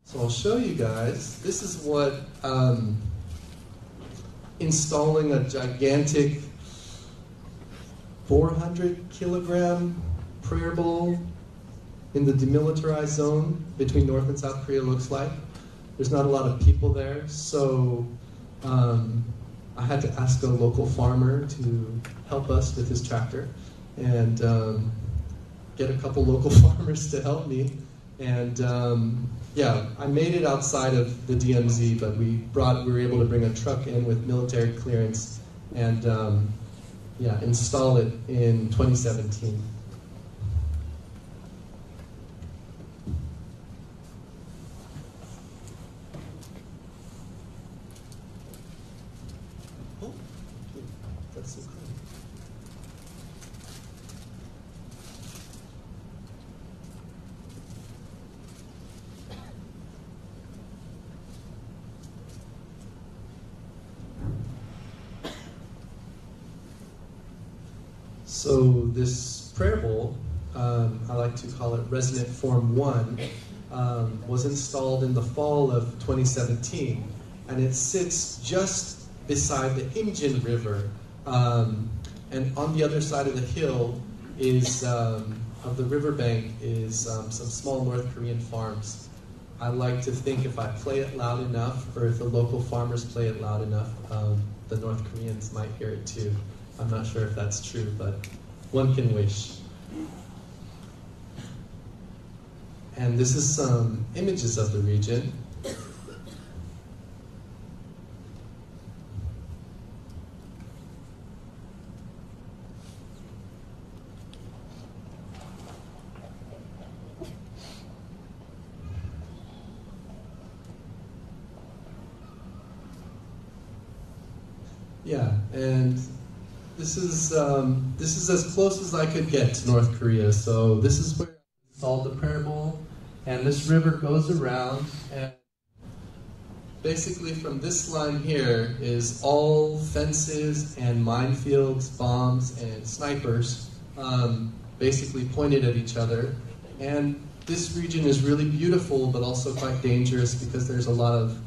So I'll show you guys. This is what installing a gigantic 400-kilogram prayer bowl in the demilitarized zone between North and South Korea looks like. There's not a lot of people there, so I had to ask a local farmer to help us with his tractor, and get a couple local farmers to help me. And yeah, I made it outside of the DMZ, but we were able to bring a truck in with military clearance and yeah, install it in 2017. Oh, that's so cool. So this prayer bowl, I like to call it Resonant Form 1, was installed in the fall of 2017, and it sits just beside the Imjin River, and on the other side of the hill is, of the riverbank, is some small North Korean farms. I like to think if I play it loud enough, or if the local farmers play it loud enough, the North Koreans might hear it too. I'm not sure if that's true, but one can wish. And this is some images of the region. Yeah, and this is as close as I could get to North Korea. So this is where I installed the prayer bowl, and this river goes around, and basically from this line here is all fences and minefields, bombs, and snipers, basically pointed at each other. And this region is really beautiful, but also quite dangerous because there's a lot of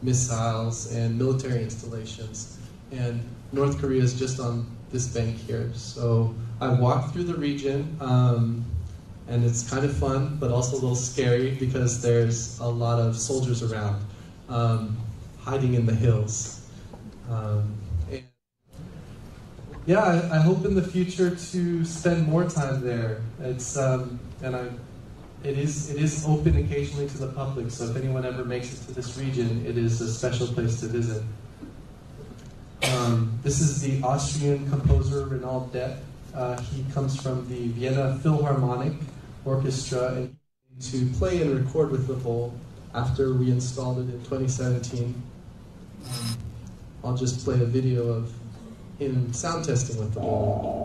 missiles and military installations. And North Korea is just on this bank here. So I walked through the region, and it's kind of fun, but also a little scary because there's a lot of soldiers around, hiding in the hills. And yeah, I hope in the future to spend more time there. It's it is open occasionally to the public, so if anyone ever makes it to this region, it is a special place to visit. This is the Austrian composer Renald Depp. He comes from the Vienna Philharmonic Orchestra, and to play and record with the bowl after we installed it in 2017. I'll just play a video of him sound testing with the bowl.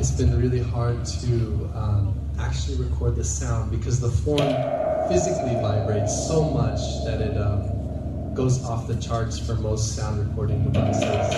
it's been really hard to actually record the sound because the form physically vibrates so much that it goes off the charts for most sound recording devices.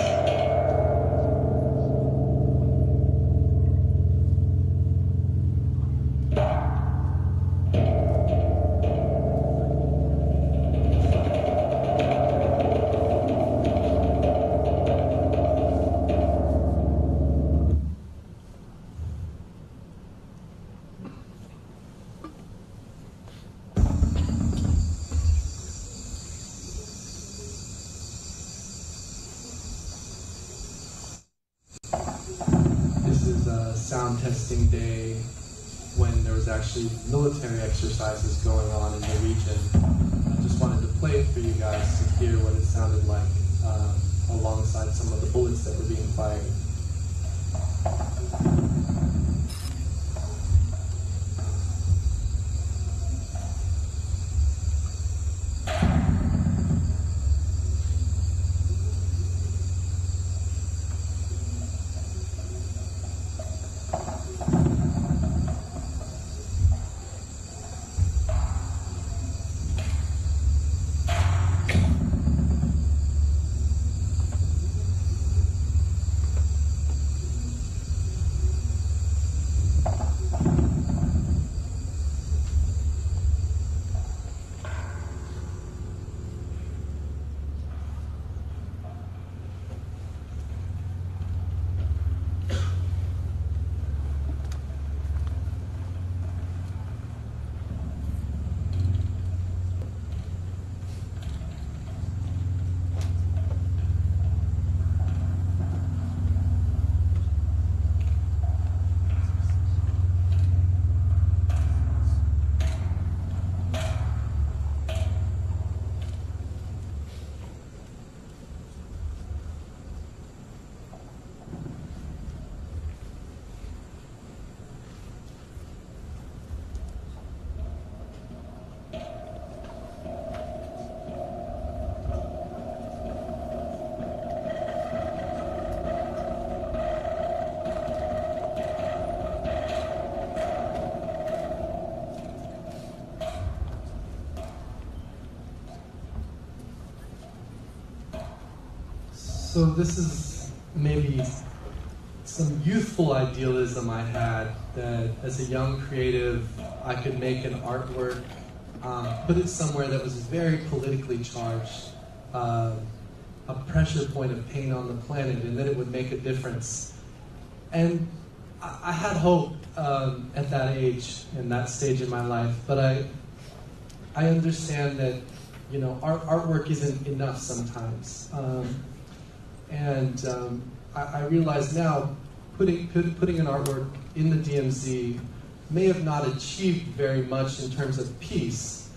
Sound testing day when there was actually military exercises going on in the region. I just wanted to play it for you guys to hear what it sounded like alongside some of the bullets that were being fired. So this is maybe some youthful idealism I had that as a young creative, I could make an artwork, put it somewhere that was very politically charged, a pressure point of pain on the planet, and that it would make a difference. And I had hope at that age and that stage in my life, but I understand that, you know, artwork isn't enough sometimes. I realize now, putting an artwork in the DMZ may have not achieved very much in terms of peace,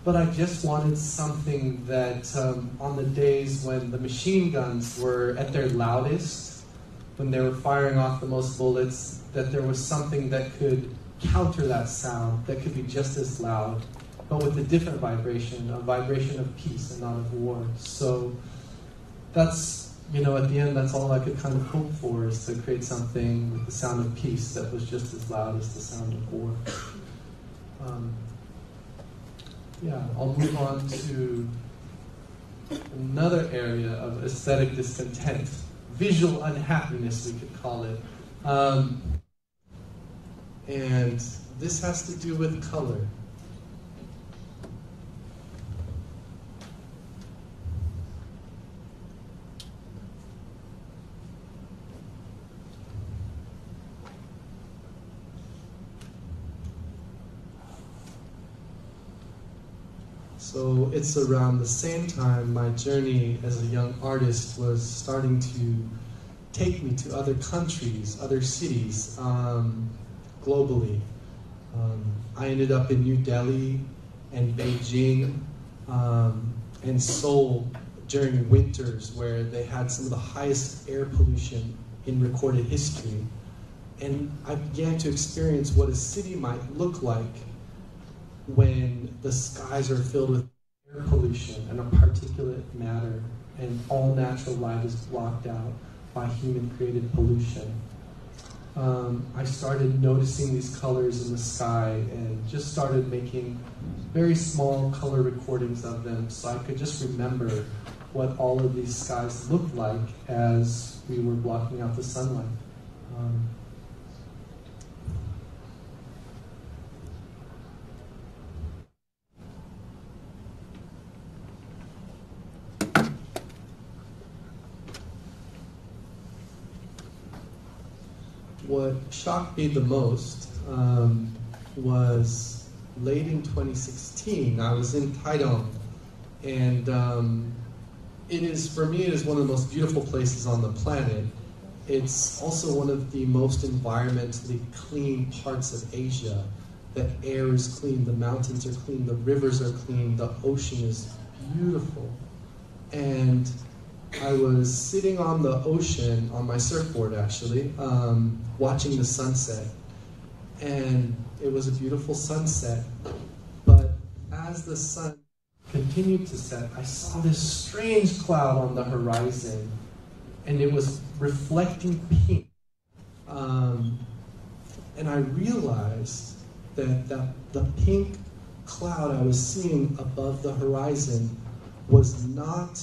but I just wanted something that on the days when the machine guns were at their loudest, when they were firing off the most bullets, that there was something that could counter that sound, that could be just as loud, but with a different vibration, a vibration of peace and not of war. So that's, you know, at the end, that's all I could kind of hope for, is to create something with the sound of peace that was just as loud as the sound of war. Yeah, I'll move on to another area of aesthetic discontent, visual unhappiness, we could call it. And this has to do with color. So it's around the same time my journey as a young artist was starting to take me to other countries, other cities, globally. I ended up in New Delhi and Beijing and Seoul during winters, where they had some of the highest air pollution in recorded history. And I began to experience what a city might look like when the skies are filled with air pollution and a particulate matter, and all natural light is blocked out by human-created pollution. I started noticing these colors in the sky and just started making very small color recordings of them so I could just remember what all of these skies looked like as we were blocking out the sunlight. What shocked me the most was late in 2016. I was in Taiwan, and for me, it is one of the most beautiful places on the planet. It's also one of the most environmentally clean parts of Asia. The air is clean, the mountains are clean, the rivers are clean, the ocean is beautiful. And I was sitting on the ocean, on my surfboard actually, watching the sunset. And it was a beautiful sunset. But as the sun continued to set, I saw this strange cloud on the horizon. And it was reflecting pink. And I realized that the pink cloud I was seeing above the horizon was not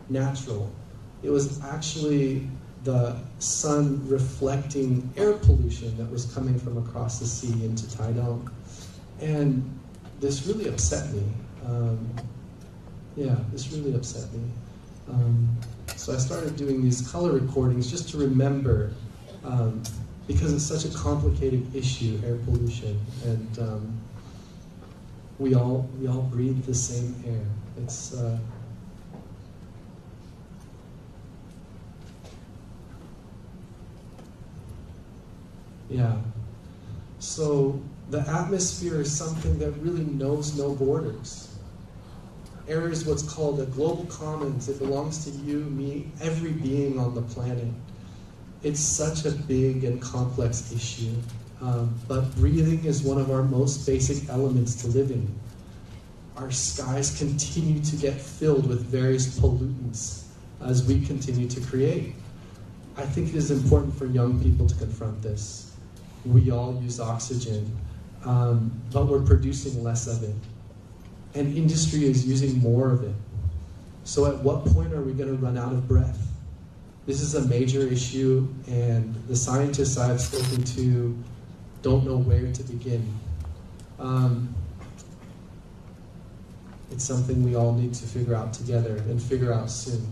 natural. It was actually the sun reflecting air pollution that was coming from across the sea into Taiwan. And this really upset me. This really upset me. So I started doing these color recordings just to remember, because it's such a complicated issue, air pollution, and we all breathe the same air. It's So the atmosphere is something that really knows no borders. Air is what's called a global commons. It belongs to you, me, every being on the planet. It's such a big and complex issue, but breathing is one of our most basic elements to live in. Our skies continue to get filled with various pollutants as we continue to create. I think it is important for young people to confront this. We all use oxygen, but we're producing less of it. And industry is using more of it. So at what point are we going to run out of breath? This is a major issue, and the scientists I've spoken to don't know where to begin. It's something we all need to figure out together and figure out soon.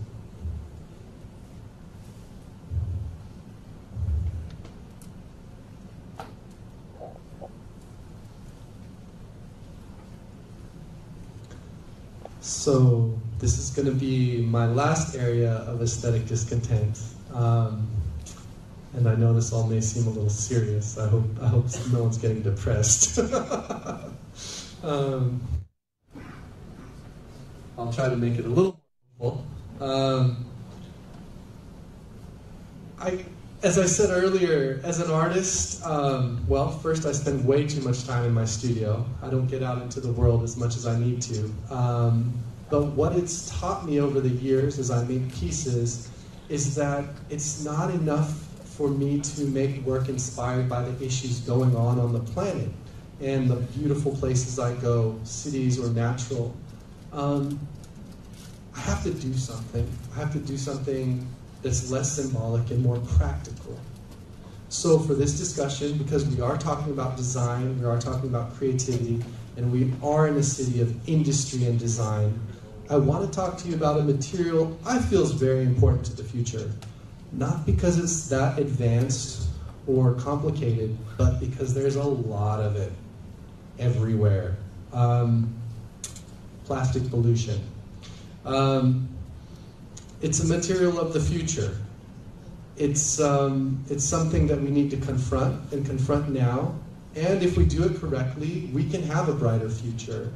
So this is going to be my last area of aesthetic discontent, and I know this all may seem a little serious. I hope no one's getting depressed. I'll try to make it a little more helpful. As I said earlier, as an artist, first I spend way too much time in my studio. I don't get out into the world as much as I need to. But what it's taught me over the years as I make pieces is that it's not enough for me to make work inspired by the issues going on the planet and the beautiful places I go, cities or natural. I have to do something. I have to do something that's less symbolic and more practical. So for this discussion, because we are talking about design, we are talking about creativity, and we are in a city of industry and design, I want to talk to you about a material I feel is very important to the future. Not because it's that advanced or complicated, but because there's a lot of it everywhere. Plastic pollution. It's a material of the future. It's something that we need to confront and confront now. And if we do it correctly, we can have a brighter future.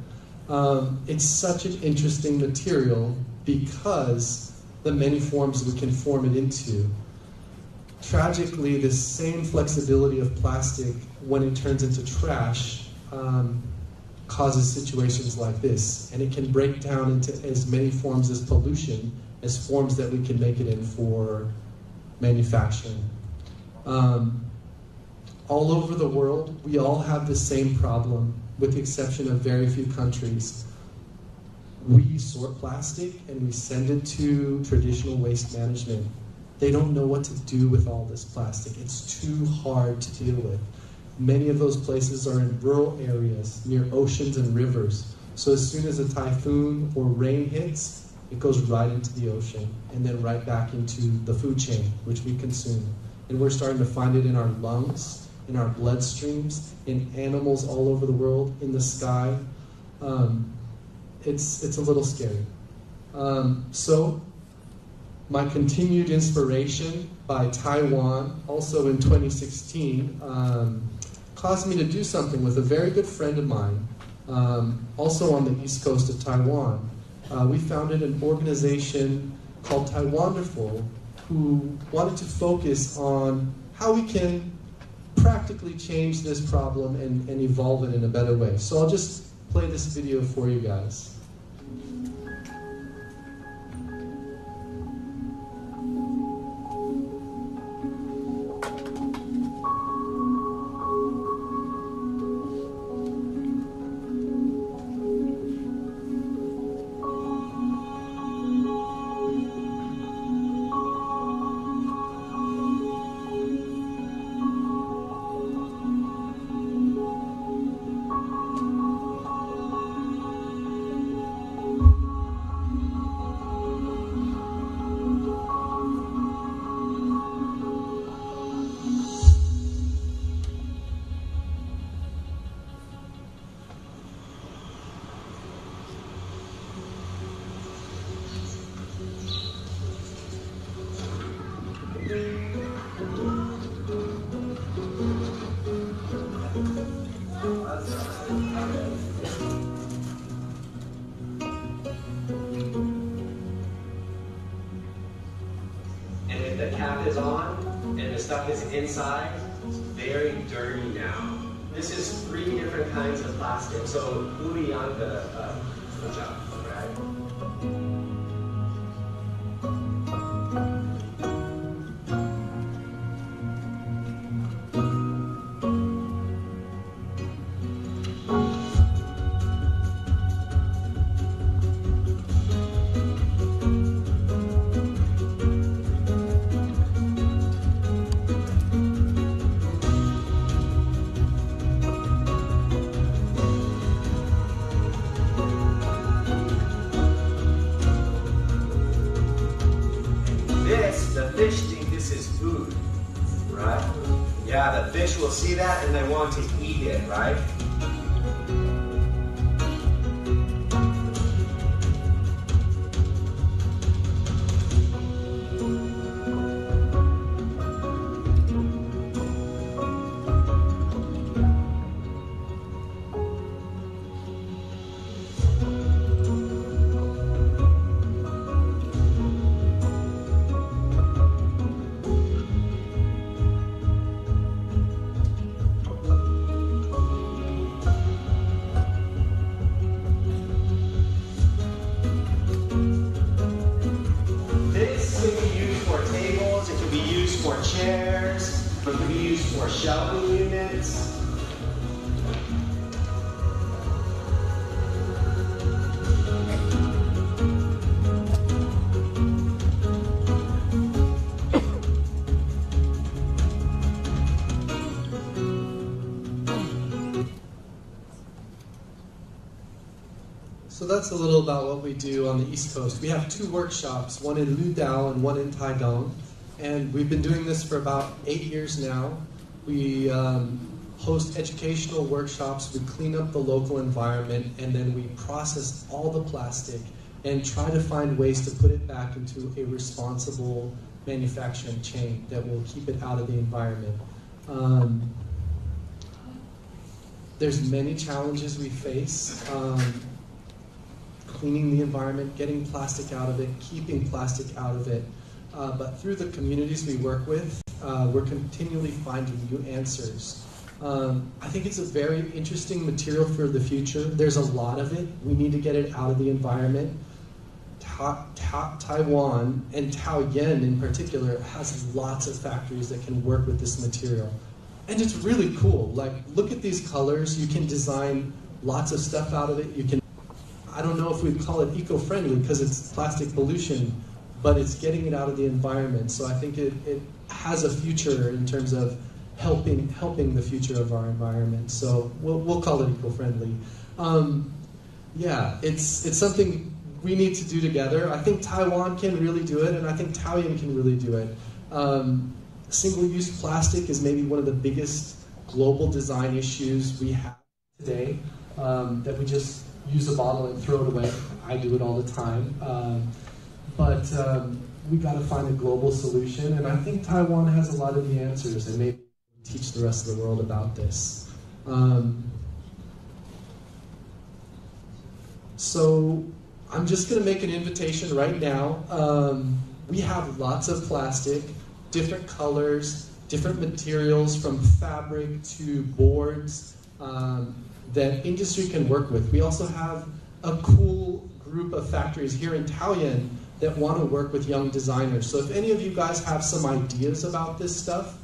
It's such an interesting material because the many forms we can form it into. Tragically, this same flexibility of plastic, when it turns into trash, causes situations like this. And it can break down into as many forms as pollution as forms that we can make it in for manufacturing. all over the world, we all have the same problem, with the exception of very few countries. We sort plastic and we send it to traditional waste management. They don't know what to do with all this plastic. It's too hard to deal with. Many of those places are in rural areas, near oceans and rivers. So as soon as a typhoon or rain hits, it goes right into the ocean and then right back into the food chain, which we consume. And we're starting to find it in our lungs, in our bloodstreams, in animals all over the world, in the sky. It's a little scary. So my continued inspiration by Taiwan, also in 2016, caused me to do something with a very good friend of mine, also on the east coast of Taiwan. We founded an organization called Taiwanderful, who wanted to focus on how we can practically change this problem and evolve it in a better way. So I'll just play this video for you guys. Is on and the stuff is inside, it's very dirty now. This is 3 different kinds of plastic. So, 不一样的塑胶, right? Fish think this is food, right? Yeah, the fish will see that and they want to eat it, right? Chairs, but can be used for shelving units. So that's a little about what we do on the East Coast. We have 2 workshops, one in Ludao and one in Taidong. And we've been doing this for about 8 years now. We host educational workshops, we clean up the local environment, and then we process all the plastic and try to find ways to put it back into a responsible manufacturing chain that will keep it out of the environment. There's many challenges we face. Cleaning the environment, getting plastic out of it, keeping plastic out of it. But through the communities we work with, we're continually finding new answers. I think it's a very interesting material for the future. There's a lot of it. We need to get it out of the environment. Taiwan, and Taoyuan in particular, has lots of factories that can work with this material. And it's really cool. Like, look at these colors. You can design lots of stuff out of it. You can, I don't know if we'd call it eco-friendly because it's plastic pollution, but it's getting it out of the environment. So I think it has a future in terms of helping the future of our environment. So we'll call it eco-friendly. Yeah, it's something we need to do together. I think Taiwan can really do it, and I think Taoyuan can really do it. Single-use plastic is maybe one of the biggest global design issues we have today, that we just use a bottle and throw it away. I do it all the time. But we got to find a global solution, and I think Taiwan has a lot of the answers, and maybe teach the rest of the world about this. So I'm just going to make an invitation right now. We have lots of plastic, different colors, different materials from fabric to boards that industry can work with. We also have a cool group of factories here in Taoyuan that want to work with young designers. So if any of you guys have some ideas about this stuff,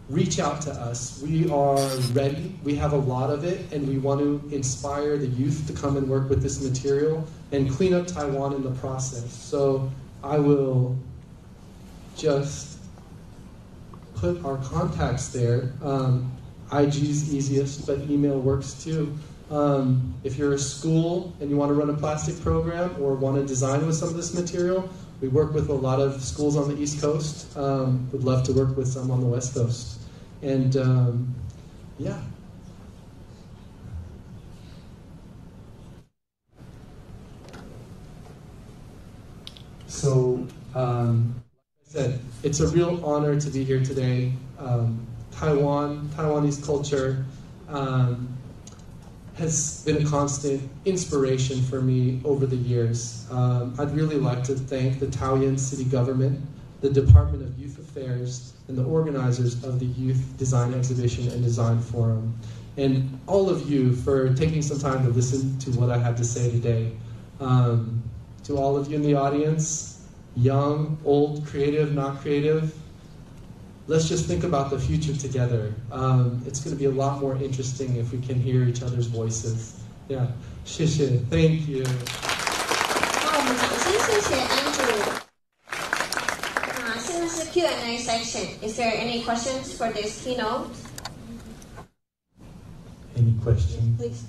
reach out to us. We are ready. We have a lot of it, and we want to inspire the youth to come and work with this material and clean up Taiwan in the process. So I will just put our contacts there. IG's easiest, but email works too. If you're a school and you want to run a plastic program or want to design with some of this material, we work with a lot of schools on the East Coast. Would love to work with some on the West Coast. And yeah. So, like I said, it's a real honor to be here today. Taiwanese culture has been a constant inspiration for me over the years. I'd really like to thank the Taoyuan City Government, the Department of Youth Affairs, and the organizers of the Youth Design Exhibition and Design Forum, and all of you for taking some time to listen to what I had to say today. To all of you in the audience, young, old, creative, not creative, let's just think about the future together. It's going to be a lot more interesting if we can hear each other's voices. Yeah, 谢谢, thank you. 我们掌声谢谢 Andrew. 现在是 Q&A section. Is there any questions for this keynote? Any questions? Please.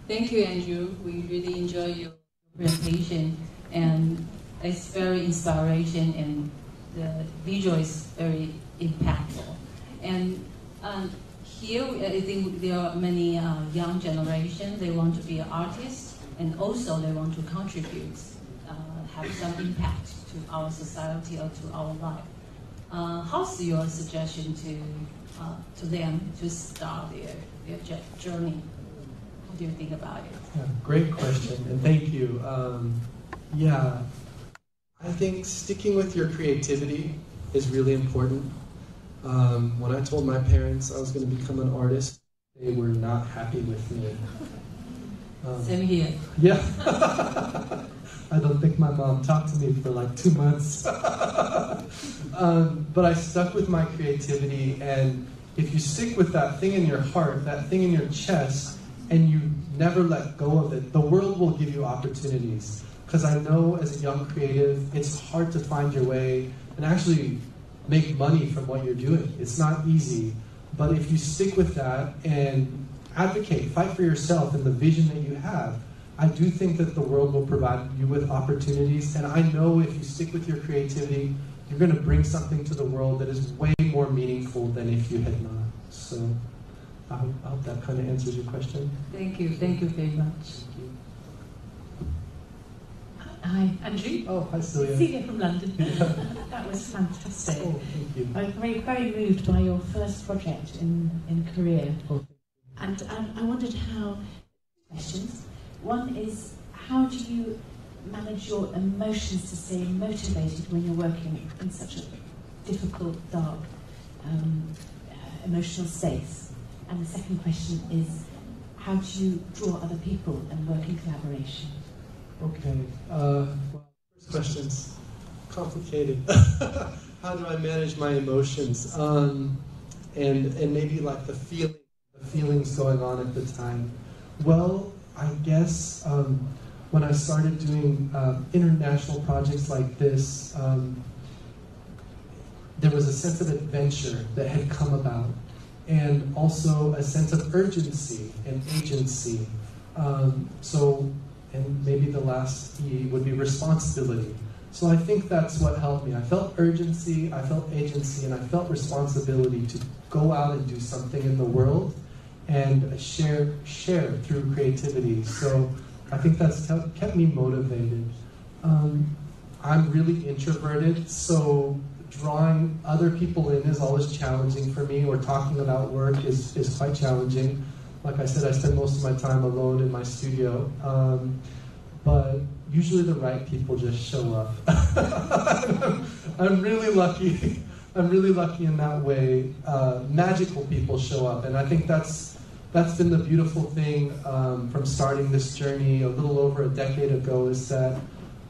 Thank you, Andrew. We really enjoy your presentation, and it's very inspiration, and the visual is very impactful. And here, I think there are many young generation. They want to be an artist, and also they want to contribute, have some impact to our society or to our life. How's your suggestion to them to start their journey? What do you think about it? Yeah, great question, and thank you. Yeah, I think sticking with your creativity is really important. When I told my parents I was going to become an artist, they were not happy with me. Same here. Yeah. I don't think my mom talked to me for like 2 months. But I stuck with my creativity, and if you stick with that thing in your heart, that thing in your chest, and you never let go of it, the world will give you opportunities. Because I know as a young creative, it's hard to find your way and actually make money from what you're doing. It's not easy. But if you stick with that and advocate, fight for yourself and the vision that you have, I do think that the world will provide you with opportunities. And I know if you stick with your creativity, you're going to bring something to the world that is way more meaningful than if you had not. So I hope that kind of answers your question. Thank you very much. Thank you. Hi, Andrew. Oh, hi, Celia. Celia from London. That was fantastic. Oh, thank you. I'm very, very moved by your first project in Korea. Oh. And I wondered how, questions. One is, how do you manage your emotions to stay motivated when you're working in such a difficult, dark, emotional space? And the second question is, how do you draw other people and work in collaboration? Okay. Well, first questions. complicated. How do I manage my emotions? And maybe like the feelings going on at the time. Well, I guess when I started doing international projects like this, there was a sense of adventure that had come about, and also a sense of urgency and agency. And maybe the last E would be responsibility. So I think that's what helped me. I felt urgency, I felt agency, and I felt responsibility to go out and do something in the world and share through creativity. So I think that's kept me motivated. I'm really introverted, so drawing other people in is always challenging for me, or talking about work is quite challenging. Like I said, I spend most of my time alone in my studio, but usually the right people just show up. I'm really lucky. I'm really lucky in that way. Magical people show up, and I think that's been the beautiful thing from starting this journey a little over a decade ago, is that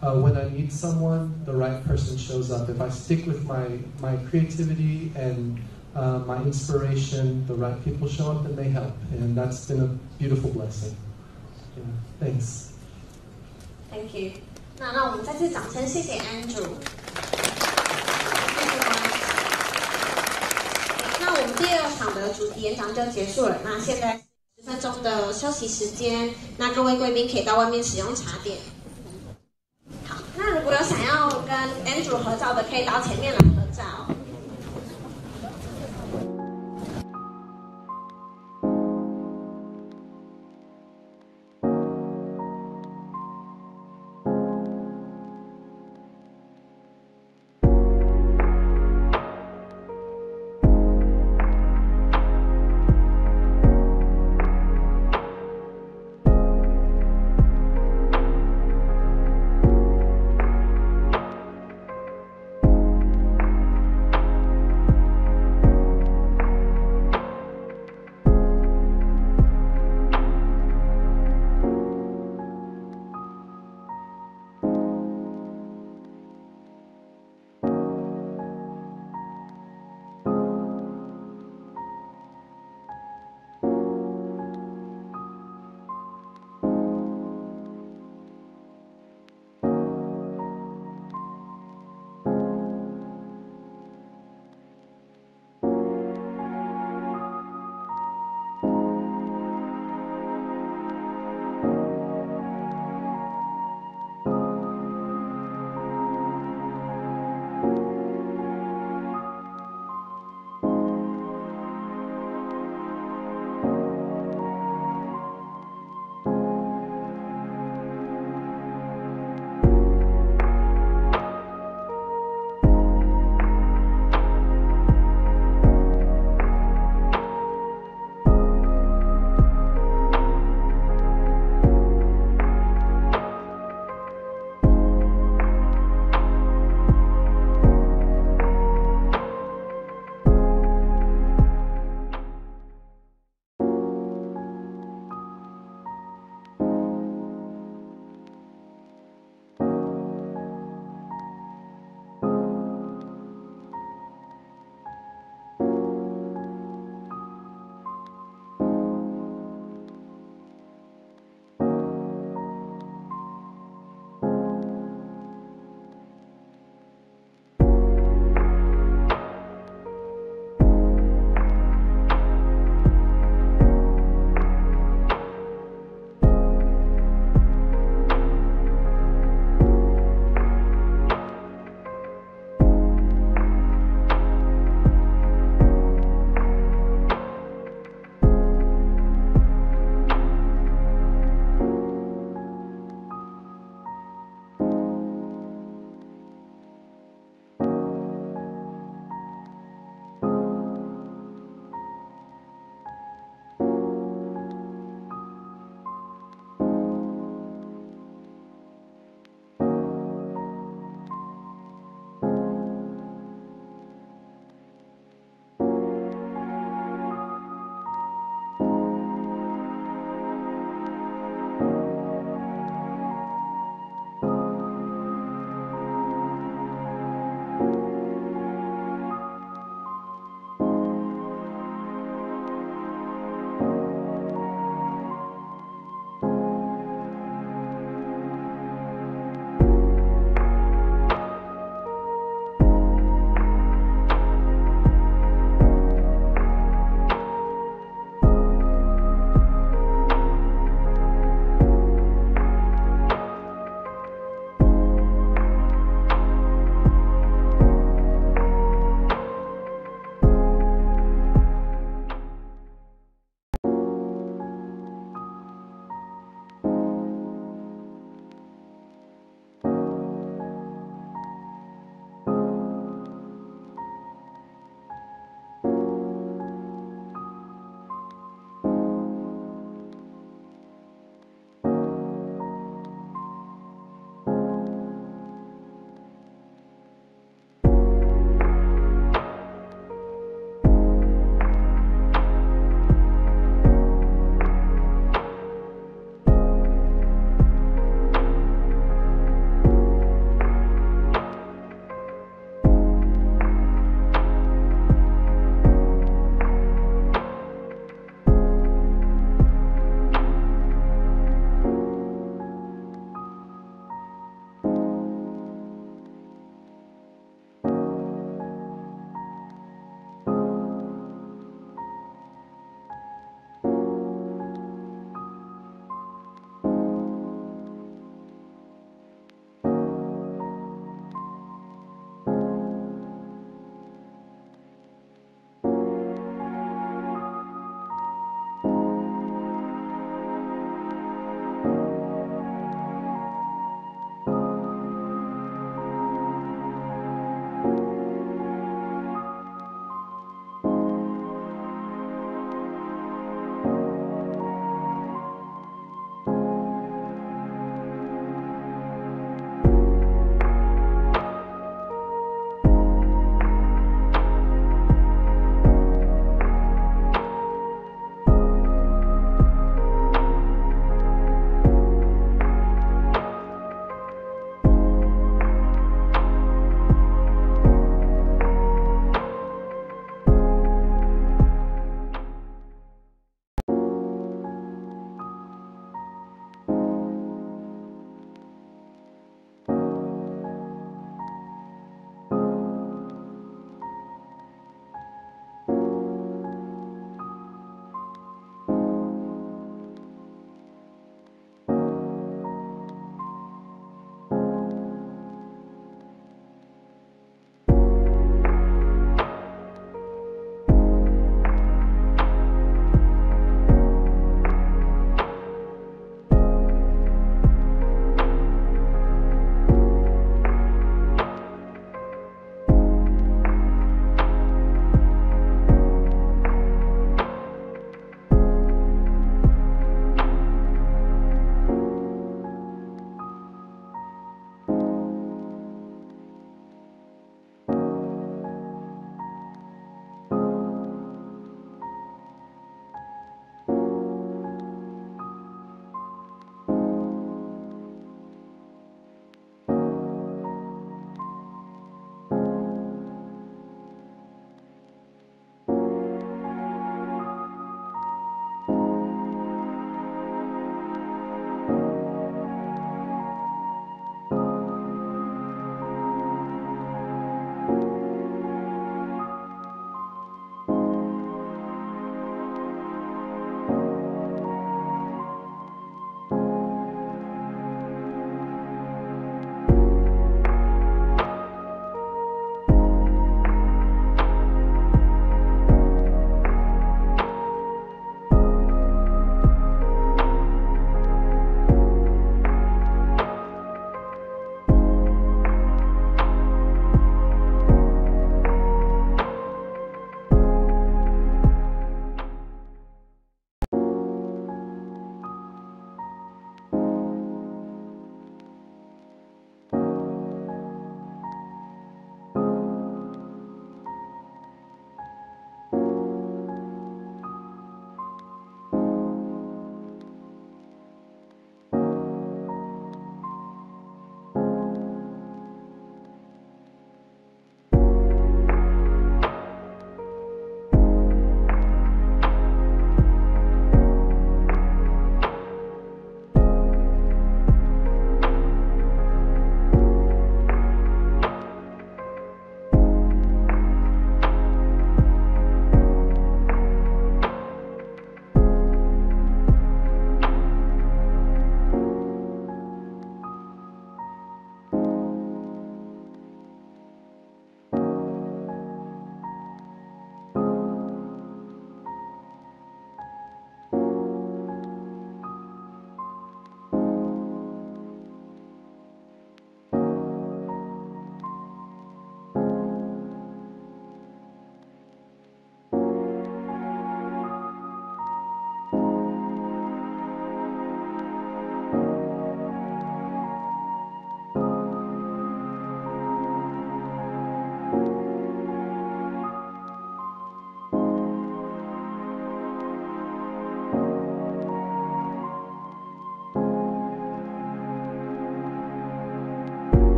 when I need someone, the right person shows up. If I stick with my creativity and my inspiration, the right people show up and they help, and that's been a beautiful blessing. Yeah, thanks. Thank you. 那我们再次掌声谢谢 Andrew。那我们第2场的主题演讲就结束了。那现在10分钟的休息时间，那各位贵宾可以到外面使用茶点。好，那如果有想要跟 Andrew 合照的，可以到前面来合照。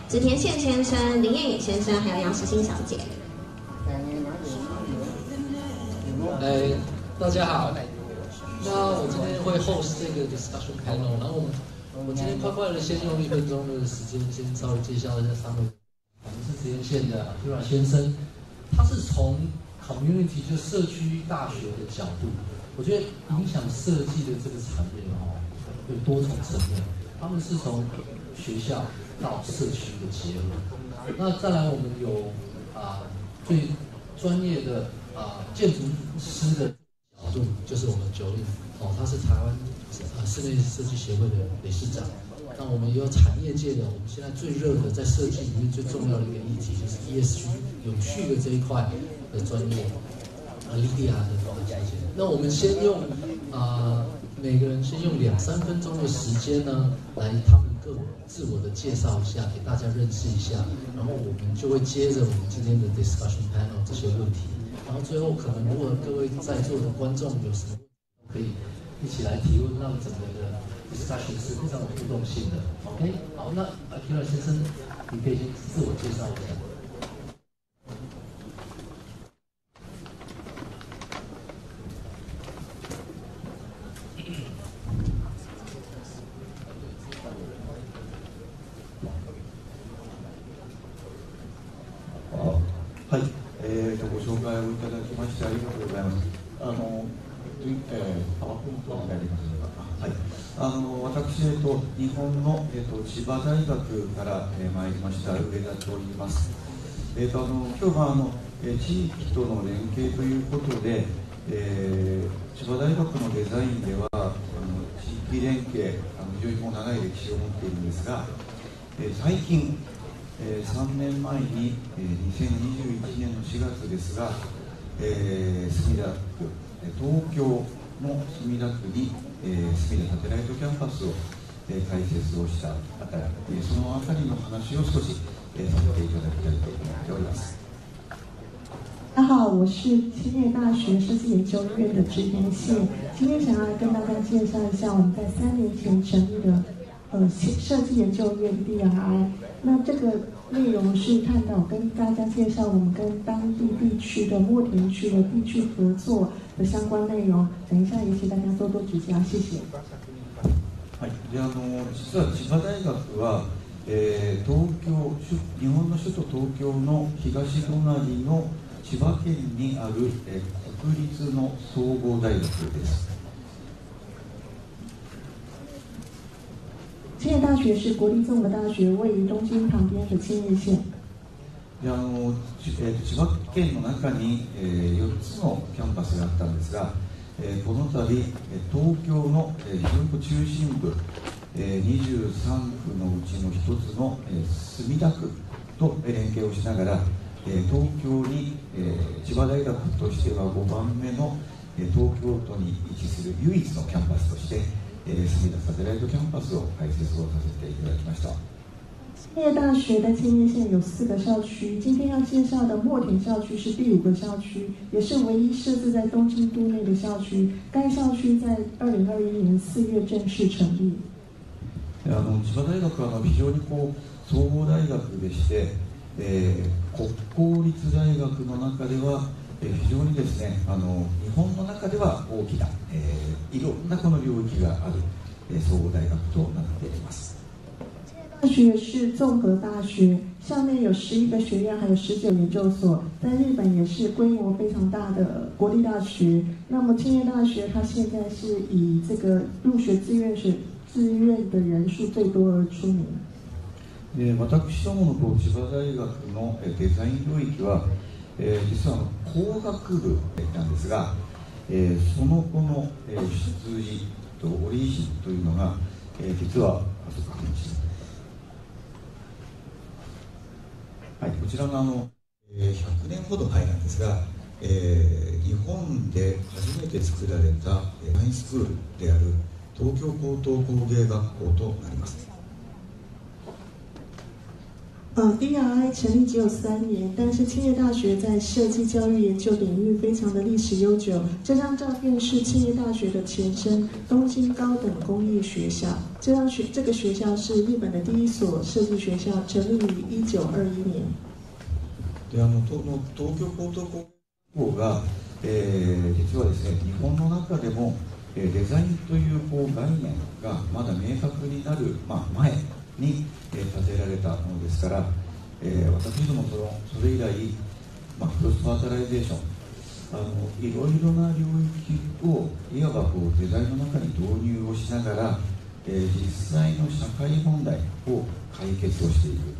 织田宪先生、林彦宇先生，还有杨时欣小姐。大家好。那我今天会 host 这个 discussion panel， 然后我今天快快的先用1分钟的时间，先稍微介绍一下3位。我们是织田县的朱冉先生，他是从 community 就社区大学的角度，我觉得影响设计的这个产业有多重层面。他们是从学校到社区的结合。那再来，我们有最专业的建筑师的角度，就是我们9令他是台湾室内设计协会的理事长。那我们也有产业界的，我们现在最热的在设计里面最重要的一个议题，就是 ESG 永续的这一块的专业，Lydia 的讲解。那我们先用每个人先用2-3分钟的时间呢，来他们各自我的介绍一下，给大家认识一下，然后我们就会接着我们今天的 discussion panel 这些问题，然后最后可能如果各位在座的观众有什么问题，可以一起来提问，让整个的 discussion 是非常有互动性的。OK， 好，那Akira 先生，你可以先自我介绍一下。ご紹介をいただきましてありがとうございます。パワーポイントになりますが、私、日本の、千葉大学から参りました上田と言います。今日は地域との連携ということで、千葉大学のデザインでは地域連携非常にもう長い歴史を持っているんですが、最近3年前に2021年の4月ですが、墨田区、東京の墨田区に墨田サテライトキャンパスを開設をしたあたり、そのあたりの話を少しさせていただきたいと思っております。大家好，我是清越大学设计研究院的织田宪，今天想要来跟大家介绍一下我们在3年前成立的设计研究院 DRI。那这个内容是探讨跟大家介绍我们跟当地地区的墨田区的地区合作的相关内容。等一下也请大家多多指教，谢谢。はい、で実は千葉大学は、日本の首都東京の東隣の千葉県にある、国立の総合大学です。清越大学是国立综合大学，位于东京旁边的清越县。で千葉県の中に、4つのキャンパスがあったんですが、この度、東京の、非常に中心部、23区のうちの1つの、墨田区と連携をしながら、東京に、千葉大学としては5番目の、東京都に位置する唯一のキャンパスとして、墨田サテライトキャンパスを開設をさせていただきました。清越大学在清越县有4个校区，今天要介绍的墨田校区是第5个校区，也是唯一设置在东京都内的校区。该校区在2021年4月正式成立。千葉大学は非常に総合大学でして、国公立大学の中では非常にですね、日本の中では大きな、いろんなこの領域がある、総合大学となっています。大学是综合大学，校内有11个学院，还有19研究所，在日本也是规模非常大的国立大学。那么清越大学它现在是以这个入学志愿的人数最多而出名。私どもの千葉大学のデザイン領域は、実は工学部なんですが、その後の出自とオリジンというのが、実ははい、こちらの100年ほど前なんですが、日本で初めて作られたデザインスクールである東京高等工芸学校となります。DRI 成立只有3年，但是庆业大学在设计教育研究领域非常的历史悠久。这张照片是庆业大学的前身东京高等工业学校。这个学校是日本的第一所設計學校，成立於1921年。で東京高等工業が、実はですね、日本の中でも、デザインという概念がまだ明確になる、前に、建てられたものですから、私どもそれ以来、クロスファータライゼーション、いろいろな領域をいわばデザインの中に導入をしながら、実際の社会問題を解決をしていく、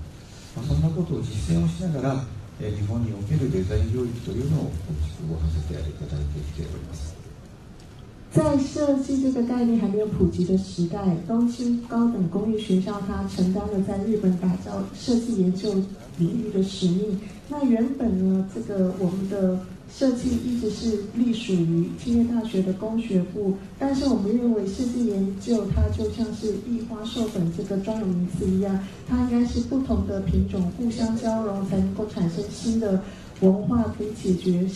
そんなことを実践をしながら、日本におけるデザイン領域というのを構築をさせていただいてきております。在设计这个概念还没有普及的时代，东京高等工业学校它承担了在日本打造设计研究领域的使命。那原本呢，我们的设计一直是隶属于庆业大学的工学部，但是我们认为设计研究它就像是异花授粉这个专有名词一样，它应该是不同的品种互相交融，才能够产生新的文化，可以解决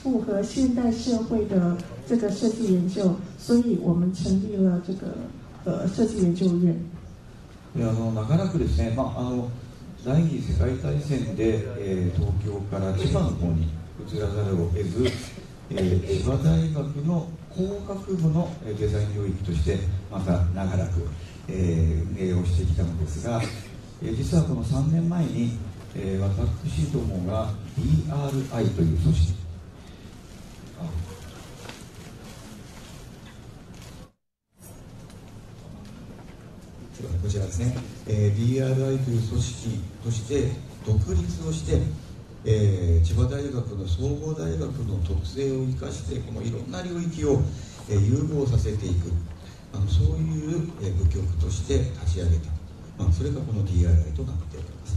符合现代社会的这个设计研究，所以我们成立了这个设计研究院。長らくですね、第二次世界大戦で、東京から千葉の方に移らざるを得ず、千葉大学の工学部のデザイン領域としてまた長らく、運営をしてきたのですが、実はこの3年前に、私どもが DRI という組織、こちらですね、DRI という組織として独立をして、千葉大学の総合大学の特性を生かしてこのいろんな領域を、融合させていく、そういう部局として立ち上げた、それがこの DRI となっております。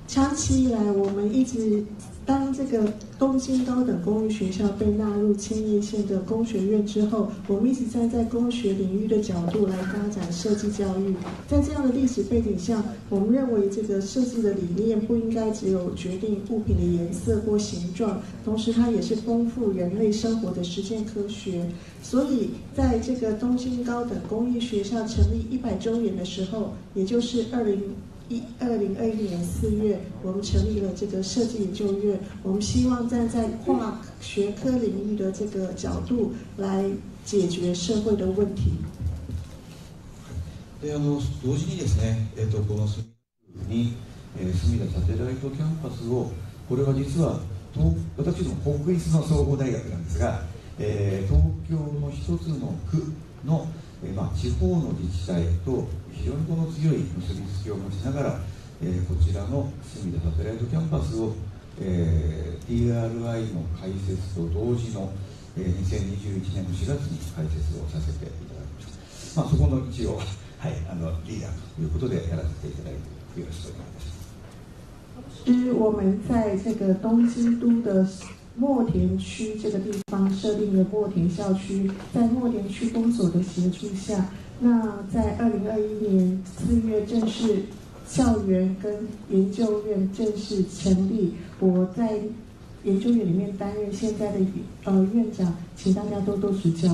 长期以来，我们一直当这个东京高等工业学校被纳入千叶县的工学院之后，我们一直站在工学领域的角度来发展设计教育。在这样的历史背景下，我们认为这个设计的理念不应该只有决定物品的颜色或形状，同时它也是丰富人类生活的实践科学。所以，在这个东京高等工业学校成立100周年的时候，也就是2021年4月，我们成立了这个设计研究院。我们希望站在跨学科领域的这个角度来解决社会的问题。で同時にですね、この隅田に隅田サテライトキャンパスを、これは実は私ども国立の総合大学なんですが、東京の一つの区の地方の自治体と非常にこの強い結びつきを持ちながら、こちらの隅田サテライトキャンパスを、DRI の開設と同時の、2021年の4月に開設をさせていただきました。そこの一応、リーダーということでやらせていただいてよろしくお願いします。我们在这个东京都的墨田区这个地方设定了墨田校区，在墨田区公所的协助下，那在2021年4月正式校园跟研究院正式成立。我在研究院里面担任现在的院长，请大家多多指教。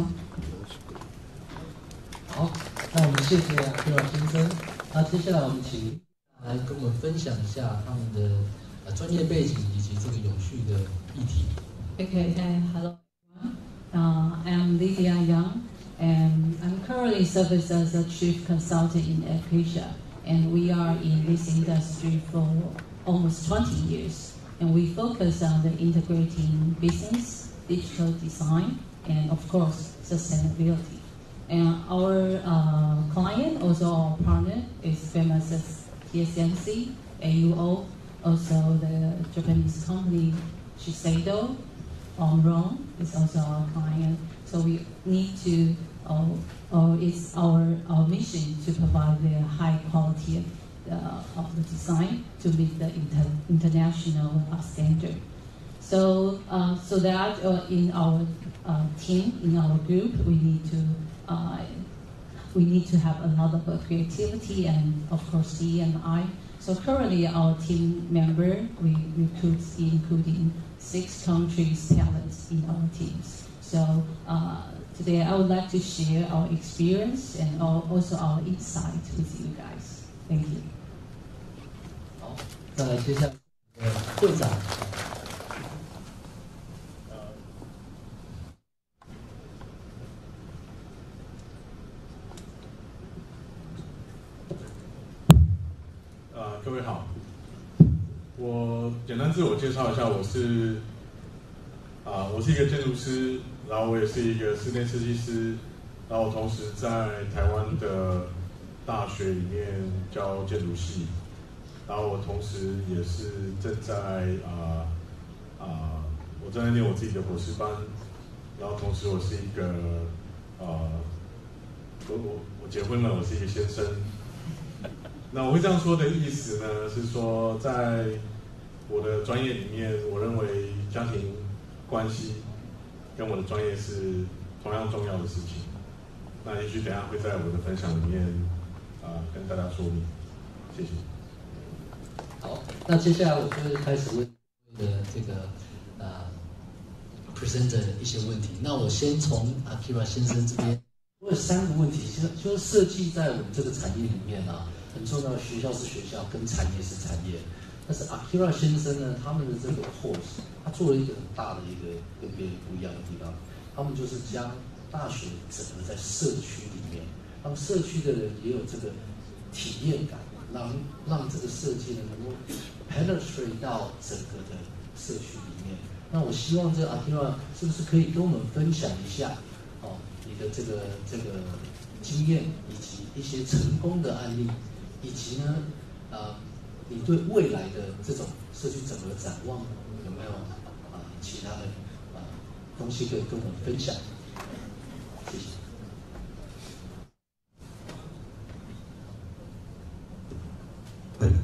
好，那我们谢谢邱老先生。那接下来我们請來跟我們分享一下他們的專業背景以及這個永續的議題。Okay, hello everyone. I'm Lydia Yang, and I'm currently serving as a chief consultant in Acacia, and we are in this industry for almost 20 years, and we focus on the integrating business, digital design, and of course, sustainability. And our client, also our partner, is famous as TSMC, AUO, also the Japanese company Shiseido, Rome is also our client. So we need to, it's our mission to provide the high quality of the design to meet the international standard. So that in our team, in our group, we need to we need to have a lot of creativity and, of course, D&I. So currently, our team member, we recruit including 6 countries' talents in our teams. So today, I would like to share our experience and also our insight with you guys. Thank you. 好，再来接下来会长。各位好，我简单自我介绍一下，我是一个建筑师，然后我也是一个室内设计师，然后我同时在台湾的大学里面教建筑系，然后我同时也是正在我正在念我自己的博士班，然后同时我是一个我结婚了，我是一个先生。那我会这样说的意思呢，是说在我的专业里面，我认为家庭关系跟我的专业是同样重要的事情。那也许等一下会在我的分享里面跟大家说明。谢谢。好，那接下来我就开始问这个presenter 一些问题。那我先从Akira 先生这边，我有3个问题，就是设计在我们这个产业里面很重要的，学校是学校，跟产业是产业。但是 Akira 先生呢，他们的这个 course， 他做了一个很大的一个跟别人不一样的地方，他们就是将大学整合在社区里面，让社区的人也有这个体验感，让这个设计呢能够 penetrate 到整个的社区里面。那我希望这 Akira 是不是可以跟我们分享一下你的这个经验，以及一些成功的案例，以及呢你对未来的这种社区整合展望有没有其他的东西可以跟我们分享？谢谢。はい、あり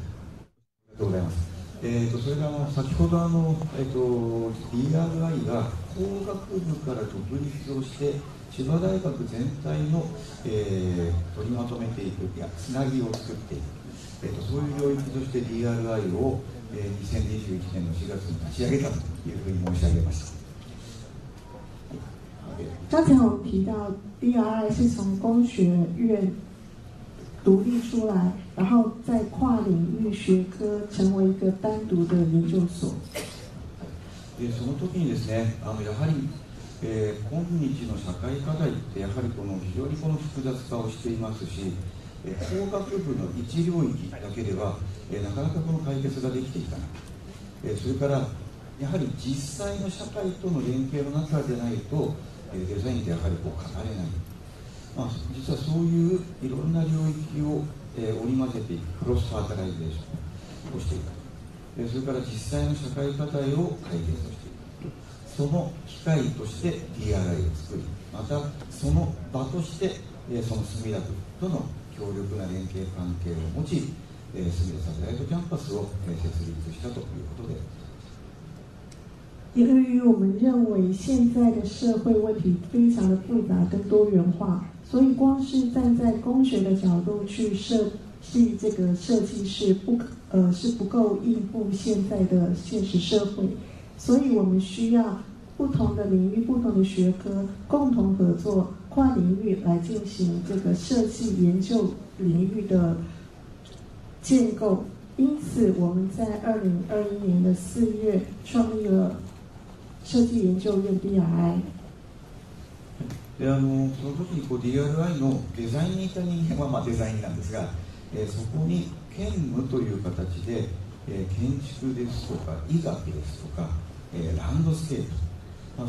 がとうございます。それが先ほどDRI が工学部から独立をして千葉大学全体の、取りまとめていく、つなぎを作っていく、そういう領域として DRI を、2021年の4月に立ち上げたというふうに申し上げました。刚才我们提到 DRI 是从工学院独立出来，然后在跨领域学科成为一个单独的研究所。その時にですね、やはり、今日の社会課題ってやはり非常に複雑化をしていますし、工学部の一領域だけでは、なかなか解決ができていかない。それからやはり実際の社会との連携の中でないと、デザインってやはり語れない。実はそういういろんな領域を、織り交ぜていくクロスファータライゼーションをしていく。それから実際の社会課題を解決をしていく。その機会として DRI を作り、またその場としてその墨田区との強力な連携関係を持ち、墨田サテライトキャンパスを設立したということで。由于我们认为现在的社会问题非常的复杂跟多元化，所以光是站在工学的角度去设计这个设计是不够应付现在的现实社会，所以我们需要不同的领域、不同的学科共同合作，跨领域来进行这个设计研究领域的建构。因此，我们在2021年的4月创立了设計研究院 DRI。でその時にDRI のデザインにいた人間はデザインなんですが、そこに兼務という形で、建築ですとか医学ですとか、ランドスケープ、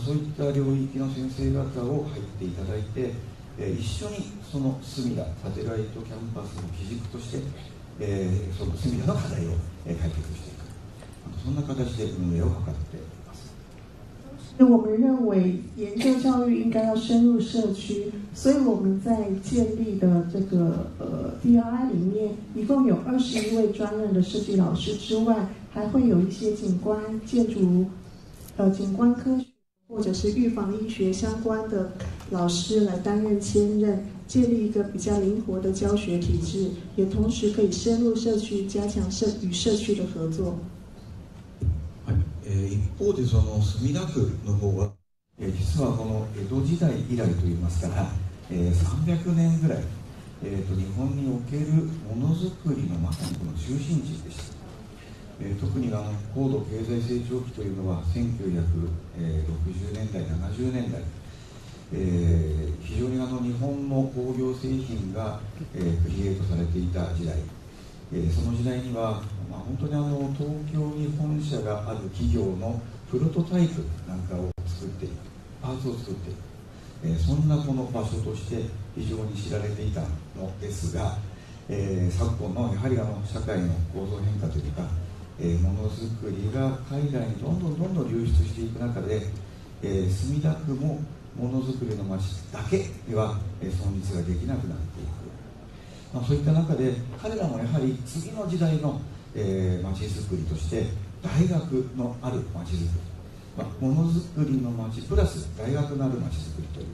そういった領域の先生方を入っていただいて、一緒にその墨田サテライトキャンパスの基軸として、その墨田の課題を解決していく、そんな形で運営を図っています。我们认为研究教育应该要深入社区，所以我们在建立的这个DRI 里面，一共有21位专任的设计老师之外，还会有一些景观、建筑、景观科学或者是预防医学相关的老师来担任兼任，建立一个比较灵活的教学体制，也同时可以深入社区，加强与社区的合作。一方でその墨田区の方は、実はこの江戸時代以来といいますから、300年ぐらい、日本におけるものづくりのまさにこの中心地でした。特に高度経済成長期というのは1960年代、70年代、非常に日本の工業製品が、クリエイトされていた時代、その時代には、本当に東京に本社がある企業のプロトタイプなんかを作っていく、パーツを作っていく、そんなこの場所として非常に知られていたのですが、昨今のやはり社会の構造変化というか、ものづくりが海外にどんどん流出していく中で、墨田区もものづくりの街だけでは存立ができなくなっていく、そういった中で彼らもやはり次の時代の街づくりとして大学のある街づくり、ものづくりの街プラス大学のある街づくりという、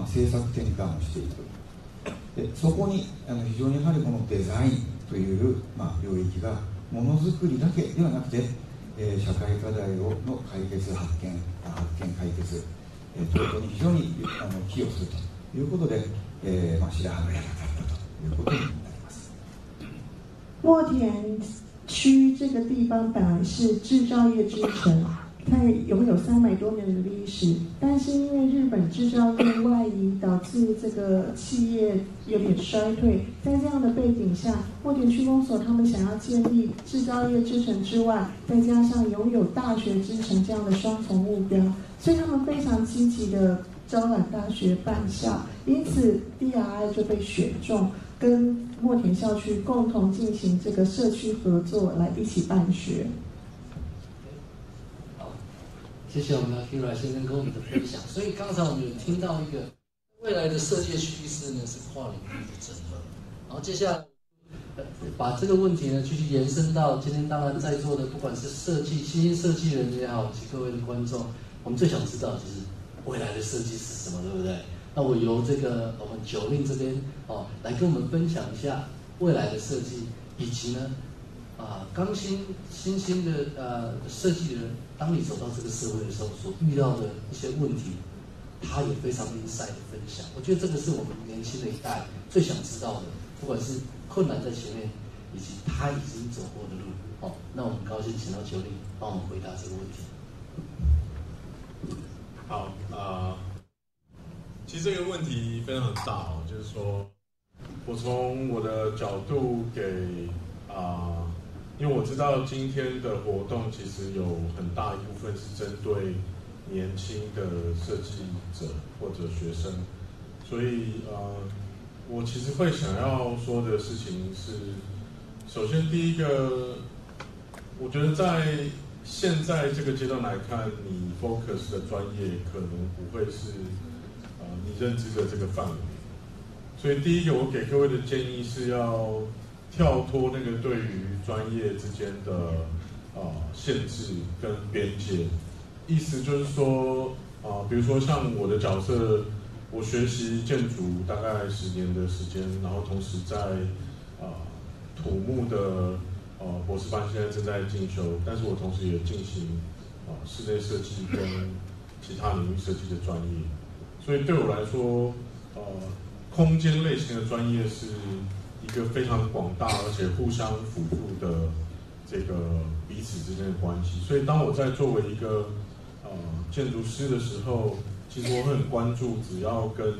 政策転換をしていく。でそこに非常にやはりこのデザインという、領域がものづくりだけではなくて、社会課題の解決発見解決等々に非常に寄与するということで、白羽の矢が立ったということになります。墨田区这个地方本来是制造业之城，它拥有300多年的历史，但是因为日本制造业外移，导致这个企业有点衰退。在这样的背景下，墨田区公所他们想要建立制造业之城之外，再加上拥有大学之城这样的双重目标，所以他们非常积极的招揽大学办校，因此 DRI 就被选中，跟墨田校区共同进行这个社区合作，来一起办学。谢谢我们的 Kira 先生跟我们的分享。所以刚才我们有听到一个未来的设计趋势呢，是跨领域的整合。然后接下来把这个问题呢继续延伸到今天，当然在座的不管是新兴设计人也好，及各位的观众，我们最想知道就是未来的设计是什么，对不对？那我由我们九令这边来跟我们分享一下未来的设计，以及呢刚新兴的设计人，当你走到这个社会的时候所遇到的一些问题，他有非常insight的分享。我觉得这个是我们年轻的一代最想知道的，不管是困难在前面，以及他已经走过的路。那我们高兴请到九令帮我们回答这个问题。好其实这个问题非常很大就是说，我从我的角度给因为我知道今天的活动其实有很大一部分是针对年轻的设计者或者学生，所以我其实会想要说的事情是，首先第一个，我觉得在现在这个阶段来看，你 focus 的专业可能不会是你认知的这个范围，所以第一个我给各位的建议是要跳脱那个对于专业之间的限制跟边界，意思就是说比如说像我的角色，我学习建筑大概10年的时间，然后同时在土木的博士班现在正在进修，但是我同时也进行室内设计跟其他领域设计的专业，所以对我来说空间类型的专业是一个非常广大而且互相辅助的这个彼此之间的关系。所以当我在作为一个建筑师的时候，其实我很关注只要跟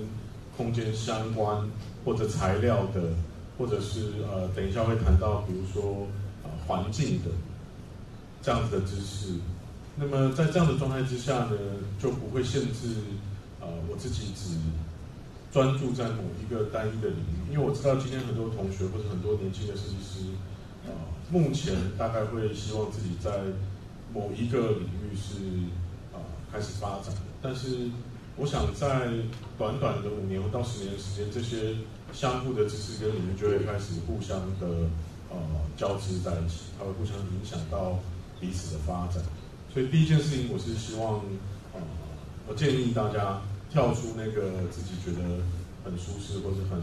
空间相关或者材料的，或者是等一下会谈到比如说环境的这样子的知识。那么在这样的状态之下呢，就不会限制我自己只专注在某一个单一的领域，因为我知道今天很多同学或者很多年轻的设计师目前大概会希望自己在某一个领域是开始发展的，但是我想在短短的5年到10年的时间，这些相互的知识跟领域就会开始互相的交织在一起，它会互相影响到彼此的发展。所以第一件事情，我是希望我建议大家跳出那个自己觉得很很舒适或者很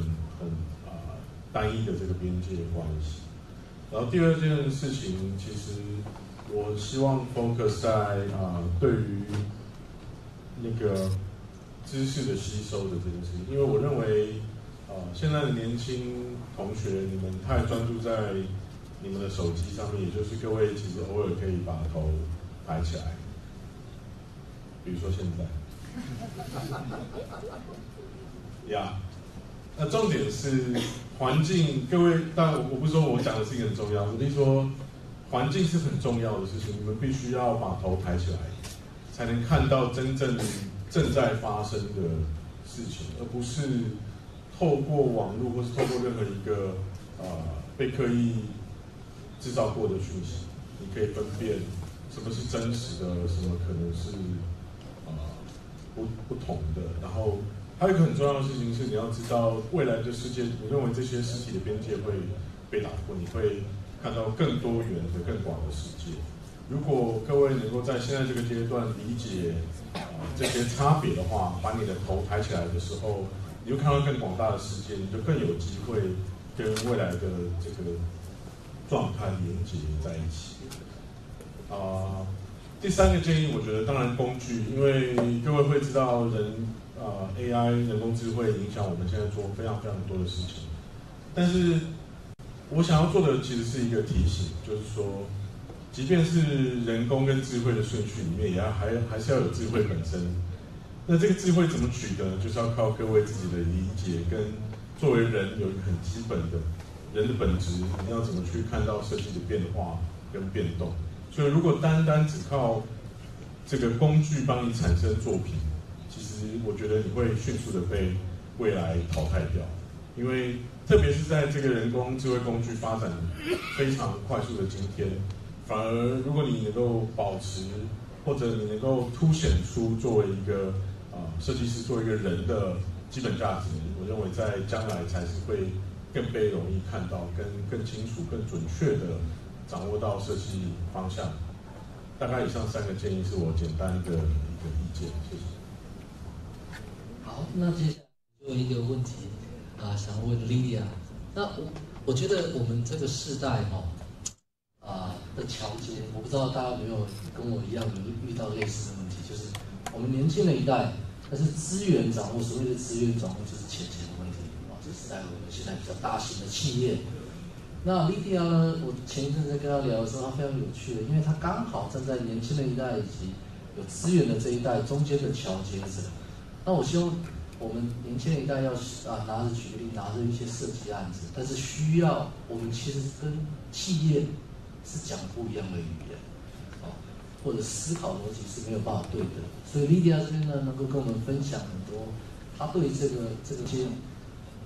单一的这个边界关系。然后第二件事情，其实我希望 focus 在对于那个知识的吸收的这件事情，因为我认为现在的年轻同学，你们太专注在你们的手机上面，也就是各位其实偶尔可以把头抬起来，比如说现在，那重点是环境，各位，当然我不是说我讲的事情很重要，我是说环境是很重要的事情，你们必须要把头抬起来，才能看到真正正在发生的事情，而不是透过网络或是透过任何一个被刻意制造过的讯息，你可以分辨什么是真实的，什么可能是不同的。然后还有一个很重要的事情是，你要知道未来的世界，我认为这些实体的边界会被打破，你会看到更多元的、更广的世界。如果各位能够在现在这个阶段理解这些差别的话，把你的头抬起来的时候，你就看到更广大的世界，你就更有机会跟未来的这个状态连接在一起。第三个建议，我觉得当然工具，因为各位会知道AI 人工智慧影响我们现在做非常非常多的事情，但是我想要做的其实是一个提醒，就是说，即便是人工跟智慧的顺序里面，也还是要有智慧本身。那这个智慧怎么取得，就是要靠各位自己的理解，跟作为人有一个很基本的人的本质，你要怎么去看到设计的变化跟变动。所以如果单只靠这个工具帮你产生作品，其实我觉得你会迅速的被未来淘汰掉，因为特别是在这个人工智慧工具发展非常快速的今天，反而如果你能够保持，或者你能够凸显出作为一个设计师作为一个人的基本价值，我认为在将来才是会更被容易看到，更清楚、更准确的掌握到设计方向。大概以上3个建议是我简单的一个意见，谢谢。好，那接下来就一个问题想问 Lydia。那我觉得我们这个世代的桥接，我不知道大家有没有跟我一样有遇到类似的问题，就是我们年轻的一代，但是资源掌握，所谓的资源掌握就是钱的问题这是在我们现在比较大型的企业。那 Lydia 呢，我前一阵在跟她聊的时候，她非常有趣的，因为她刚好站在年轻的一代以及有资源的这一代中间的桥接者。那我希望我们年轻的一代要拿着举个例，拿着一些设计案子，但是需要我们其实跟企业是讲不一样的语言，或者思考逻辑是没有办法对的。所以 Lydia 这边呢，能够跟我们分享很多，她对这个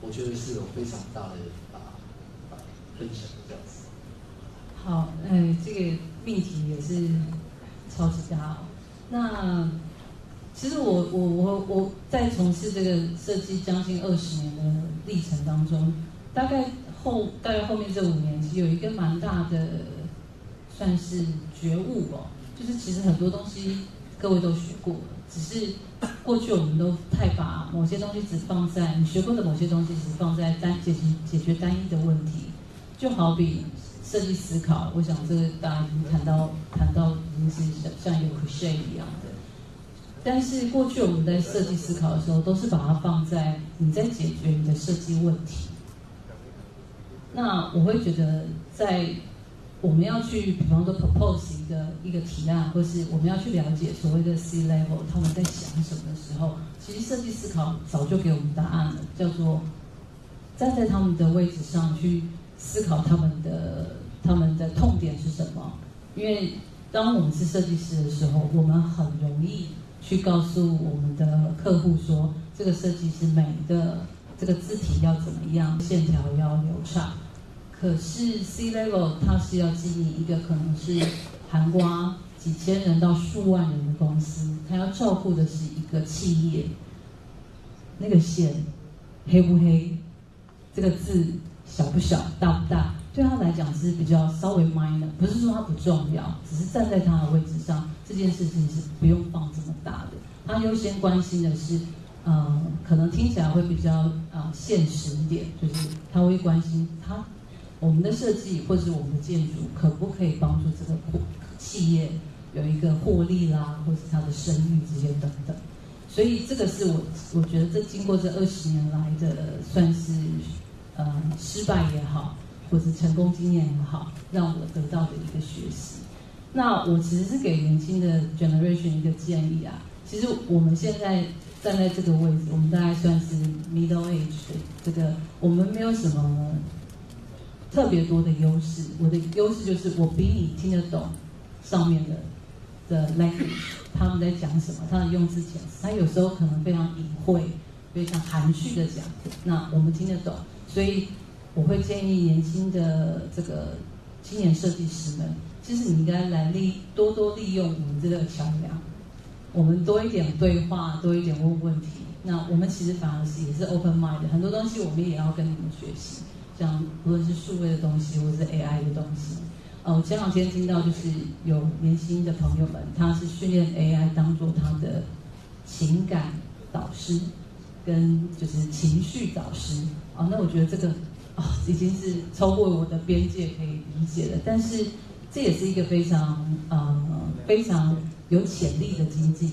我觉得是有非常大的分享这样子。好，这个命题也是超级大那其实我在从事这个设计将近20年的历程当中，大概后面这5年，其实有一个蛮大的算是觉悟就是其实很多东西各位都学过了，只是过去我们都太把某些东西只放在你学过的某些东西只放在解决单一的问题，就好比设计思考，我想这个大家已经谈到已经是像一个 cliché 一样的。但是过去我们在设计思考的时候，都是把它放在你在解决你的设计问题。那我会觉得，在我们要去，比方说 propose 一个提案，或是我们要去了解所谓的 C level 他们在想什么的时候，其实设计思考早就给我们答案了，叫做站在他们的位置上去思考他们的痛点是什么。因为当我们是设计师的时候，我们很容易去告诉我们的客户说，这个设计是美的，这个字体要怎么样，线条要流畅。可是 C level 它是要经营一个可能是涵盖几千人到数万人的公司，它要照顾的是一个企业，那个线黑不黑，这个字小不小，大不大，对他来讲是比较稍微 minor， 不是说它不重要，只是站在他的位置上，这件事情是不用放这么大的。他优先关心的是可能听起来会比较现实一点，就是他会关心我们的设计或者我们的建筑可不可以帮助这个企业有一个获利啦，或是它的声誉这些等等。所以这个是我觉得这经过这20年来的算是失败也好，或是成功经验也好，让我得到的一个学习。那我其实是给年轻的 generation 一个建议啊，其实我们现在站在这个位置，我们大概算是 middle age 的这个，我们没有什么特别多的优势。我的优势就是我比你听得懂上面的 language， 他们在讲什么，他的用字遣词，他有时候可能非常隐晦、非常含蓄的讲，那我们听得懂，所以我会建议年轻的这个青年设计师们，其实你应该来多多利用我们这个桥梁，我们多一点对话，多一点问问题。那我们其实反而也是 open mind 的，很多东西我们也要跟你们学习，像无论是数位的东西，或是 AI 的东西。我前2天听到就是有年轻的朋友们，他是训练 AI 当做他的情感导师，跟就是情绪导师。那我觉得这个已经是超过我的边界可以理解的，但是这也是一个非常有潜力的经济。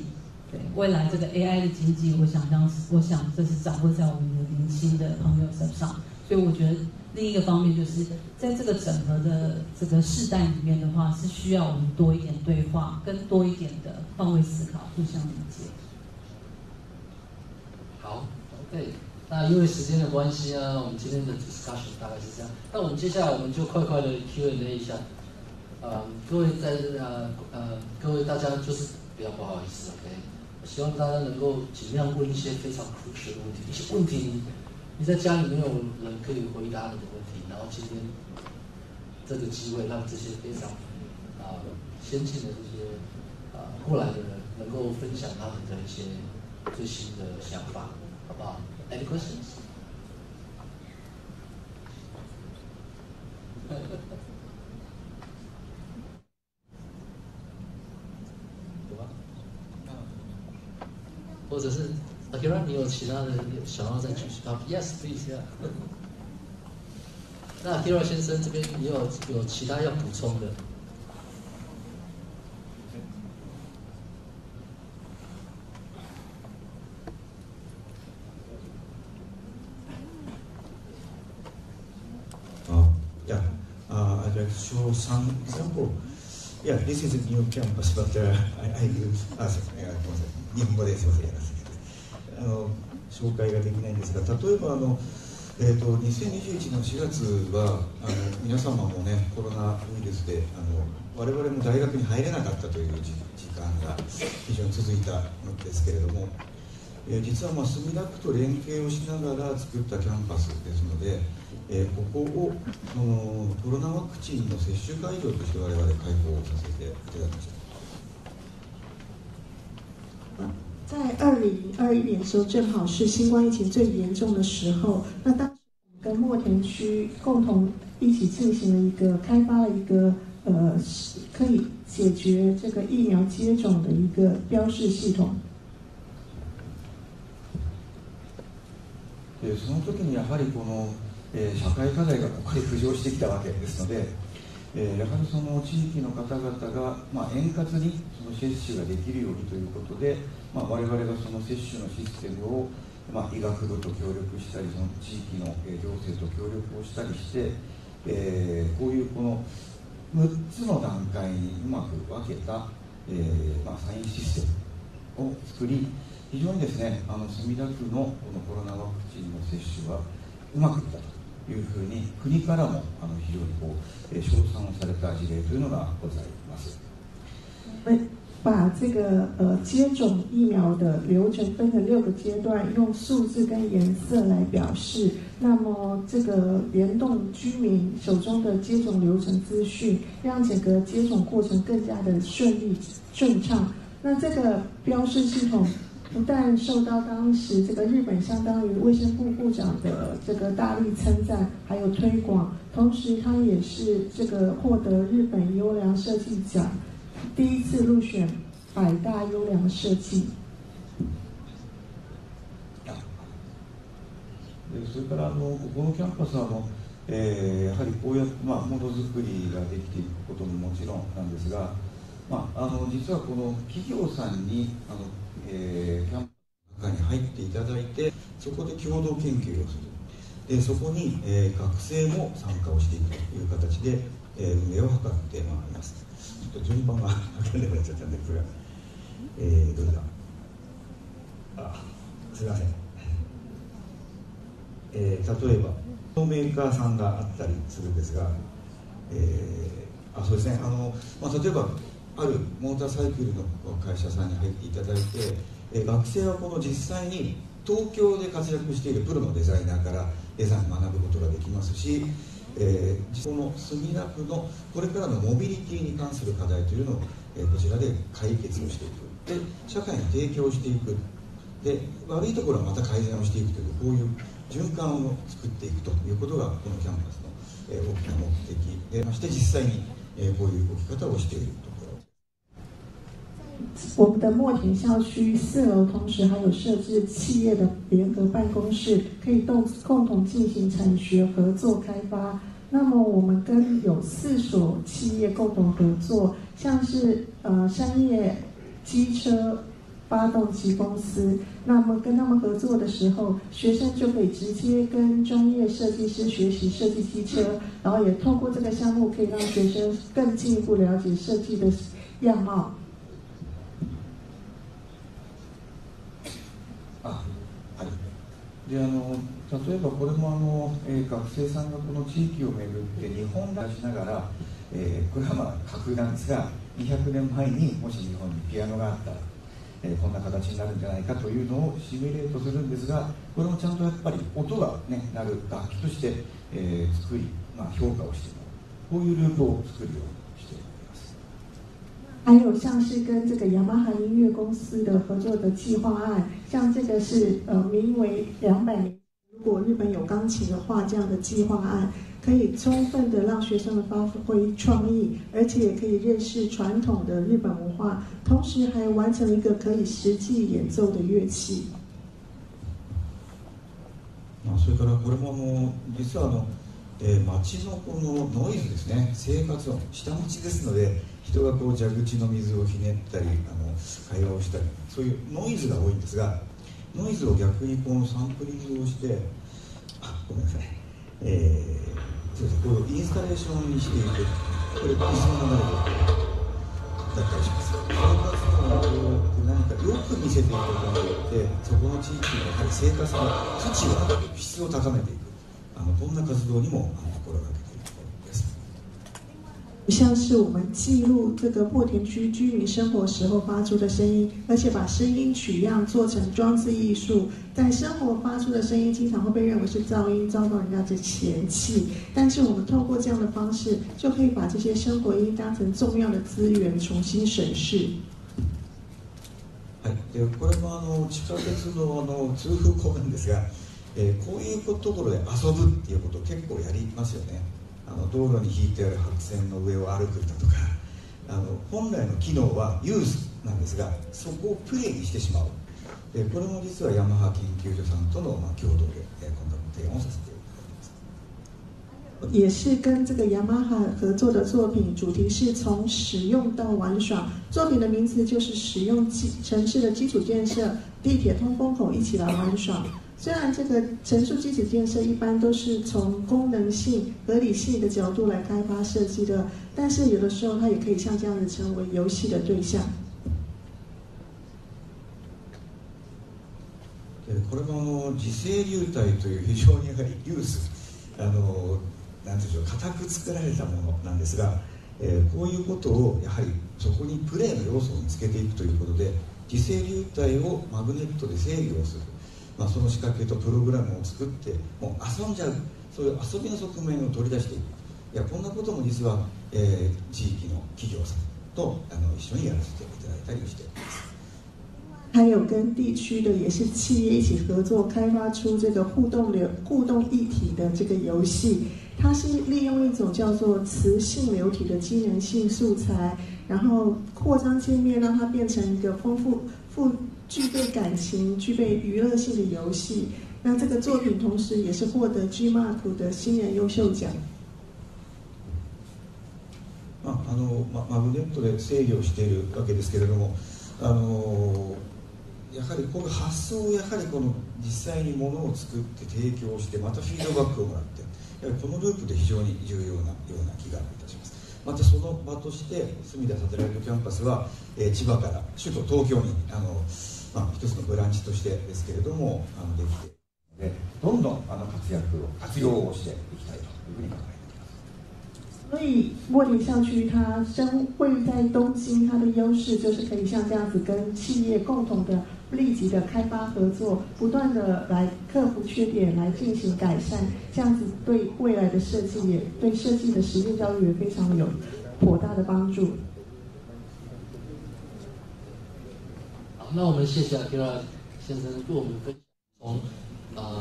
对未来这个 AI 的经济，我想这是掌握在我们的年轻的朋友身上。所以我觉得另一个方面就是在这个整合的这个世代里面的话，是需要我们多一点对话，跟多一点的换位思考，互相理解。好 ，OK。那因为时间的关系呢，我们今天的 discussion 大概是这样。那我们接下来我们就快快的 Q&A 一下。各位大家就是不要不好意思 ，OK。希望大家能够尽量问一些非常 crucial 的问题，一些问题你在家里没有人可以回答你的问题，然后今天这个机会让这些非常先进的这些过来的人能够分享他们的一些最新的想法，好不好 ？Any questions？ 有吗？或者是 Akira， 你有其他的想要再继续？Yes, please, yeah. 那 Akira 先生这边也有其他要补充的。Yeah, I'd like to show some example. Yeah, this is a new campus, but I use 日本語ですいませんやらせて紹介ができないんですが、例えば2021の4月は皆様もねコロナウイルスで我々も大学に入れなかったという時間が非常に続いたのですけれども、実は墨田区と連携をしながら作ったキャンパスですので、ここをコロナワクチンの接種会場として我々開放させていただきました。在2021年的时候，正好是新冠疫情最严重的时候。那当时跟墨田区共同一起进行了一个开发了一个可以解决这个疫苗接种的一个标示系统。その時にやはりこの社会課題がここで浮上してきたわけですので、やはりその地域の方々が円滑にその接種ができるようにということで、我々がその接種のシステムを医学部と協力したり、その地域の行政と協力をしたりして、こういうこの6つの段階にうまく分けた、サインシステムを作り、非常にですね墨田区のこのコロナワクチンの接種はうまくいったというふうに国からも非常に称賛をされた事例というのがございます。把这个接种疫苗的流程分成6个阶段，用数字跟颜色来表示。那么这个联动居民手中的接种流程资讯，让整个接种过程更加的顺利顺畅。那这个标示系统不但受到当时这个日本相当于卫生部部长的这个大力称赞，还有推广，同时它也是这个获得日本优良设计奖，第一次入选100大优良设计。それからここのキャンパスはやはりこうやって、ものづくりができていくことももちろんなんですが、実はこの企業さんにキャンパスの中に入っていただいて、そこで共同研究をする。でそこに、学生も参加をしていくという形で、運営を図ってまいります。ちょっと順番が分からなくなっちゃったんで、これは、どれだ。すみません。例えばメーカーさんがあったりするんですが、そうですね、例えばあるモーターサイクルの会社さんに入っていただいて、学生はこの実際に東京で活躍しているプロのデザイナーからデザインを学ぶことができますし、この墨田区のこれからのモビリティに関する課題というのを、こちらで解決をしていく。で社会に提供していく。で悪いところはまた改善をしていくという、こういう循環を作っていくということがこのキャンパスの、大きな目的でまして、実際に、こういう動き方をしているところ。我们的墨田校区4楼，同时还有设置企业的联合办公室，可以共同进行产学合作开发。那么我们跟有4所企业共同合作，像是商业机车发动机公司，那么跟他们合作的时候，学生就可以直接跟专业设计师学习设计机车，然后也透过这个项目可以让学生更进一步了解设计的样貌。で例えばこれも学生さんがこの地域を巡って日本出しながら、これは架空なんですが、200年前にもし日本にピアノがあったら、こんな形になるんじゃないかというのをシミュレートするんですが、これもちゃんとやっぱり音が、鳴る楽器として、作り、評価をしてもらう、こういうループを作るようにしています。还有像是跟这个雅马哈音乐公司的合作的计划案，像这个是名为200年，如果日本有钢琴的话，这样的计划案可以充分的让学生们发挥创意，而且也可以认识传统的日本文化，同时还完成一个可以实际演奏的乐器。それからこれも実は街のこのノイズですね、生活音、下町ですので、人がこう蛇口の水をひねったり会話をしたり、そういうノイズが多いんですが、ノイズを逆にこのサンプリングをして、ごめんなさい、そうですね、こうインスタレーションにしていく、これ水の流れだったりします。生活音を何かよく見せていくことによって、そこの地域のやはり生活の価値を上げていく、質を高めていく、こんな活動にも心がけているところです。像是我们记录这个墨田区居民生活时候发出的声音，而且把声音取样做成装置艺术。在生活发出的声音经常会被认为是噪音，遭到人家的嫌弃。但是我们透过这样的方式，就可以把这些生活音当成重要的资源重新审视。はい、でこれも地下鉄の通風口なんですが、こういうところで遊ぶっていうことを結構やりますよね。道路に引いてある白線の上を歩くだとか、本来の機能はユースなんですが、そこをプレイにしてしまう。これも実はヤマハ研究所さんとの共同でこんな提案をさせていただきます。也是跟这个雅马哈合作的作品，主题是从使用到玩耍。作品的名字就是使用城市的基础建设、地铁通风口一起来玩耍。虽然这个城市基础建设一般都是从功能性、合理性的角度来开发设计的，但是有的时候它也可以像这样子成为游戏的对象。これも磁性流体という非常にやはりユース、なんていうんでしょう、固く作られたものなんですが、こういうことをやはりそこにプレーの要素を見つけていくということで、磁性流体をマグネットで制御をする。その仕掛けとプログラムを作ってもう遊んじゃう、そういう遊びの側面を取り出していく。いや、こんなことも実は、地域の企業さんと一緒にやらせていただいたりしています。还有跟地区的也是企业一起合作，开发出这个互动一体的这个游戏。它是利用一种叫做磁性流体的机能性素材，然后扩张界面，让它变成一个具备感情、具备娱乐性的游戏。那这个作品同时也是获得 GMARK 的新人優秀奖。マグネットで制御しているわけですけれども、やはりこの発想をやはりこの実際にものを作って提供してまたフィードバックをもらって、やはりこのループで非常に重要なような気がいたします。またその場として隅田サテライトキャンパスは、千葉から首都東京に一つのブランチとしてですけれどもできて、どんどん活用をしていきたいというふうに考えています。所以茉莉校区它位于在东京，它的优势就是可以像这样子跟企业共同的立即的开发合作，不断的来克服缺点，来进行改善，这样子对未来的设计也对设计的实践教育也非常有颇大的帮助。好，那我们谢谢Akira先生为我们分享从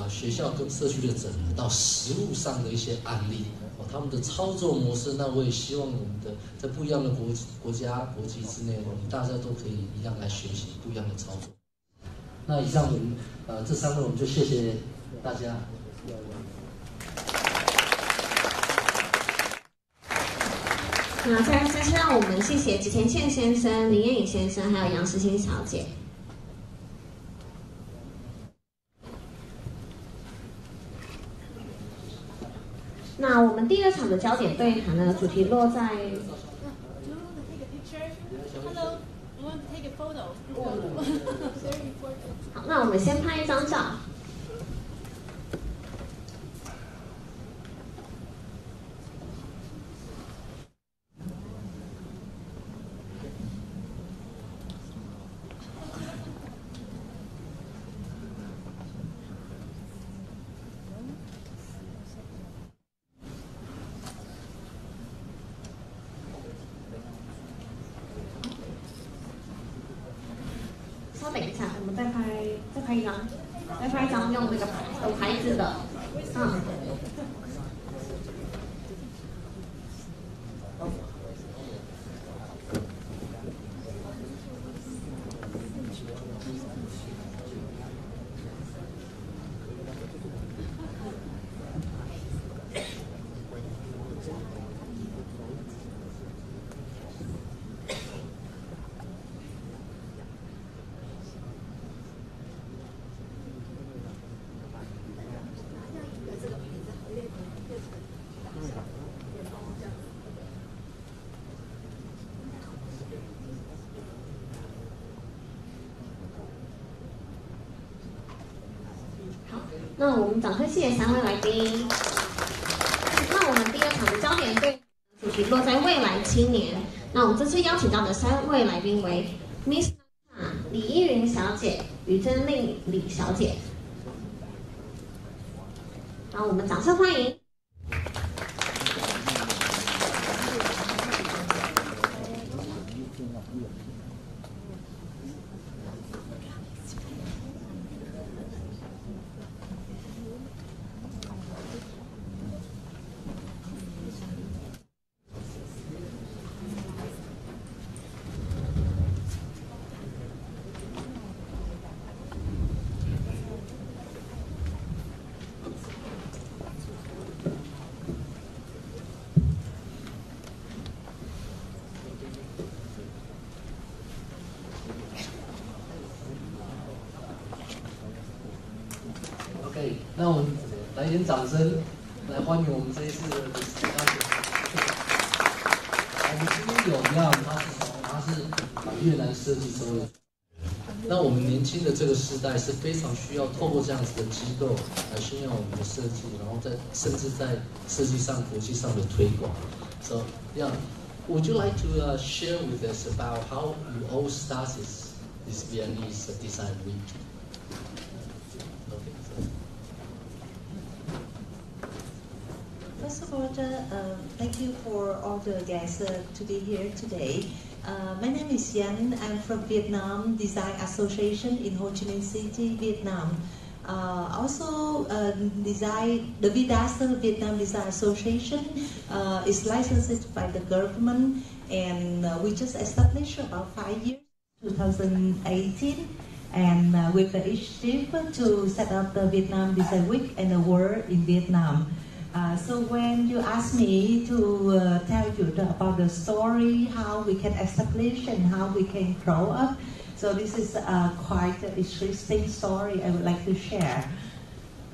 学校跟社区的整合到实务上的一些案例，他们的操作模式。那我也希望我们的在不一样的国家国际之内，我们大家都可以一样来学习不一样的操作。那以上我们这3位我们就谢谢大家。那再次让我们谢谢吉田茜先生、林彦颖先生，还有杨诗欣小姐。那我们第2场的焦点对谈呢，主题落在。好，那我们先拍一张照。稍等一下，我们再拍一张用那个有牌子的，那我们掌声谢谢3位来宾。那我们第2场的焦点对主题落在未来青年。那我们这次邀请到的3位来宾为 Miss 李依云小姐、于真令李小姐。让我们掌声欢迎。那我们来一点掌声，来欢迎我们这一次的邀请。我们今天有让他是越南设计周的。那我们年轻的这个时代是非常需要透过这样子的机构来宣扬我们的设计，然后甚至在设计上国际上的推广。So yeah, would you like to share with us about how you all started this Viennese Design Week? First of all, thank you for all the guests to be here today. My name is Yan. I'm from Vietnam Design Association in Ho Chi Minh City, Vietnam. Also, the VDAS, Vietnam Design Association, is licensed by the government, and we just established about 5 years, 2018. and with the initiative to set up the Vietnam Design Week and the World in Vietnam. So when you ask me to tell you about the story, how we can establish and how we can grow up, so this is quite an interesting story I would like to share.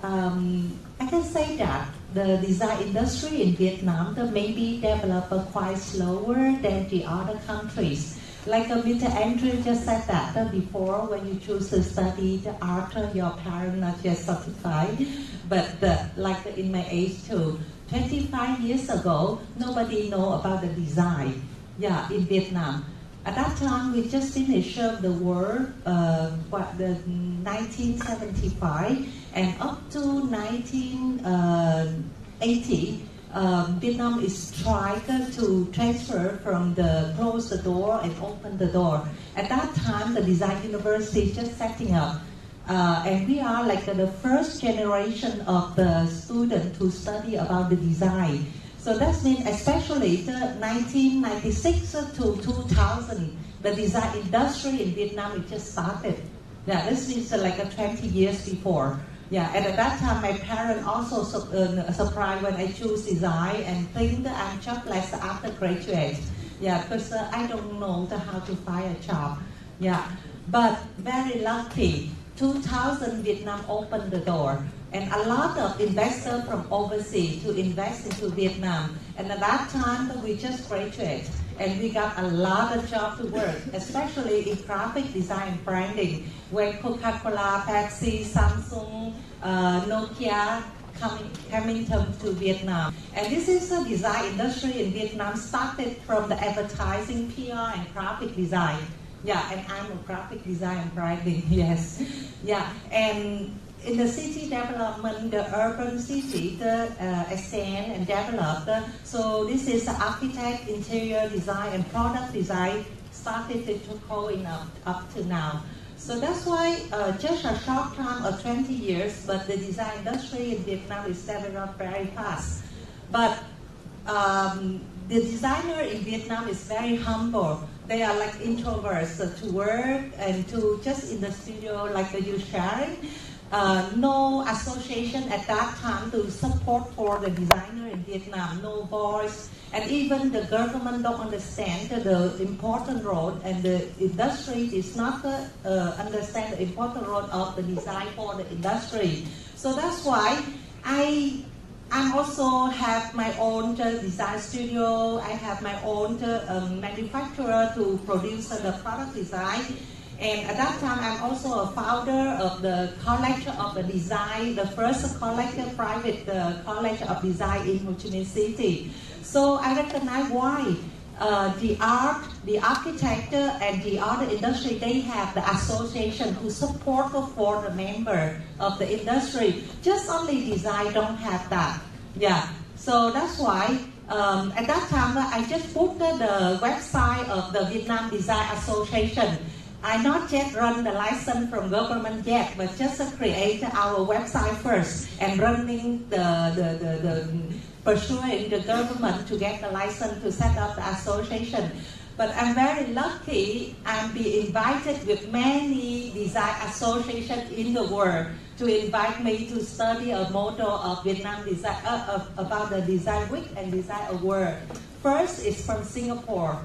I can say that the design industry in Vietnam maybe developed quite slower than the other countries. Like Mr. Andrew just said that before, when you choose to study the art, your parents not yet certified. But like in my age too, 25 years ago, nobody know about the design. Yeah, in Vietnam. At that time, we just finished the war, the 1975, and up to 1980. Vietnam is trying to transfer from the close the door and open the door. At that time, the design university is just setting up. And we are like the first generation of the students to study about the design. So that means especially the 1996 to 2000, the design industry in Vietnam it just started. Yeah, this is like 20 years before. Yeah, and at that time, my parents also surprised when I choose design and think that I'm jobless after graduate. Yeah, because I don't know how to find a job. Yeah, but very lucky, 2000 Vietnam opened the door, and a lot of investors from overseas to invest into Vietnam. And at that time, we just graduated, and we got a lot of jobs to work, especially in graphic design and branding, when Coca-Cola, Pepsi, Samsung, Nokia coming to Vietnam. And this is a design industry in Vietnam started from the advertising, PR, and graphic design. Yeah, and I'm a graphic design and branding, yes. Yeah, and in the city development, the urban city, extend and develop. So this is the architect, interior design, and product design started to going up to now. So that's why just a short time of 20 years, but the design industry in Vietnam is developed very fast. But the designer in Vietnam is very humble. They are like introverts to work and to just in the studio like you sharing. No association at that time to support for the designer in Vietnam, no voice, and even the government don't understand the important role, and the industry is not understand the important role of the design for the industry. So that's why I also have my own design studio. I have my own manufacturer to produce the product design. And at that time, I'm also a founder of the College of the Design, the first college, private college of design in Ho Chi Minh City. So I recognize why the art, the architecture, and the other industry, they have the association to support for the member of the industry. Just only design don't have that. Yeah, so that's why at that time, I just put the website of the Vietnam Design Association. I not yet run the license from government yet, but just create our website first and running the pursuing the government to get the license to set up the association. But I'm very lucky I'm being invited with many design associations in the world to invite me to study a model of Vietnam design, about the Design Week and Design Award. First is from Singapore.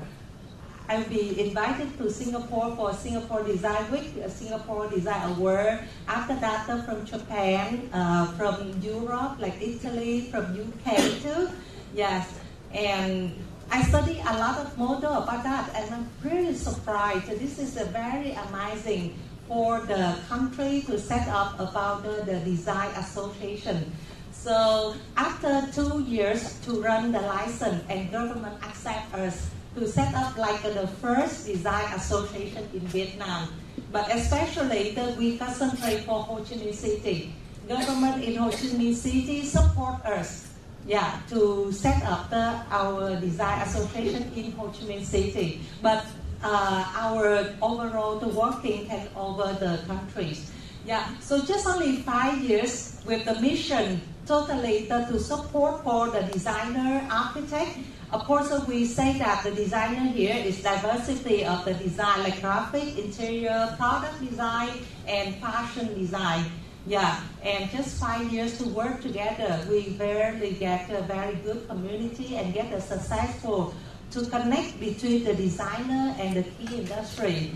I'll be invited to Singapore for Singapore Design Week, Singapore Design Award. After that, from Japan, from Europe, like Italy, from UK too. Yes, and I study a lot of model about that, and I'm pretty surprised. This is a very amazing for the country to set up about the design association. So after 2 years to run the license, and government accept us to set up like the first design association in Vietnam. But especially we concentrate for Ho Chi Minh City. Government in Ho Chi Minh City support us, yeah, to set up our design association in Ho Chi Minh City. But our overall working can over the countries. Yeah, so just only 5 years with the mission totally to support for the designer, architect, Of course, we say that the designer here is diversity of the design, like graphic, interior, product design, and fashion design. Yeah, and just 5 years to work together, we barely get a very good community and get a successful to connect between the designer and the key industry.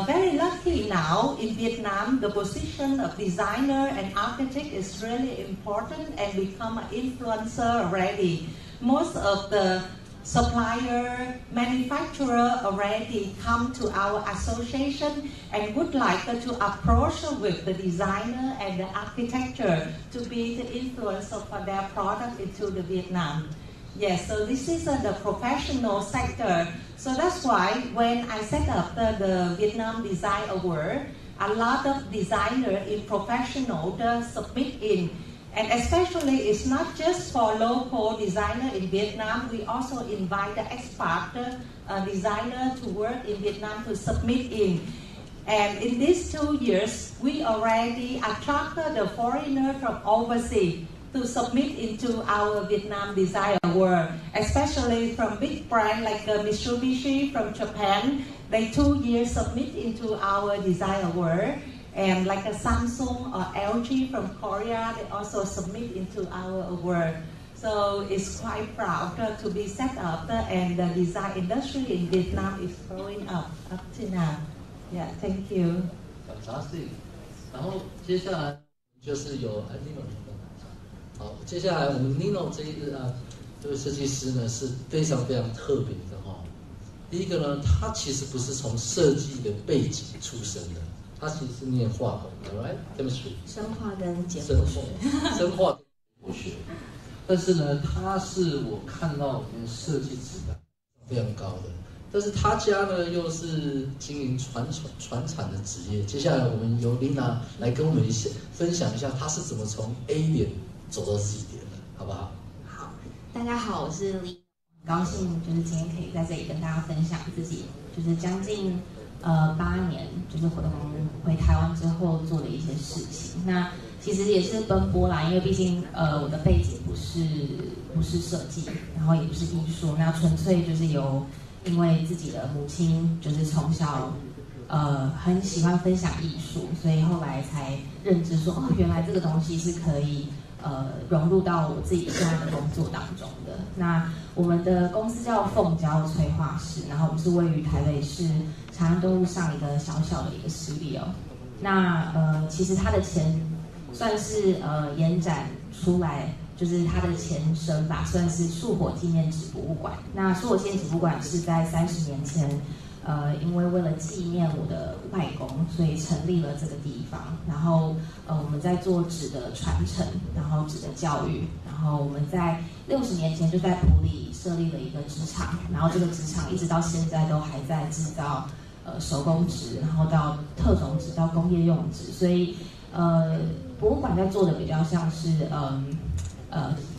Very lucky now in Vietnam, the position of designer and architect is really important and become an influencer already. Most of the supplier, manufacturer already come to our association and would like to approach with the designer and the architecture to be the influencer for their product into the Vietnam. Yes, so this is the professional sector. So that's why when I set up the Vietnam Design Award, a lot of designers in professional submit in. And especially it's not just for local designer in Vietnam, we also invite the expat designer to work in Vietnam to submit in. And in these 2 years, we already attracted the foreigner from overseas to submit into our Vietnam Design Award, especially from big brands like Mitsubishi from Japan. They 2 years submit into our Design Award. And like a Samsung or LG from Korea, they also submit into our award. So it's quite proud to be set up, and the design industry in Vietnam is growing up to now. Yeah, thank you. Fantastic. 然后接下来就是有Nino。好，接下来我们 Nino 这位设计师呢是非常非常特别的哈。第一个呢，他其实不是从设计的背景出身的。他其实是念化工的 ，right？ chemistry， 生化跟解剖学，生化跟解剖学。但是呢，他是我看到里面设计质感非常高的。但是他家呢又是经营传产的职业。接下来我们由 Lina 来跟我们分享一下，他是怎么从 A 点走到 Z 点的，好不好？好，大家好，我是 Lina， 很高兴就是今天可以在这里跟大家分享自己就是将近。8年就是回台湾之后做的一些事情，那其实也是奔波啦，因为毕竟我的背景不是设计，然后也不是艺术，那纯粹就是因为自己的母亲就是从小很喜欢分享艺术，所以后来才认知说原来这个东西是可以融入到我自己现在的工作当中的。那我们的公司叫凤娇催化室，然后我们是位于台北市长安东路上一个小小的一个studio。那其实它的算是延展出来，就是它的前身吧，算是树火纪念纸博物馆。那树火纪念纸博物馆是在30年前。因为为了纪念我的外公，所以成立了这个地方。然后我们在做纸的传承，然后纸的教育。然后我们在60年前就在埔里设立了一个纸厂，然后这个纸厂一直到现在都还在制造手工纸，然后到特种纸到工业用纸。所以博物馆在做的比较像是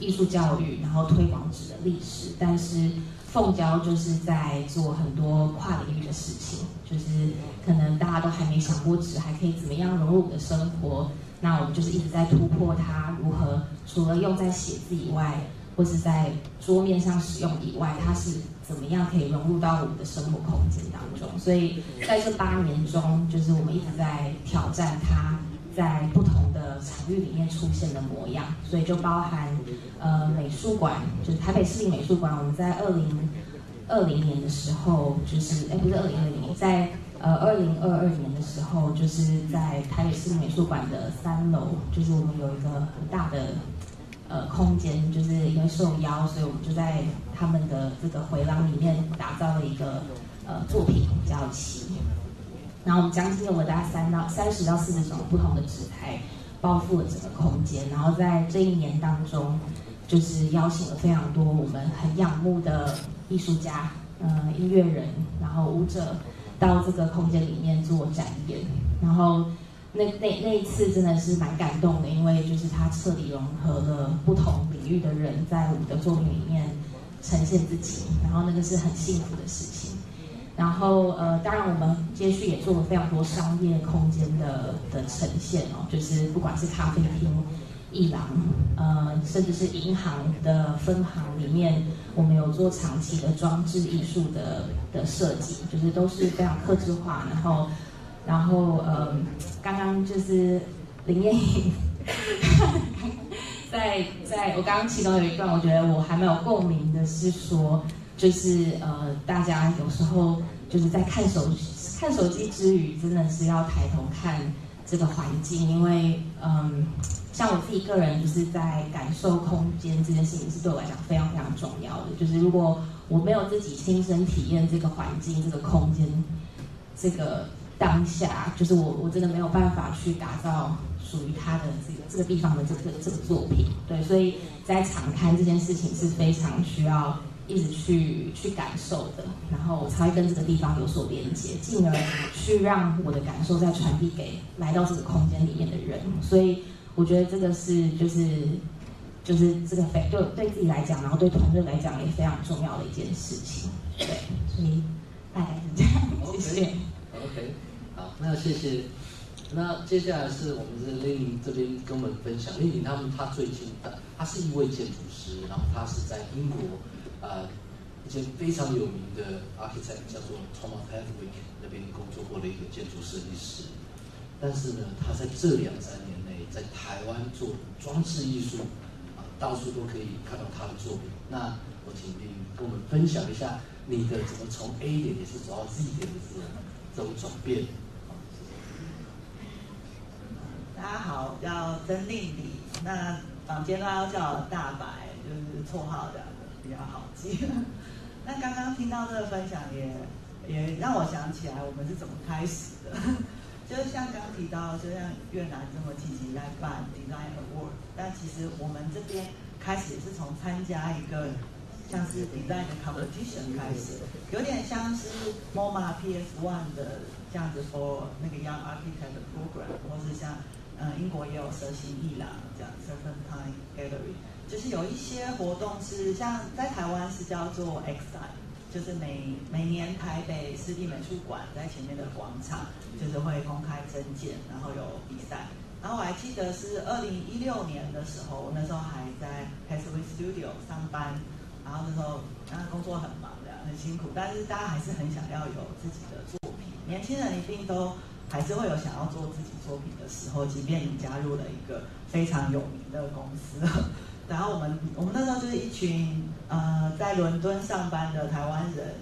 艺术教育，然后推广纸的历史，但是。凤娇就是在做很多跨领域的事情，就是可能大家都还没想过纸还可以怎么样融入我们的生活，那我们就是一直在突破它如何除了用在写字以外，或是在桌面上使用以外，它是怎么样可以融入到我们的生活空间当中。所以在这8年中，就是我们一直在挑战它在不同的场域里面出现的模样，所以就包含美术馆，就是台北市立美术馆，我们在2020年的时候，就是不是2020，在2022年的时候，就是在台北市立美术馆的3楼，就是我们有一个很大的空间，就是因为受邀，所以我们就在他们的这个回廊里面打造了一个作品叫旗。然后我们将近用了大概30到40种不同的纸材包覆了整个空间，然后在这1年当中，就是邀请了非常多我们很仰慕的艺术家、音乐人，然后舞者到这个空间里面做展演。然后那一次真的是蛮感动的，因为就是它彻底融合了不同领域的人在我们的作品里面呈现自己，然后那个是很幸福的事情。然后当然我们接续也做了非常多商业空间的呈现哦，就是不管是咖啡厅，艺廊，甚至是银行的分行里面，我们有做长期的装置艺术的设计，就是都是非常客制化。然后刚刚就是林彦颖，在我刚刚其中有一段，我觉得我还蛮有共鸣的，是说，就是大家有时候就是在看手机之余，真的是要抬头看这个环境，因为像我自己个人就是在感受空间这件事情是对我来讲非常非常重要的。就是如果我没有自己亲身体验这个环境、这个空间、这个当下，就是我真的没有办法去打造属于他的这个地方的这个作品。对，所以在场勘这件事情是非常需要一直去感受的，然后我才会跟这个地方有所连接，进而去让我的感受再传递给来到这个空间里面的人。所以我觉得这个是就是这个对自己来讲，然后对团队来讲也非常重要的一件事情。对，所以大概是这样。谢谢。OK， 好，那謝謝。那接下來是我們是麗玲這邊跟我們分享。麗玲她最近她是一位建築師，然後她是在英國一間非常有名的 architect 叫做 Thomas Heathwick 那邊工作過的一個建築設計師。但是呢，她在這2-3年內在台灣做裝置藝術到處都可以看到她的作品。那我請麗玲跟我們分享一下你的怎麼從 A 點也是走到 Z 點的這種轉變。大家好，叫曾令理，那坊间都要叫我大白，就是绰号这样的比较好记。那刚刚听到这个分享也让我想起来我们是怎么开始的，就是像刚提到，就像越南这么积极在办 Design Award， 但其实我们这边开始也是从参加一个像是 Design 的 competition 开始，有点像是 MoMA PS1 的这样子 for 那个 Young Architect 的 program， 或是像英国也有蛇形艺廊这样 Serpentine Gallery， 就是有一些活动是像在台湾是叫做 Exile， 就是每年台北市立美术馆在前面的广场就是会公开征件，然后有比赛。然后我还记得是2016年的时候，我那时候还在 Hathaway Studio 上班，然后那时候工作很忙的，很辛苦，但是大家还是很想要有自己的作品。年轻人一定都还是会有想要做自己作品的时候，即便你加入了一个非常有名的公司。然后我们那时候就是一群在伦敦上班的台湾人，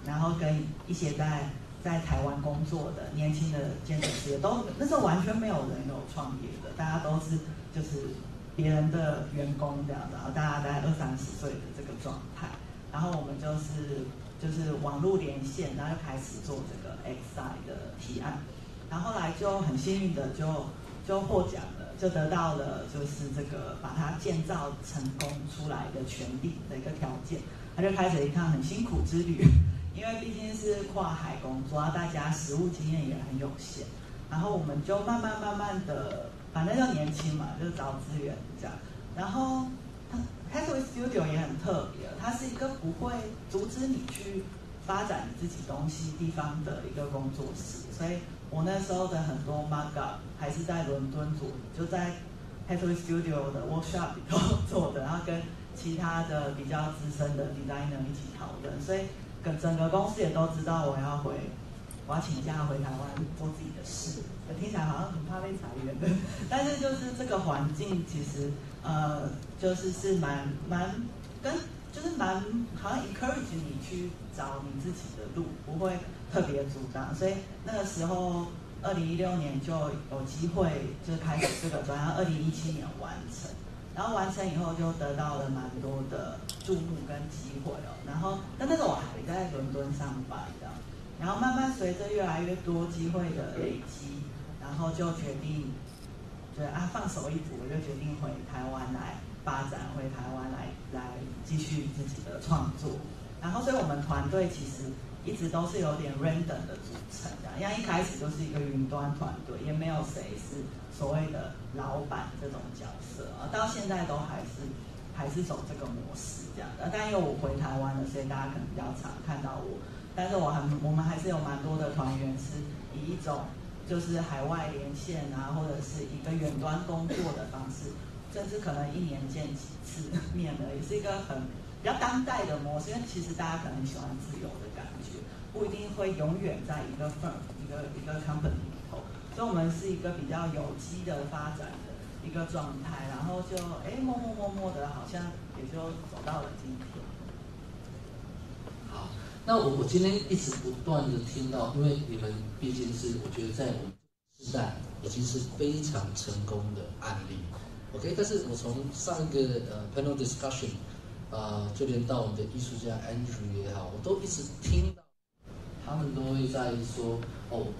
然后跟一些在台湾工作的年轻的建筑师，都那时候完全没有人有创业的，大家都是就是别人的员工这样子，然后大家在20-30岁的这个状态，然后我们就是网络连线，然后就开始做这个 XI 的提案，然后后来就很幸运的就获奖了，就得到了就是这个把它建造成功出来的权利的一个条件，他就开始了一趟很辛苦之旅。因为毕竟是跨海工作，大家实务经验也很有限，然后我们就慢慢的，反正就年轻嘛，就是找资源这样。然后Hathaway Studio 也很特别，它是一个不会阻止你去发展你自己东西地方的一个工作室，所以我那时候的很多 markup 还是在伦敦做，就在 Hathaway Studio 的 workshop 里头做的，然后跟其他的比较资深的 designer 一起讨论，所以整个公司也都知道我要请假回台湾做自己的事，听起来好像很怕被裁员的，但是就是这个环境其实就是蛮好像 encourage 你去找你自己的路，不会特别阻挡，所以那个时候2016年就有机会就开始这个专案，2017年完成。然后完成以后就得到了蛮多的注目跟机会哦，然后但那时候我还在伦敦上班的，然后慢慢随着越来越多机会的累积，然后就决定，放手一搏，我就决定回台湾来发展，回台湾来继续自己的创作，然后所以我们团队其实一直都是有点 random 的组成的，因为一开始就是一个云端团队，也没有谁是所谓的老板这种角色啊，到现在都还是走这个模式这样的。但因为我回台湾了，所以大家可能比较常看到我，但是我们还是有蛮多的团员是以一种就是海外连线啊，或者是一个远端工作的方式甚至可能1年见几次面的，也是一个比较当代的模式。因为其实大家可能很喜欢自由的感觉，不一定会永远在一个 firm 一个 company 里头，所以我们是一个比较有机的发展的一个状态，然后就默的，好像也就走到了今天。好，那我今天一直不断的听到，因为你们毕竟是我觉得在我们时代已经是非常成功的案例 ，OK？ 但是我从上一个panel discussion 就连到我们的艺术家 Andrew 也好，我都一直听到他们都会在说，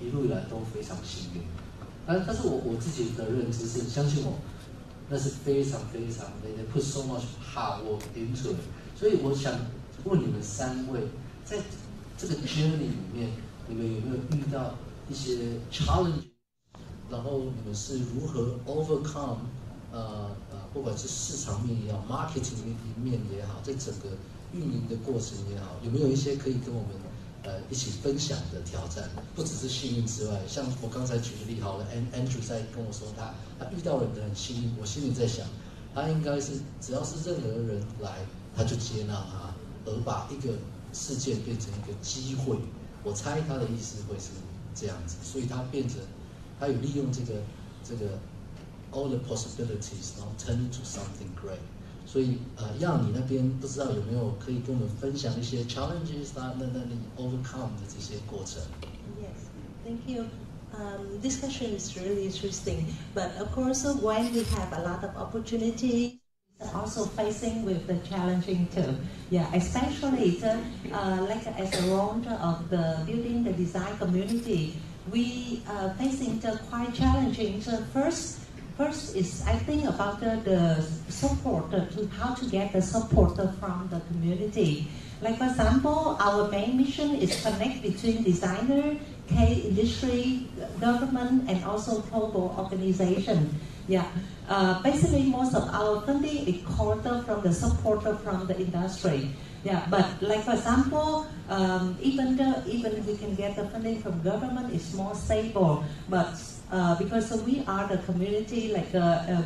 一路以来都非常幸运。但是我自己的认知是，相信我，那是非常非常的 they put so much hard work into it。所以我想问你们3位，在这个 journey 里面，你们有没有遇到一些 challenge？ 然后你们是如何 overcome？ 不管是市场面也好 ，marketing 面也好，在整个运营的过程也好，有没有一些可以跟我们一起分享的挑战？不只是幸运之外，像我刚才举的例好了 ，Andrew 在跟我说他遇到人很幸运，我心里在想，他应该是只要是任何人来，他就接纳他，而把一个事件变成一个机会。我猜他的意思会是这样子，所以他变成他有利用这个 all the possibilities， 然后 turn into something great。所以让你那边不知道有没有可以跟我们分享一些 challenges 那你 overcome 的这些过程。Yes, thank you. This question is really interesting, but of course, when we have a lot of opportunity, also facing with the challenging too. Yeah, especially like as a role of the building the design community, we facing the quite challenging. So First is I think about the support, how to get the support from the community. Like for example, our main mission is connect between designer, K-industry, government, and also global organization. Yeah, basically most of our funding is quarter from the support from the industry. Yeah, but like for example, even we can get the funding from government is more stable, but because we are the community like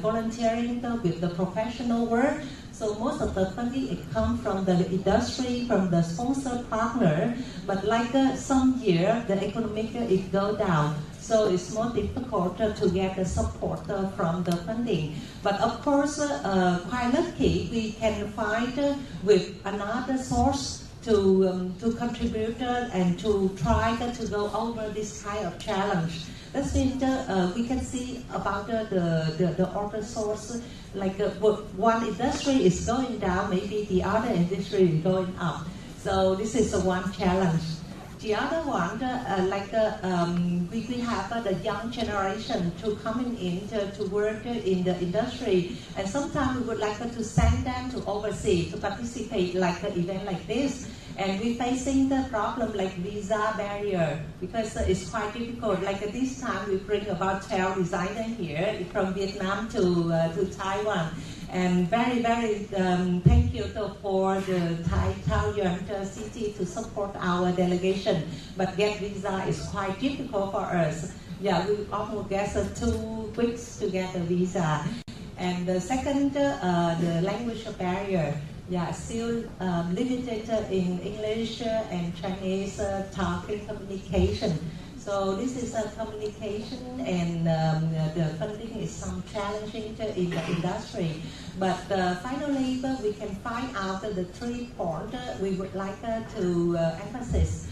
volunteering with the professional work, so most of the funding it comes from the industry, from the sponsor partner. But like some year the economic it go down, so it's more difficult to get the support from the funding. But of course, quite lucky we can find with another source to contribute and to try to go over this kind of challenge. That's means we can see about the other source, like one industry is going down, maybe the other industry is going up. So this is one challenge. The other one, we have the young generation to coming in to work in the industry, and sometimes we would like to send them to overseas to participate like an event like this. And we're facing the problem like visa barrier because it's quite difficult. Like this time we bring about 12 designers here from Vietnam to Taiwan. And very, very thank you for the Taoyuan city to support our delegation. But get visa is quite difficult for us. Yeah, we almost get 2 weeks to get a visa. And the second, the language barrier. Yeah, still limited in English and Chinese talking communication. So this is a communication, and the funding is some challenging in the industry. But finally, we can find out the 3 points we would like to emphasize.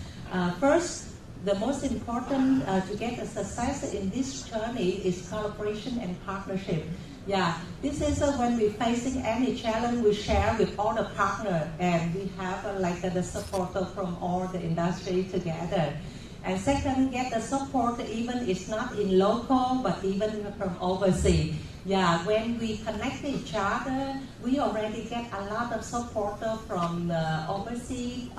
First, the most important to get a success in this journey is collaboration and partnership. Yeah, this is when we're facing any challenge, we share with all the partners, and we have like the support from all the industry together. And second, get the support even it's not in local, but even from overseas. Yeah, when we connect each other, we already get a lot of support from overseas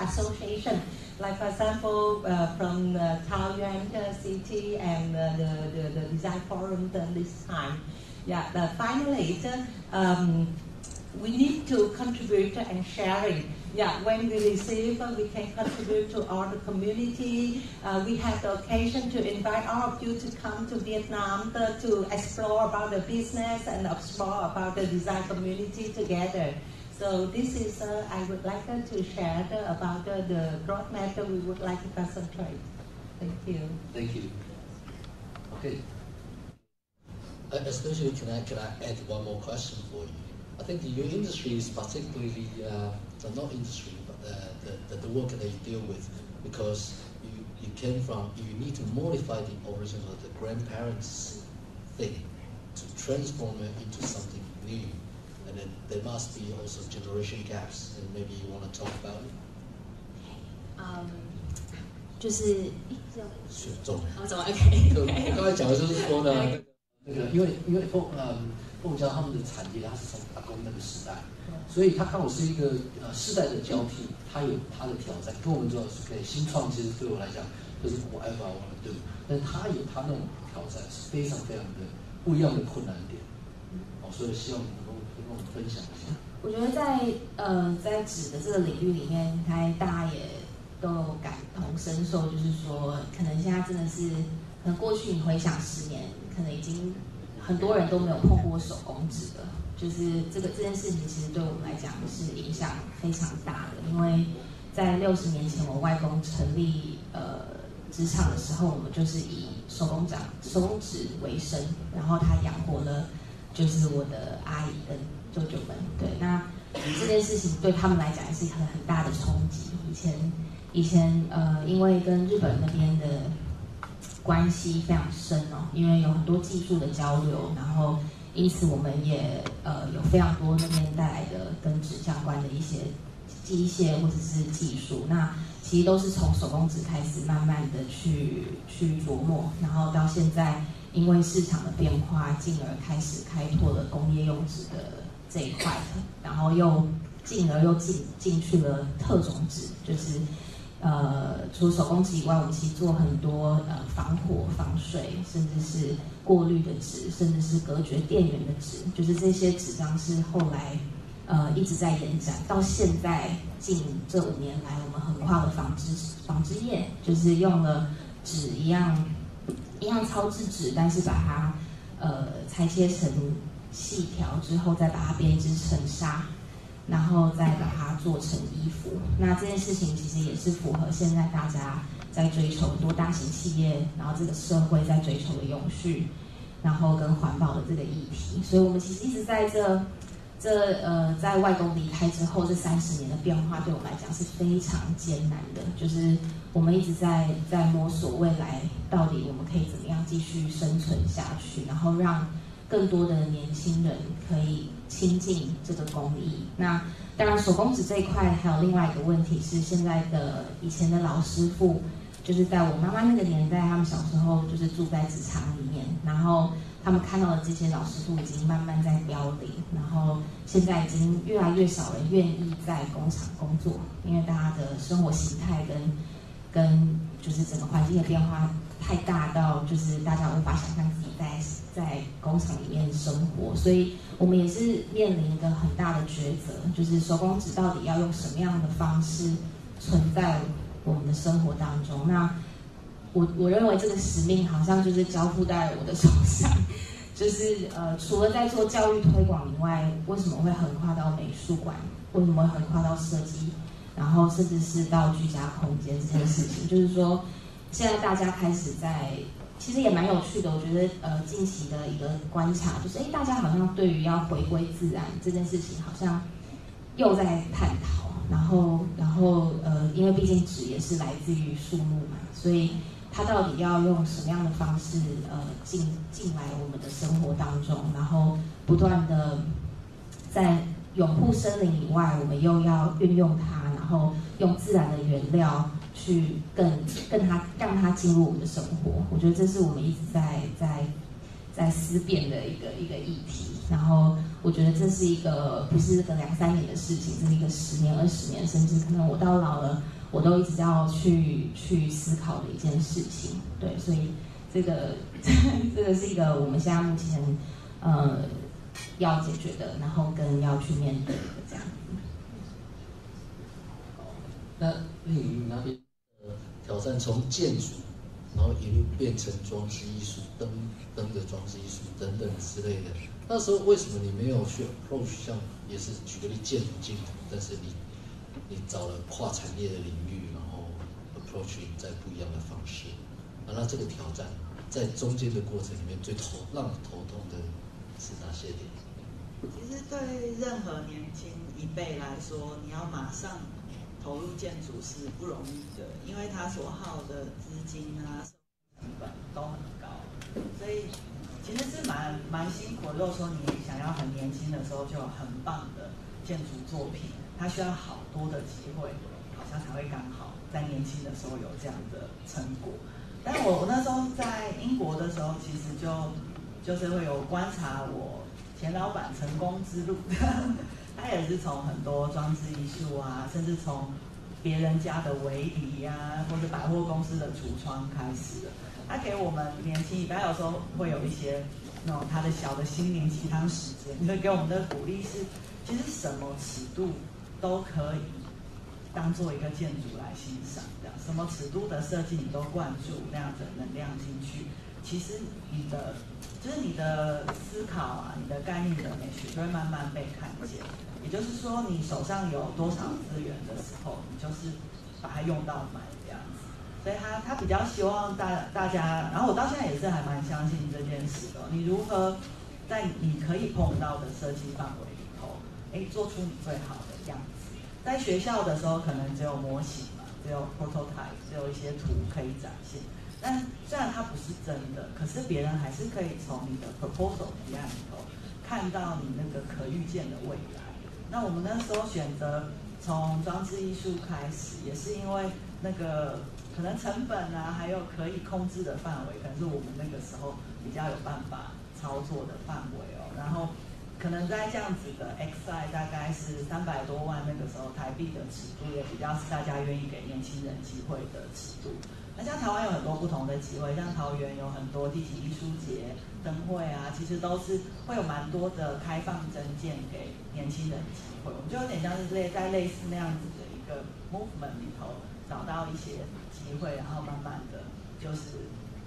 association. Like for example, from Taoyuan City and the Design Forum this time. Yeah, finally, we need to contribute and sharing. yeah, when we receive, we can contribute to all the community. We have the occasion to invite all of you to come to Vietnam to explore about the business and explore about the design community together. So this is, I would like to share about the roadmap that we would like to concentrate. Thank you. Thank you. Okay. Especially, can I add one more question for you? I think your industry is particularly, not industry, but the work that you deal with, because you came from, you need to modify the origin of the grandparents' thing to transform it into something new. And then there must be also generation gaps, and maybe you want to talk about it. 就是选中，怎么 OK？ 就我刚才讲的就是说呢，因为凤家他们的产业，它是从阿公那个时代，所以它刚好是一个世代的交替，它有它的挑战。跟我们做的是可以新创，其实对我来讲就是 whatever I want to do， 但是它有它那种挑战，是非常非常的不一样的困难点。所以希望你能够跟我们分享一下。我觉得在纸的这个领域里面，应该大家也都有感同身受，就是说，可能现在真的是，可能过去你回想10年，可能已经很多人都没有碰过手工纸了。就是这件事情，其实对我们来讲是影响非常大的，因为在60年前我外公成立职场的时候，我们就是以手工纸为生，然后他养活了就是我的阿姨跟舅舅们。对，那这件事情对他们来讲也是很大的冲击。以前因为跟日本那边的关系非常深哦，因为有很多技术的交流，然后因此我们也有非常多那边带来的跟纸相关的一些机械或者是技术，那其实都是从手工纸开始慢慢的去琢磨，然后到现在因为市场的变化，进而开始开拓了工业用纸的这一块，然后进而进去了特种纸，就是除了手工纸以外，我们其实做很多防火、防水，甚至是过滤的纸，甚至是隔绝电源的纸，就是这些纸张是后来一直在延展，到现在近这5年来，我们横跨了纺织业，就是用了纸一样糙制纸，但是把它裁切成细条之后，再把它编织成纱，然后再把它做成衣服。那这件事情其实也是符合现在大家在追求很多大型企业，然后这个社会在追求的永续，然后跟环保的这个议题。所以我们其实一直在在外公离开之后，这30年的变化对我们来讲是非常艰难的。就是我们一直在摸索未来到底我们可以怎么样继续生存下去，然后让更多的年轻人可以亲近这个工艺。那当然，手工纸这一块还有另外一个问题是，以前的老师傅，就是在我妈妈那个年代，他们小时候就是住在纸厂里面，然后他们看到的这些老师傅已经慢慢在凋零，然后现在已经越来越少人愿意在工厂工作，因为大家的生活形态跟就是整个环境的变化太大到，就是大家无法想象自己在工厂里面生活，所以我们也是面临一个很大的抉择，就是手工纸到底要用什么样的方式存在我们的生活当中。那我认为这个使命好像就是交付在我的手上，就是除了在做教育推广以外，为什么会横跨到美术馆？为什么会横跨到设计？然后甚至是到居家空间这件事情，就是说现在大家开始其实也蛮有趣的。我觉得近期的一个观察就是，大家好像对于要回归自然这件事情，好像又在探讨。然后因为毕竟纸也是来自于树木嘛，所以它到底要用什么样的方式进来我们的生活当中，然后不断的在拥护森林以外，我们又要运用它，然后用自然的原料去让它进入我们的生活。我觉得这是我们一直在思辨的一个议题。然后我觉得这是一个不是个2-3年的事情，这是一个10年、20年，甚至可能我到老了，我都一直要去思考的一件事情。对，所以这个是一个我们现在目前要解决的，然后跟要去面对的这样。那丽颖那边挑战从建筑，然后一路变成装饰艺术、灯的装饰艺术等等之类的。那时候为什么你没有去 approach 像也是举个例建筑净土，但是你找了跨产业的领域，然后 approach 在不一样的方式。那这个挑战在中间的过程里面让你头痛的是哪些点？其实对任何年轻一辈来说，你要马上投入建筑是不容易的，因为它所耗的资金啊、成本都很高，所以其实是蛮辛苦的。如果说你想要很年轻的时候就有很棒的建筑作品，它需要好多的机会，好像才会刚好在年轻的时候有这样的成果。但我那时候在英国的时候，其实就是会有观察我前老板成功之路，他也是从很多装置艺术啊，甚至从别人家的围篱啊，或者百货公司的橱窗开始的。他给我们年轻一辈，有时候会有一些那种他的小的心灵鸡汤时间，你会给我们的鼓励是，其实什么尺度都可以当做一个建筑来欣赏，这样什么尺度的设计你都灌注那样的能量进去，其实你的思考啊，你的概念的美学就会慢慢被看见。也就是说，你手上有多少资源的时候，你就是把它用到满这样子。所以他比较希望大家，然后我到现在也是还蛮相信这件事的。你如何在你可以碰到的设计范围里头，做出你最好的样子。在学校的时候，可能只有模型嘛，只有 prototype， 只有一些图可以展现。但虽然它不是真的，可是别人还是可以从你的 proposal 提案里头看到你那个可预见的未来。那我们那时候选择从装置艺术开始，也是因为那个可能成本啊，还有可以控制的范围，可能是我们那个时候比较有办法操作的范围哦。然后可能在这样子的 XI 大概是300多万，那个时候台币的尺度也比较是大家愿意给年轻人机会的尺度。那像台湾有很多不同的机会，像桃园有很多地景艺术节、灯会啊，其实都是会有蛮多的开放征件给年轻人机会。我们就有点像是在类似那样子的一个 movement 里头找到一些机会，然后慢慢的就是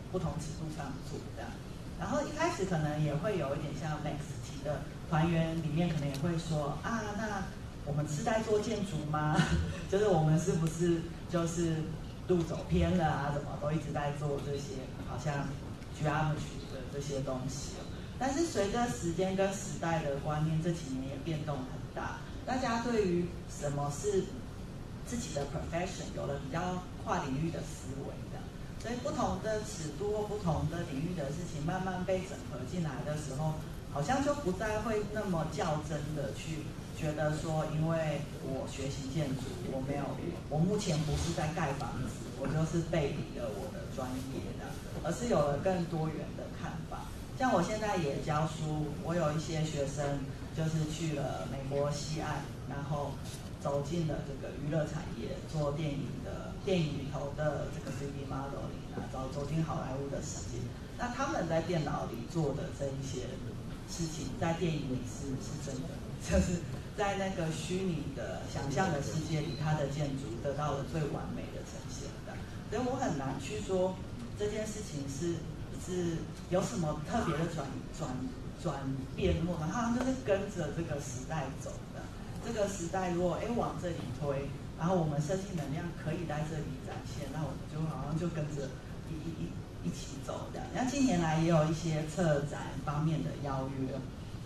不同尺度上做这样。然后一开始可能也会有一点像 Max 提的团员里面可能也会说啊，那我们是在做建筑吗？就是我们是不是就是路走偏了啊，怎么都一直在做这些好像 geometry 的这些东西。但是随着时间跟时代的观念，这几年也变动很大，大家对于什么是自己的 profession 有了比较跨领域的思维的，所以不同的尺度或不同的领域的事情慢慢被整合进来的时候，好像就不再会那么较真的去觉得说，因为我学习建筑，我目前不是在盖房子，我就是背离了我的专业的，而是有了更多元的看法。像我现在也教书，我有一些学生就是去了美国西岸，然后走进了这个娱乐产业，做电影里头的这个 3D modeling 啊，走进好莱坞的世界。那他们在电脑里做的这一些事情，在电影里是真的，就是在那个虚拟的想象的世界里，它的建筑得到了最完美的呈现的。所以我很难去说这件事情是有什么特别的转变或者好像就是跟着这个时代走的。这个时代如果往这里推，然后我们设计能量可以在这里展现，那我们就好像就跟着一起走这样。那近年来也有一些策展方面的邀约，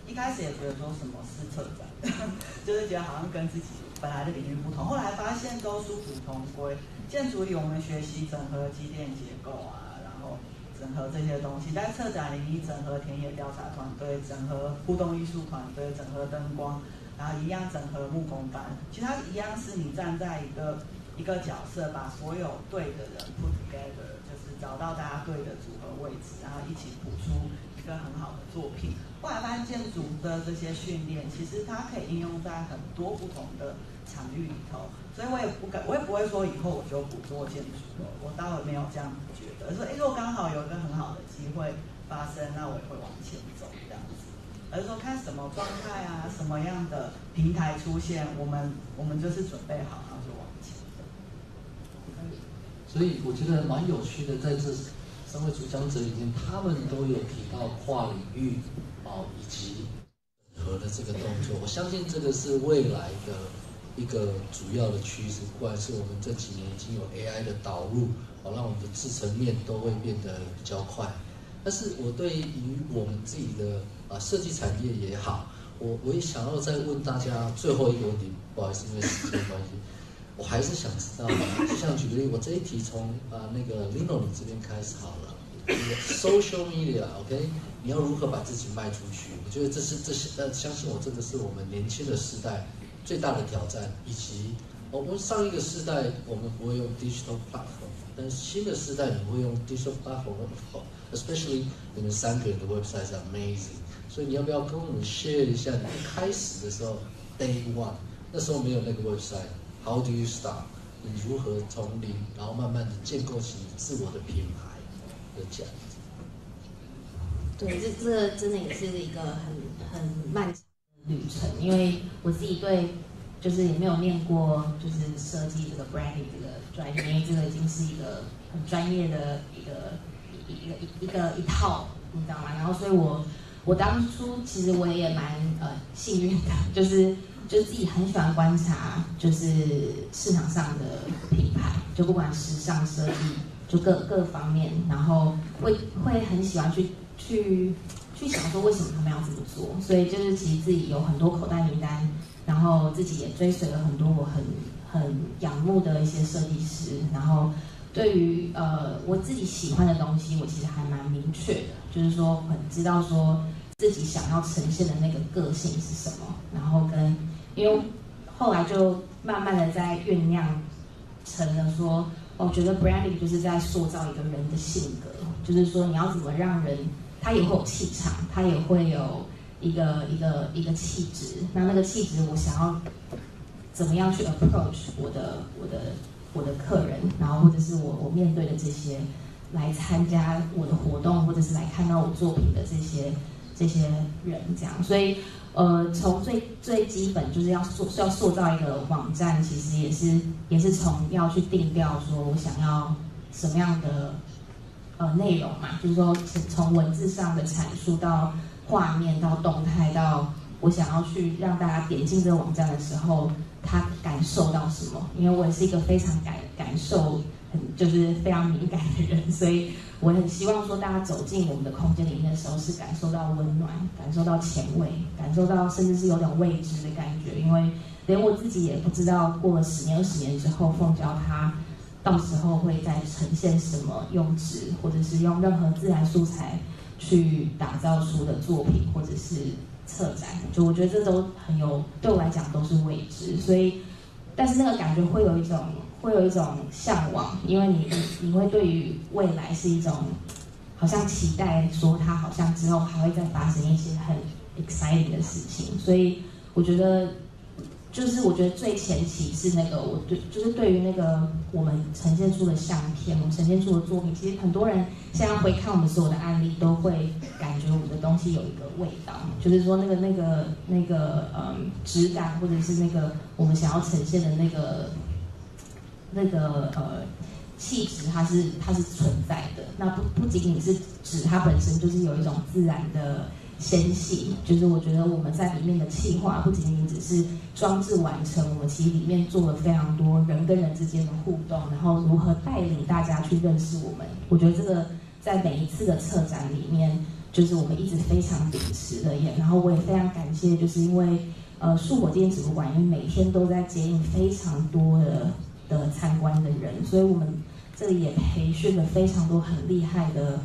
一开始也觉得说什么是策展，就是觉得好像跟自己本来的领域不同，后来发现都殊途同归。建筑里我们学习整合机电结构啊，然后整合这些东西，在策展领域整合田野调查团队，整合互动艺术团队，整合灯光，然后一样整合木工班。其实它一样是你站在一个角色，把所有对的人 put together， 就是找到大家对的组合位置，然后一起谱出一个很好的作品。后来发现建筑的这些训练，其实它可以应用在很多不同的场域里头。所以我也不会说以后我就不做建筑了，我倒没有这样觉得。说如果刚好有一个很好的机会发生，那我也会往前走这样子。而是说看什么状态啊，什么样的平台出现，我们就是准备好，然后就往前走。所以我觉得蛮有趣的，在这3位主讲者里面，他们都有提到跨领域以及整合的这个动作。我相信这个是未来的一个主要的趋势，不管是我们这几年已经有 AI 的导入，让我们的制程面都会变得比较快。但是我对于我们自己的设计产业也好，我也想要再问大家最后一个问题，不好意思，因为时间关系，我还是想知道，就像举个例，我这一题从那个 Lino 你这边开始好了。social media，OK， 你要如何把自己卖出去？我觉得这是相信我，这个是我们年轻的时代最大的挑战，以及我们上一个世代我们不会用 digital platform， 但是新的世代你会用 digital platform，especially 你们3个人的 website 是 amazing， 所以你要不要跟我们 share 一下你一开始的时候 day one， 那时候没有那个 website，how do you start？ 你如何从零，然后慢慢的建构起你自我的品牌？这样子，对，这真的也是一个很漫长的旅程，因为我自己对就是也没有念过就是设计这个 branding 这个专业，因为这个已经是一个很专业的一套，你知道吗？然后所以我当初其实我也蛮幸运的，就是自己很喜欢观察就是市场上的品牌，就不管时尚设计。就各方面，然后会很喜欢去想说为什么他们要这么做，所以就是其实自己有很多口袋名单，然后自己也追随了很多我很仰慕的一些设计师，然后对于我自己喜欢的东西，我其实还蛮明确的，就是说很知道说自己想要呈现的那个个性是什么，然后因为后来就慢慢的在酝酿成了说。我觉得 branding 就是在塑造一个人的性格，就是说你要怎么让人，他也会有气场，他也会有一个气质。那个气质，我想要怎么样去 approach 我的客人，然后或者是我面对的这些来参加我的活动，或者是来看到我作品的这些人，这样。所以从最基本就是要塑造一个网站，其实也是从要去定调说我想要什么样的内容嘛，就是说从文字上的阐述到画面到动态到我想要去让大家点进这个网站的时候，他感受到什么？因为我也是一个非常感受就是非常敏感的人，所以我很希望说大家走进我们的空间里面的时候是感受到温暖，感受到前卫，感受到甚至是有点未知的感觉，因为连我自己也不知道过了10年20年之后，凤娇它到时候会再呈现什么用纸或者是用任何自然素材去打造出的作品或者是策展，就我觉得这都对我来讲都是未知，所以但是那个感觉会有一种向往，因为你会对于未来是一种好像期待，说它好像之后还会再发生一些很 exciting 的事情，所以我觉得最前期是那个就是对于那个我们呈现出的相片，我们呈现出的作品，其实很多人现在回看我们所有的案例，都会感觉我们的东西有一个味道，就是说那个质感，或者是那个我们想要呈现的那个气质，它是存在的。那不仅仅是指它本身就是有一种自然的纤细，就是我觉得我们在里面的企划不仅仅只是装置完成，我们其实里面做了非常多人跟人之间的互动，然后如何带领大家去认识我们。我觉得这个在每一次的策展里面，就是我们一直非常秉持的耶。然后我也非常感谢，就是因为树火纪念史博物馆，因为每天都在接应非常多的参观的人，所以我们这里也培训了非常多很厉害的，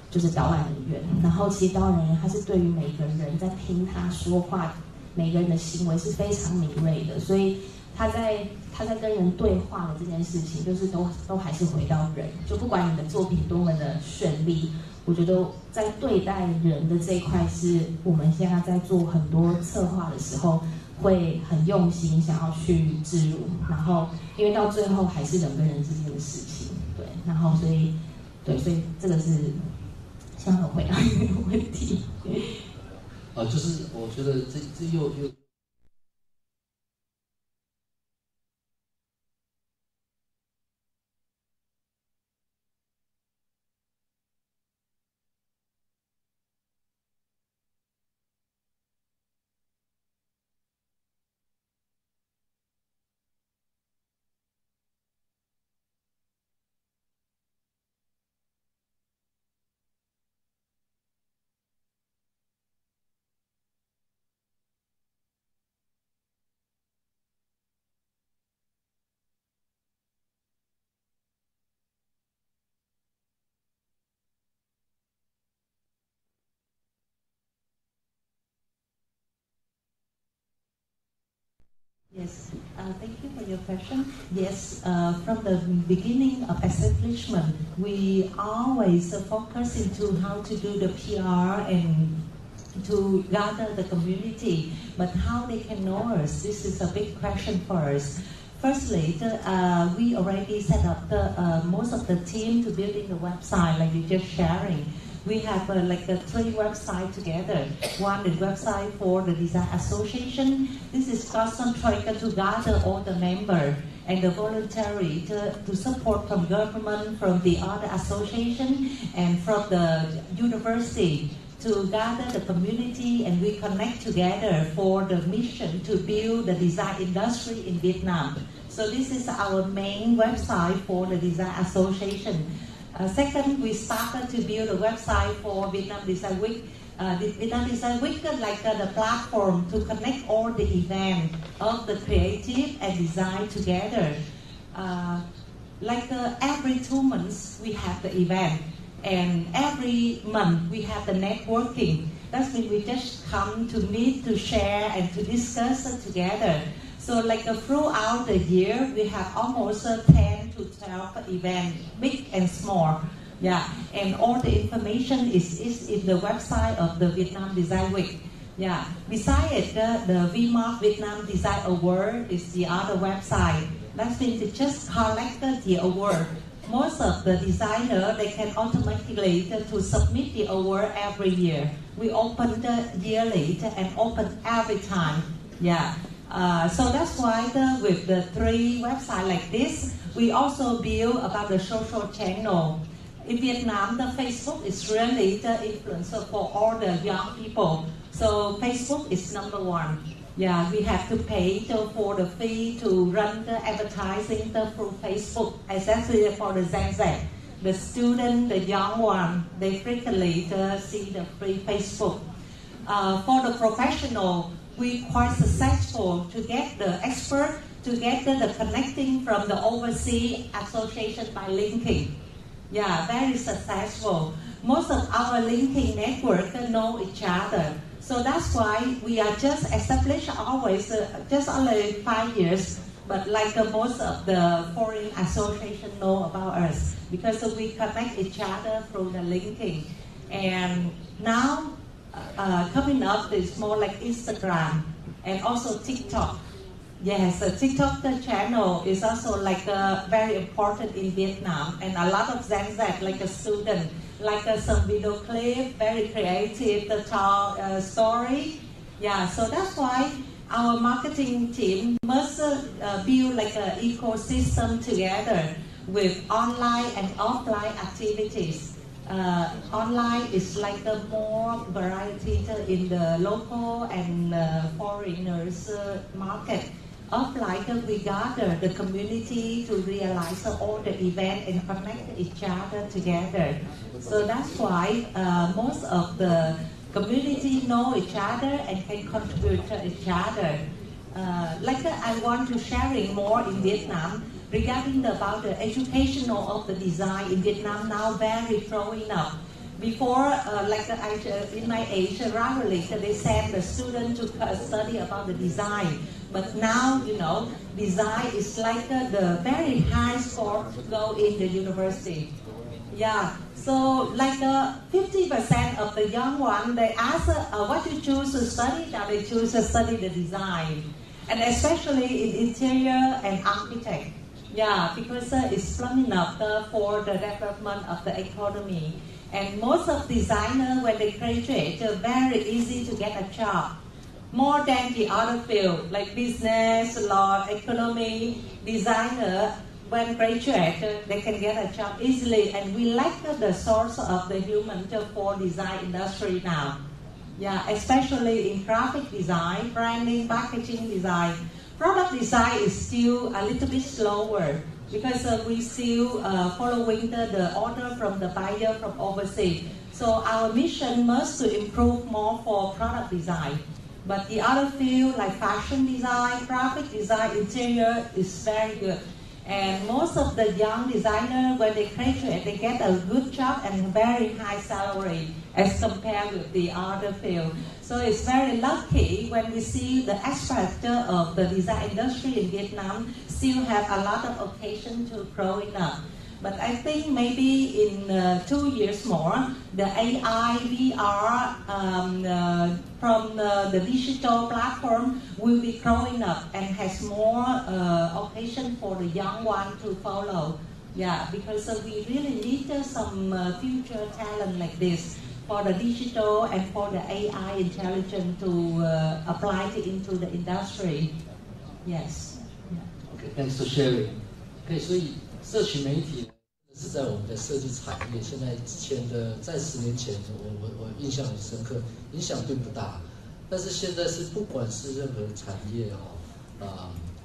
就是导览人员。然后其实导览人员他是对于每个人在听他说话，每个人的行为是非常敏锐的，所以他在跟人对话的这件事情，就是都还是回到人，就不管你的作品多么的绚丽，我觉得在对待人的这一块，是我们现在在做很多策划的时候会很用心想要去置入，然后因为到最后还是人跟人之间的事情，对，然后所以这个是想很回答你的问题。就是我觉得这又。Yes, thank you for your question. Yes, from the beginning of establishment, we always focus into how to do the PR and to gather the community. But how they can know us, this is a big question for us. Firstly, we already set up most of the team to building the website, like you're just sharing. We have like 3 websites together. One is website for the Design Association. This is concentrated to gather all the members and the voluntary to support from government, from the other association, and from the university to gather the community, and we connect together for the mission to build the design industry in Vietnam. So this is our main website for the Design Association. Second, we started to build a website for Vietnam Design Week. The Vietnam Design Week is like the platform to connect all the events of the creative and design together. Every 2 months, we have the event. And every month, we have the networking. That means we just come to meet, to share, and to discuss it together. So throughout the year, we have almost 10 to 12 events, big and small. Yeah, and all the information is in the website of the Vietnam Design Week. Yeah, besides the VMARK Vietnam Design Award is the other website. That means to just collect the award. Most of the designers, they can automatically to submit the award every year. We open yearly and open every time. Yeah. So that's why with the 3 websites like this, we also build about the social channel. In Vietnam, the Facebook is really the influencer for all the young people. So Facebook is number 1. Yeah, we have to pay for the fee to run the advertising through Facebook, especially for the Gen Z. The student, the young one, they frequently see the free Facebook. For the professional, we quite successful to get the expert, to get the connecting from the overseas association by linking. Yeah, very successful. Most of our linking network know each other. So that's why we are just established always, just only 5 years, but most of the foreign association know about us because we connect each other through the linking. And now, coming up is more like Instagram and also TikTok. Yes, TikTok channel is also very important in Vietnam, and a lot of Gen Z, like a student, some video clip, very creative, the story. Yeah, so that's why our marketing team must build an ecosystem together with online and offline activities. Online is more variety in the local and foreigners market. Offline, we gather the community to realize all the event and connect each other together. So that's why most of the community know each other and can contribute to each other. I want to sharing more in Vietnam regarding about the educational of the design in Vietnam now very growing up. Before, in my age, rarely they send the student to study about the design. But now, design is the very high score to go in the university. Yeah, so 50% of the young one, they ask what you choose to study, now they choose to study the design. And especially in interior and architect. Yeah, because it's plumbing up for the development of the economy. And most of designers, when they graduate, they're very easy to get a job. More than the other field, like business, law, economy, designer, when graduate, they can get a job easily. And we lack the source of the human for design industry now. Yeah, especially in graphic design, branding, packaging design. Product design is still a little bit slower because we still following the order from the buyer from overseas. So our mission must to improve more for product design. But the other field like fashion design, graphic design, interior is very good. And most of the young designers, when they graduate, they get a good job and very high salary as compared with the other field. So it's very lucky when we see the aspect of the design industry in Vietnam still have a lot of occasion to growing up. But I think maybe in 2 years more, the AI, VR from the digital platform will be growing up and has more occasion for the young one to follow. Yeah, because we really need some future talent like this for the digital and for the AI intelligence to apply it into the industry. Yes. Okay, thanks for sharing. Okay, 所以社群媒体是在我们的设计产业，现在之前的在10年前，我印象很深刻，影响并不大。但是现在是不管是任何产业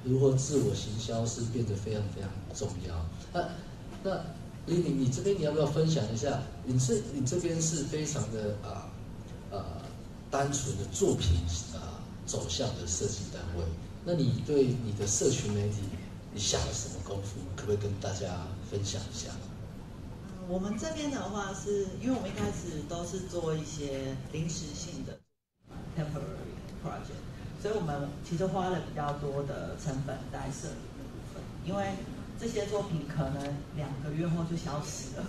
如何自我行销是变得非常非常重要。那Lily，你这边你要不要分享一下？你这边是非常的单纯的作品走向的设计单位，那你对你的社群媒体你下了什么功夫？可不可以跟大家分享一下？我们这边的话是，因为我们一开始都是做一些临时性的 temporary project， 所以我们其实花了比较多的成本在设计的部分，因为这些作品可能2个月后就消失了，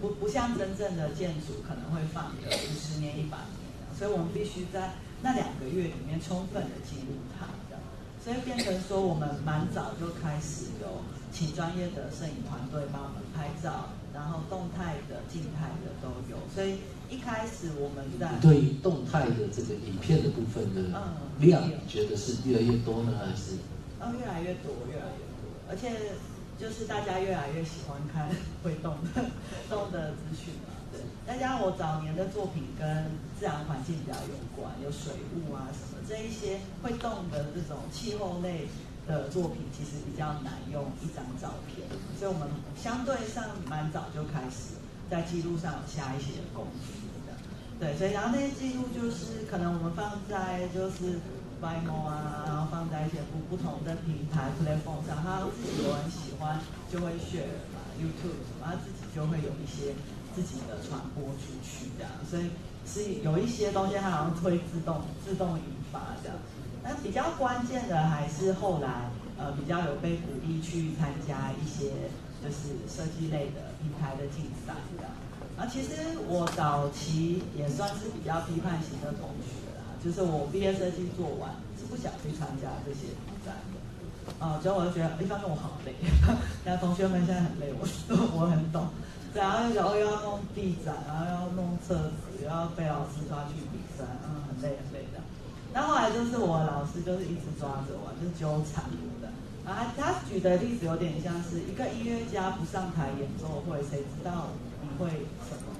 不像真正的建筑可能会放个50年、100年，所以我们必须在那2个月里面充分的记录它的，所以变成说我们蛮早就开始有请专业的摄影团队帮我们拍照，然后动态的、静态的都有，所以一开始我们在对于动态的这个影片的部分的量，你觉得是越来越多呢，还是？越来越多，越来越多，而且就是大家越来越喜欢看会动的资讯嘛，对。再加上我早年的作品跟自然环境比较有关，有水雾啊什么这一些会动的这种气候类的作品，其实比较难用一张照片，所以我们相对上蛮早就开始在记录上有下一些功夫的，对。所以然后那些记录就是可能我们放在就是Vimo 啊，然后放在一些不同的平台 platform 上，他自己有人喜欢就会 share 嘛 ，YouTube 然后自己就会有一些自己的传播出去这样，所以是有一些东西它好像会自动引发这样。那比较关键的还是后来比较有被鼓励去参加一些就是设计类的平台的竞赛这样。然后其实我早期也算是比较批判型的同学。就是我毕业设计做完是不想去参加这些比赛的，所以我就觉得一方面我好累，那同学们现在很累，我很懂，对，然后又要弄地展，然后要弄册子，又要被老师抓去比赛，很累的。然后后来就是我老师就是一直抓着我，就是纠缠的。然后他举的例子有点像是一个音乐家不上台演奏会，谁知道你会什么？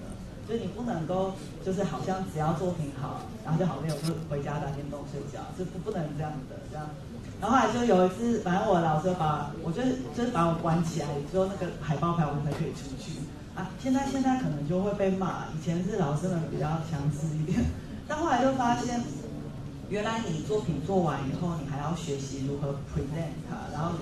就你不能够，就是好像只要作品好，然后就好累，我就回家打电动睡觉，是不能这样的这样。然后后来就有一次，反正我老师就是把我关起来，之后那个海报牌我才可以出去啊。现在可能就会被骂，以前是老师们比较强势一点，但后来就发现，原来你作品做完以后，你还要学习如何 present 它，然后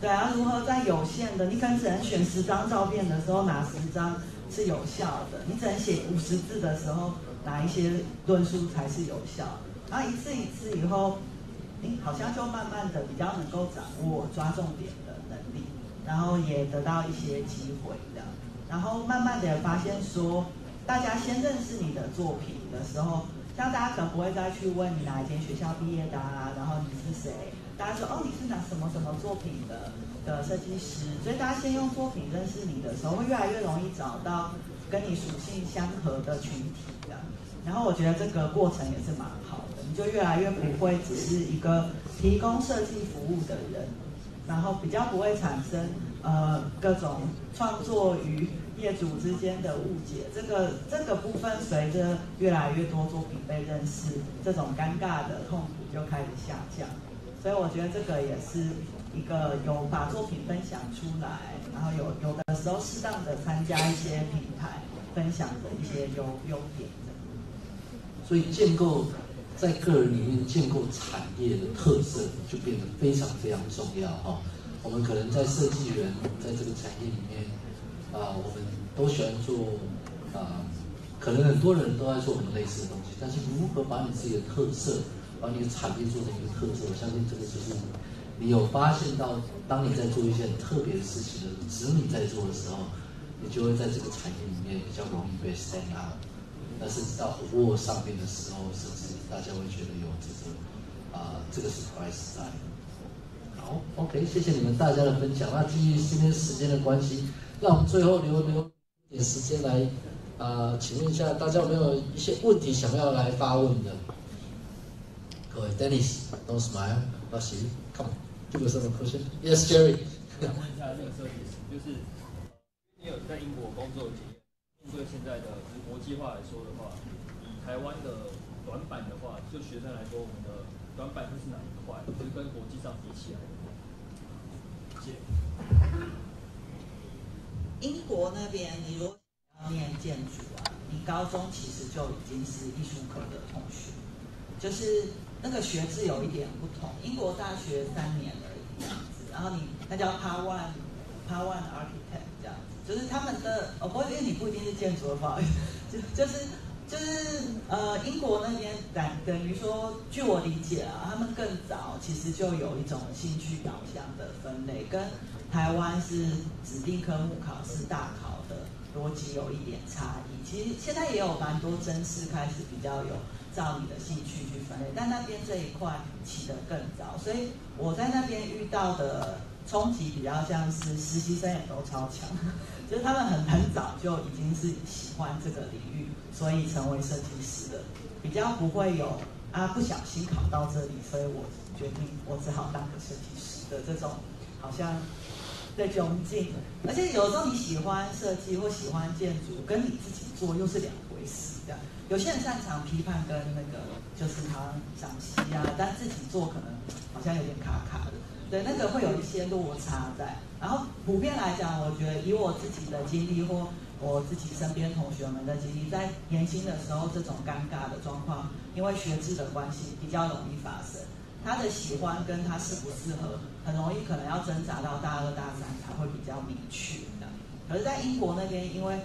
对，然后如何在有限的，你可能只能选10张照片的时候，哪10张是有效的，你只能写50字的时候，哪一些论述才是有效。然后一次以后，好像就慢慢的比较能够掌握抓重点的能力，然后也得到一些机会这样。然后慢慢的也发现说，大家先认识你的作品的时候，像大家可能不会再去问你哪一间学校毕业的啊，然后你是谁，大家说你是哪什么作品的设计师，所以大家先用作品认识你的时候，会越来越容易找到跟你属性相合的群体的。然后我觉得这个过程也是蛮好的，你就越来越不会只是一个提供设计服务的人，然后比较不会产生各种创作与业主之间的误解。这个部分随着越来越多作品被认识，这种尴尬的痛苦就开始下降。所以我觉得这个也是一个有把作品分享出来，然后有的时候适当的参加一些平台分享的一些优点。所以在个人里面建构产业的特色就变得非常非常重要哈。我们可能在设计人，在这个产业里面，我们都喜欢做可能很多人都在做我们类似的东西，但是如何把你自己的特色，把你的产业做成一个特色，我相信这个就是你有发现到，当你在做一些很特别的事情的时候，只有你在做的时候，你就会在这个产业里面比较容易被 stand out。但是到 award 上面的时候，甚至大家会觉得有这个 surprise 在。好 ，OK， 谢谢你们大家的分享。那基于今天时间的关系，让我们最后留点时间来，请问一下大家有没有一些问题想要来发问的？各位 ，Dennis，don't smile， 老徐 ，come on，give us a question。Yes, Jerry。想问一下那个设计师，就是你有在英国工作的经验，面对现在的国际化来说的话，以台湾的短板的话，就学生来说，我们的短板会是哪一块？就是跟国际上比起来的。英国那边，你如果要念建筑啊，你高中其实就已经是艺术科的同学，就是那个学制有一点不同。英国大学3年而已这样子，然后那叫 Part One Architect 这样子，就是他们的不过因为你不一定是建筑的，不好意思，就是英国那边等于说，据我理解啊，他们更早其实就有一种兴趣导向的分类，跟台湾是指定科目考试大考的逻辑有一点差异。其实现在也有蛮多甄试开始比较有照你的兴趣去分类，但那边这一块起得更早，所以我在那边遇到的冲击比较像是实习生也都超强，就是他们很早就已经是喜欢这个领域，所以成为设计师的，比较不会有不小心考到这里，所以我决定我只好当个设计师的这种好像的窘境。而且有时候你喜欢设计或喜欢建筑，跟你自己做又是两回事。这样，有些人擅长批判跟那个就是好像赏析但自己做可能好像有点卡卡的。对，那个会有一些落差在。然后普遍来讲，我觉得以我自己的经历或我自己身边同学们的经历，在年轻的时候，这种尴尬的状况，因为学制的关系，比较容易发生。他的喜欢跟他适不适合，很容易可能要挣扎到大2、大3才会比较明确的。可是，在英国那边，因为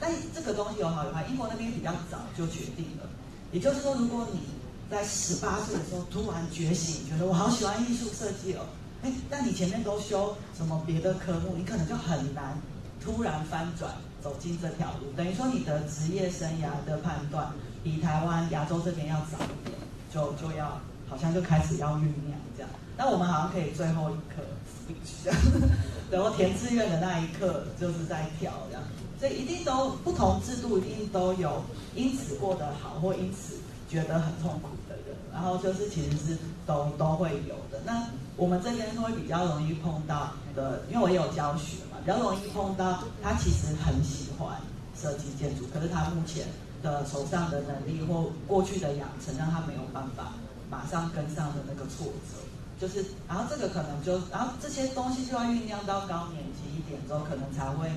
但这个东西有好有坏，英国那边比较早就决定了。也就是说，如果你在18岁的时候突然觉醒，觉得我好喜欢艺术设计哦，但你前面都修什么别的科目，你可能就很难突然翻转走进这条路。等于说，你的职业生涯的判断比台湾、亚洲这边要早一点，就要好像就开始要酝酿这样。那我们好像可以最后一刻 speech 这样，然后填志愿的那一刻就是在跳这样，所以一定都不同制度一定都有因此过得好或因此觉得很痛苦的人，然后就是其实是都会有的。那我们这边会比较容易碰到的，因为我也有教学嘛，比较容易碰到他其实很喜欢设计建筑，可是他目前的手上的能力或过去的养成让他没有办法马上跟上的那个挫折，就是然后这个可能然后这些东西就要酝酿到高年级一点之后，可能才会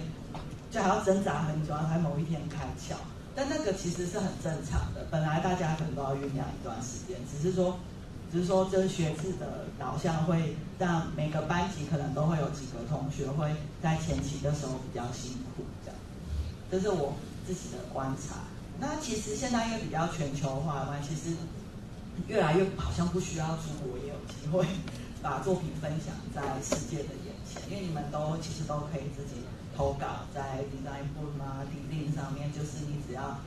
就还要挣扎很久，才某一天开窍。但那个其实是很正常的，本来大家可能都要酝酿一段时间，只是说这学制的导向会让每个班级可能都会有几个同学会在前期的时候比较辛苦，这样，这是我自己的观察。那其实现在因为比较全球化嘛，其实越来越好像不需要出国也有机会把作品分享在世界的眼前，因为你们其实都可以自己投稿在 Design Boom D-Link 上面，就是你只要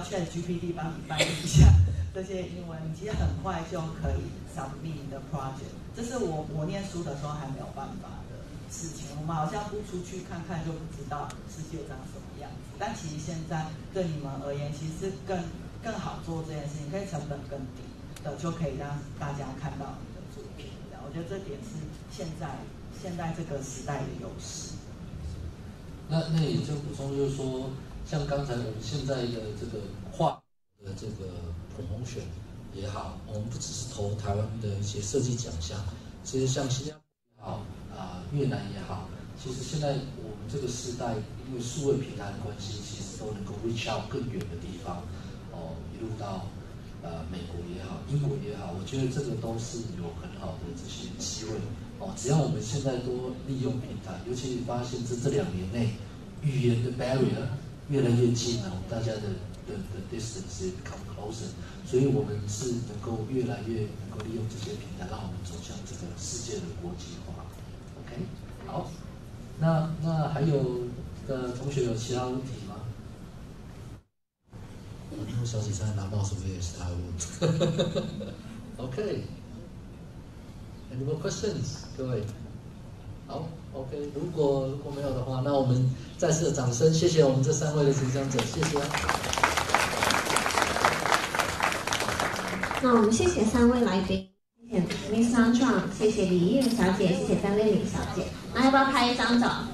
ChatGPT 帮你翻译一下这些英文，你其实很快就可以 submit 你的 project。这是我念书的时候还没有办法的事情，我们好像不出去看看就不知道世界长什么样子。但其实现在对你们而言，其实是更好做这件事情，可以成本更低的，就可以让大家看到你的作品。我觉得这点是现在这个时代的优势。那也就补充就是说，像刚才我们现在的这个跨的这个 promotion 也好，我们不只是投台湾的一些设计奖项，其实像新加坡也好越南也好，其实现在我们这个时代因为数位平台的关系，其实都能够 reach out 更远的地方，一路到美国也好，英国也好，我觉得这个都是有很好的这些机会只要我们现在多利用平台，尤其发现这2年内语言的 barrier 越来越近了，大家的 distance become closer， 所以我们是能够越来越能够利用这些平台，让我们走向这个世界的国际化。OK， 好，那还有的同学有其他问题吗？陆小姐现在拿到什么也是她的问题。OK。Any more questions？ 各位，好 ，OK。如果没有的话，那我们再次的掌声，谢谢我们这3位的主讲者，谢谢。那我们谢谢3位来宾，谢谢 Miss Armstrong， 谢谢李燕小姐，谢谢张丽玲小姐。那要不要拍一张照？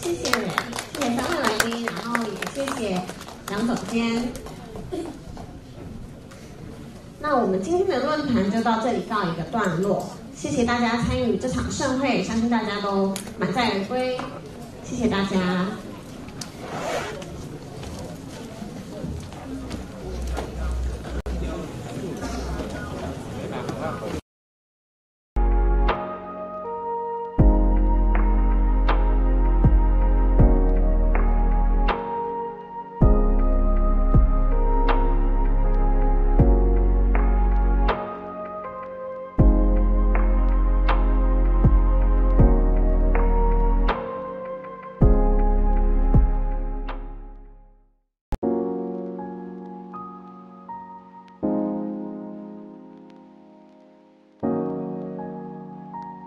谢谢3位来宾，然后也谢谢杨总监。那我们今天的论坛就到这里告一个段落，谢谢大家参与这场盛会，相信大家都满载而归，谢谢大家。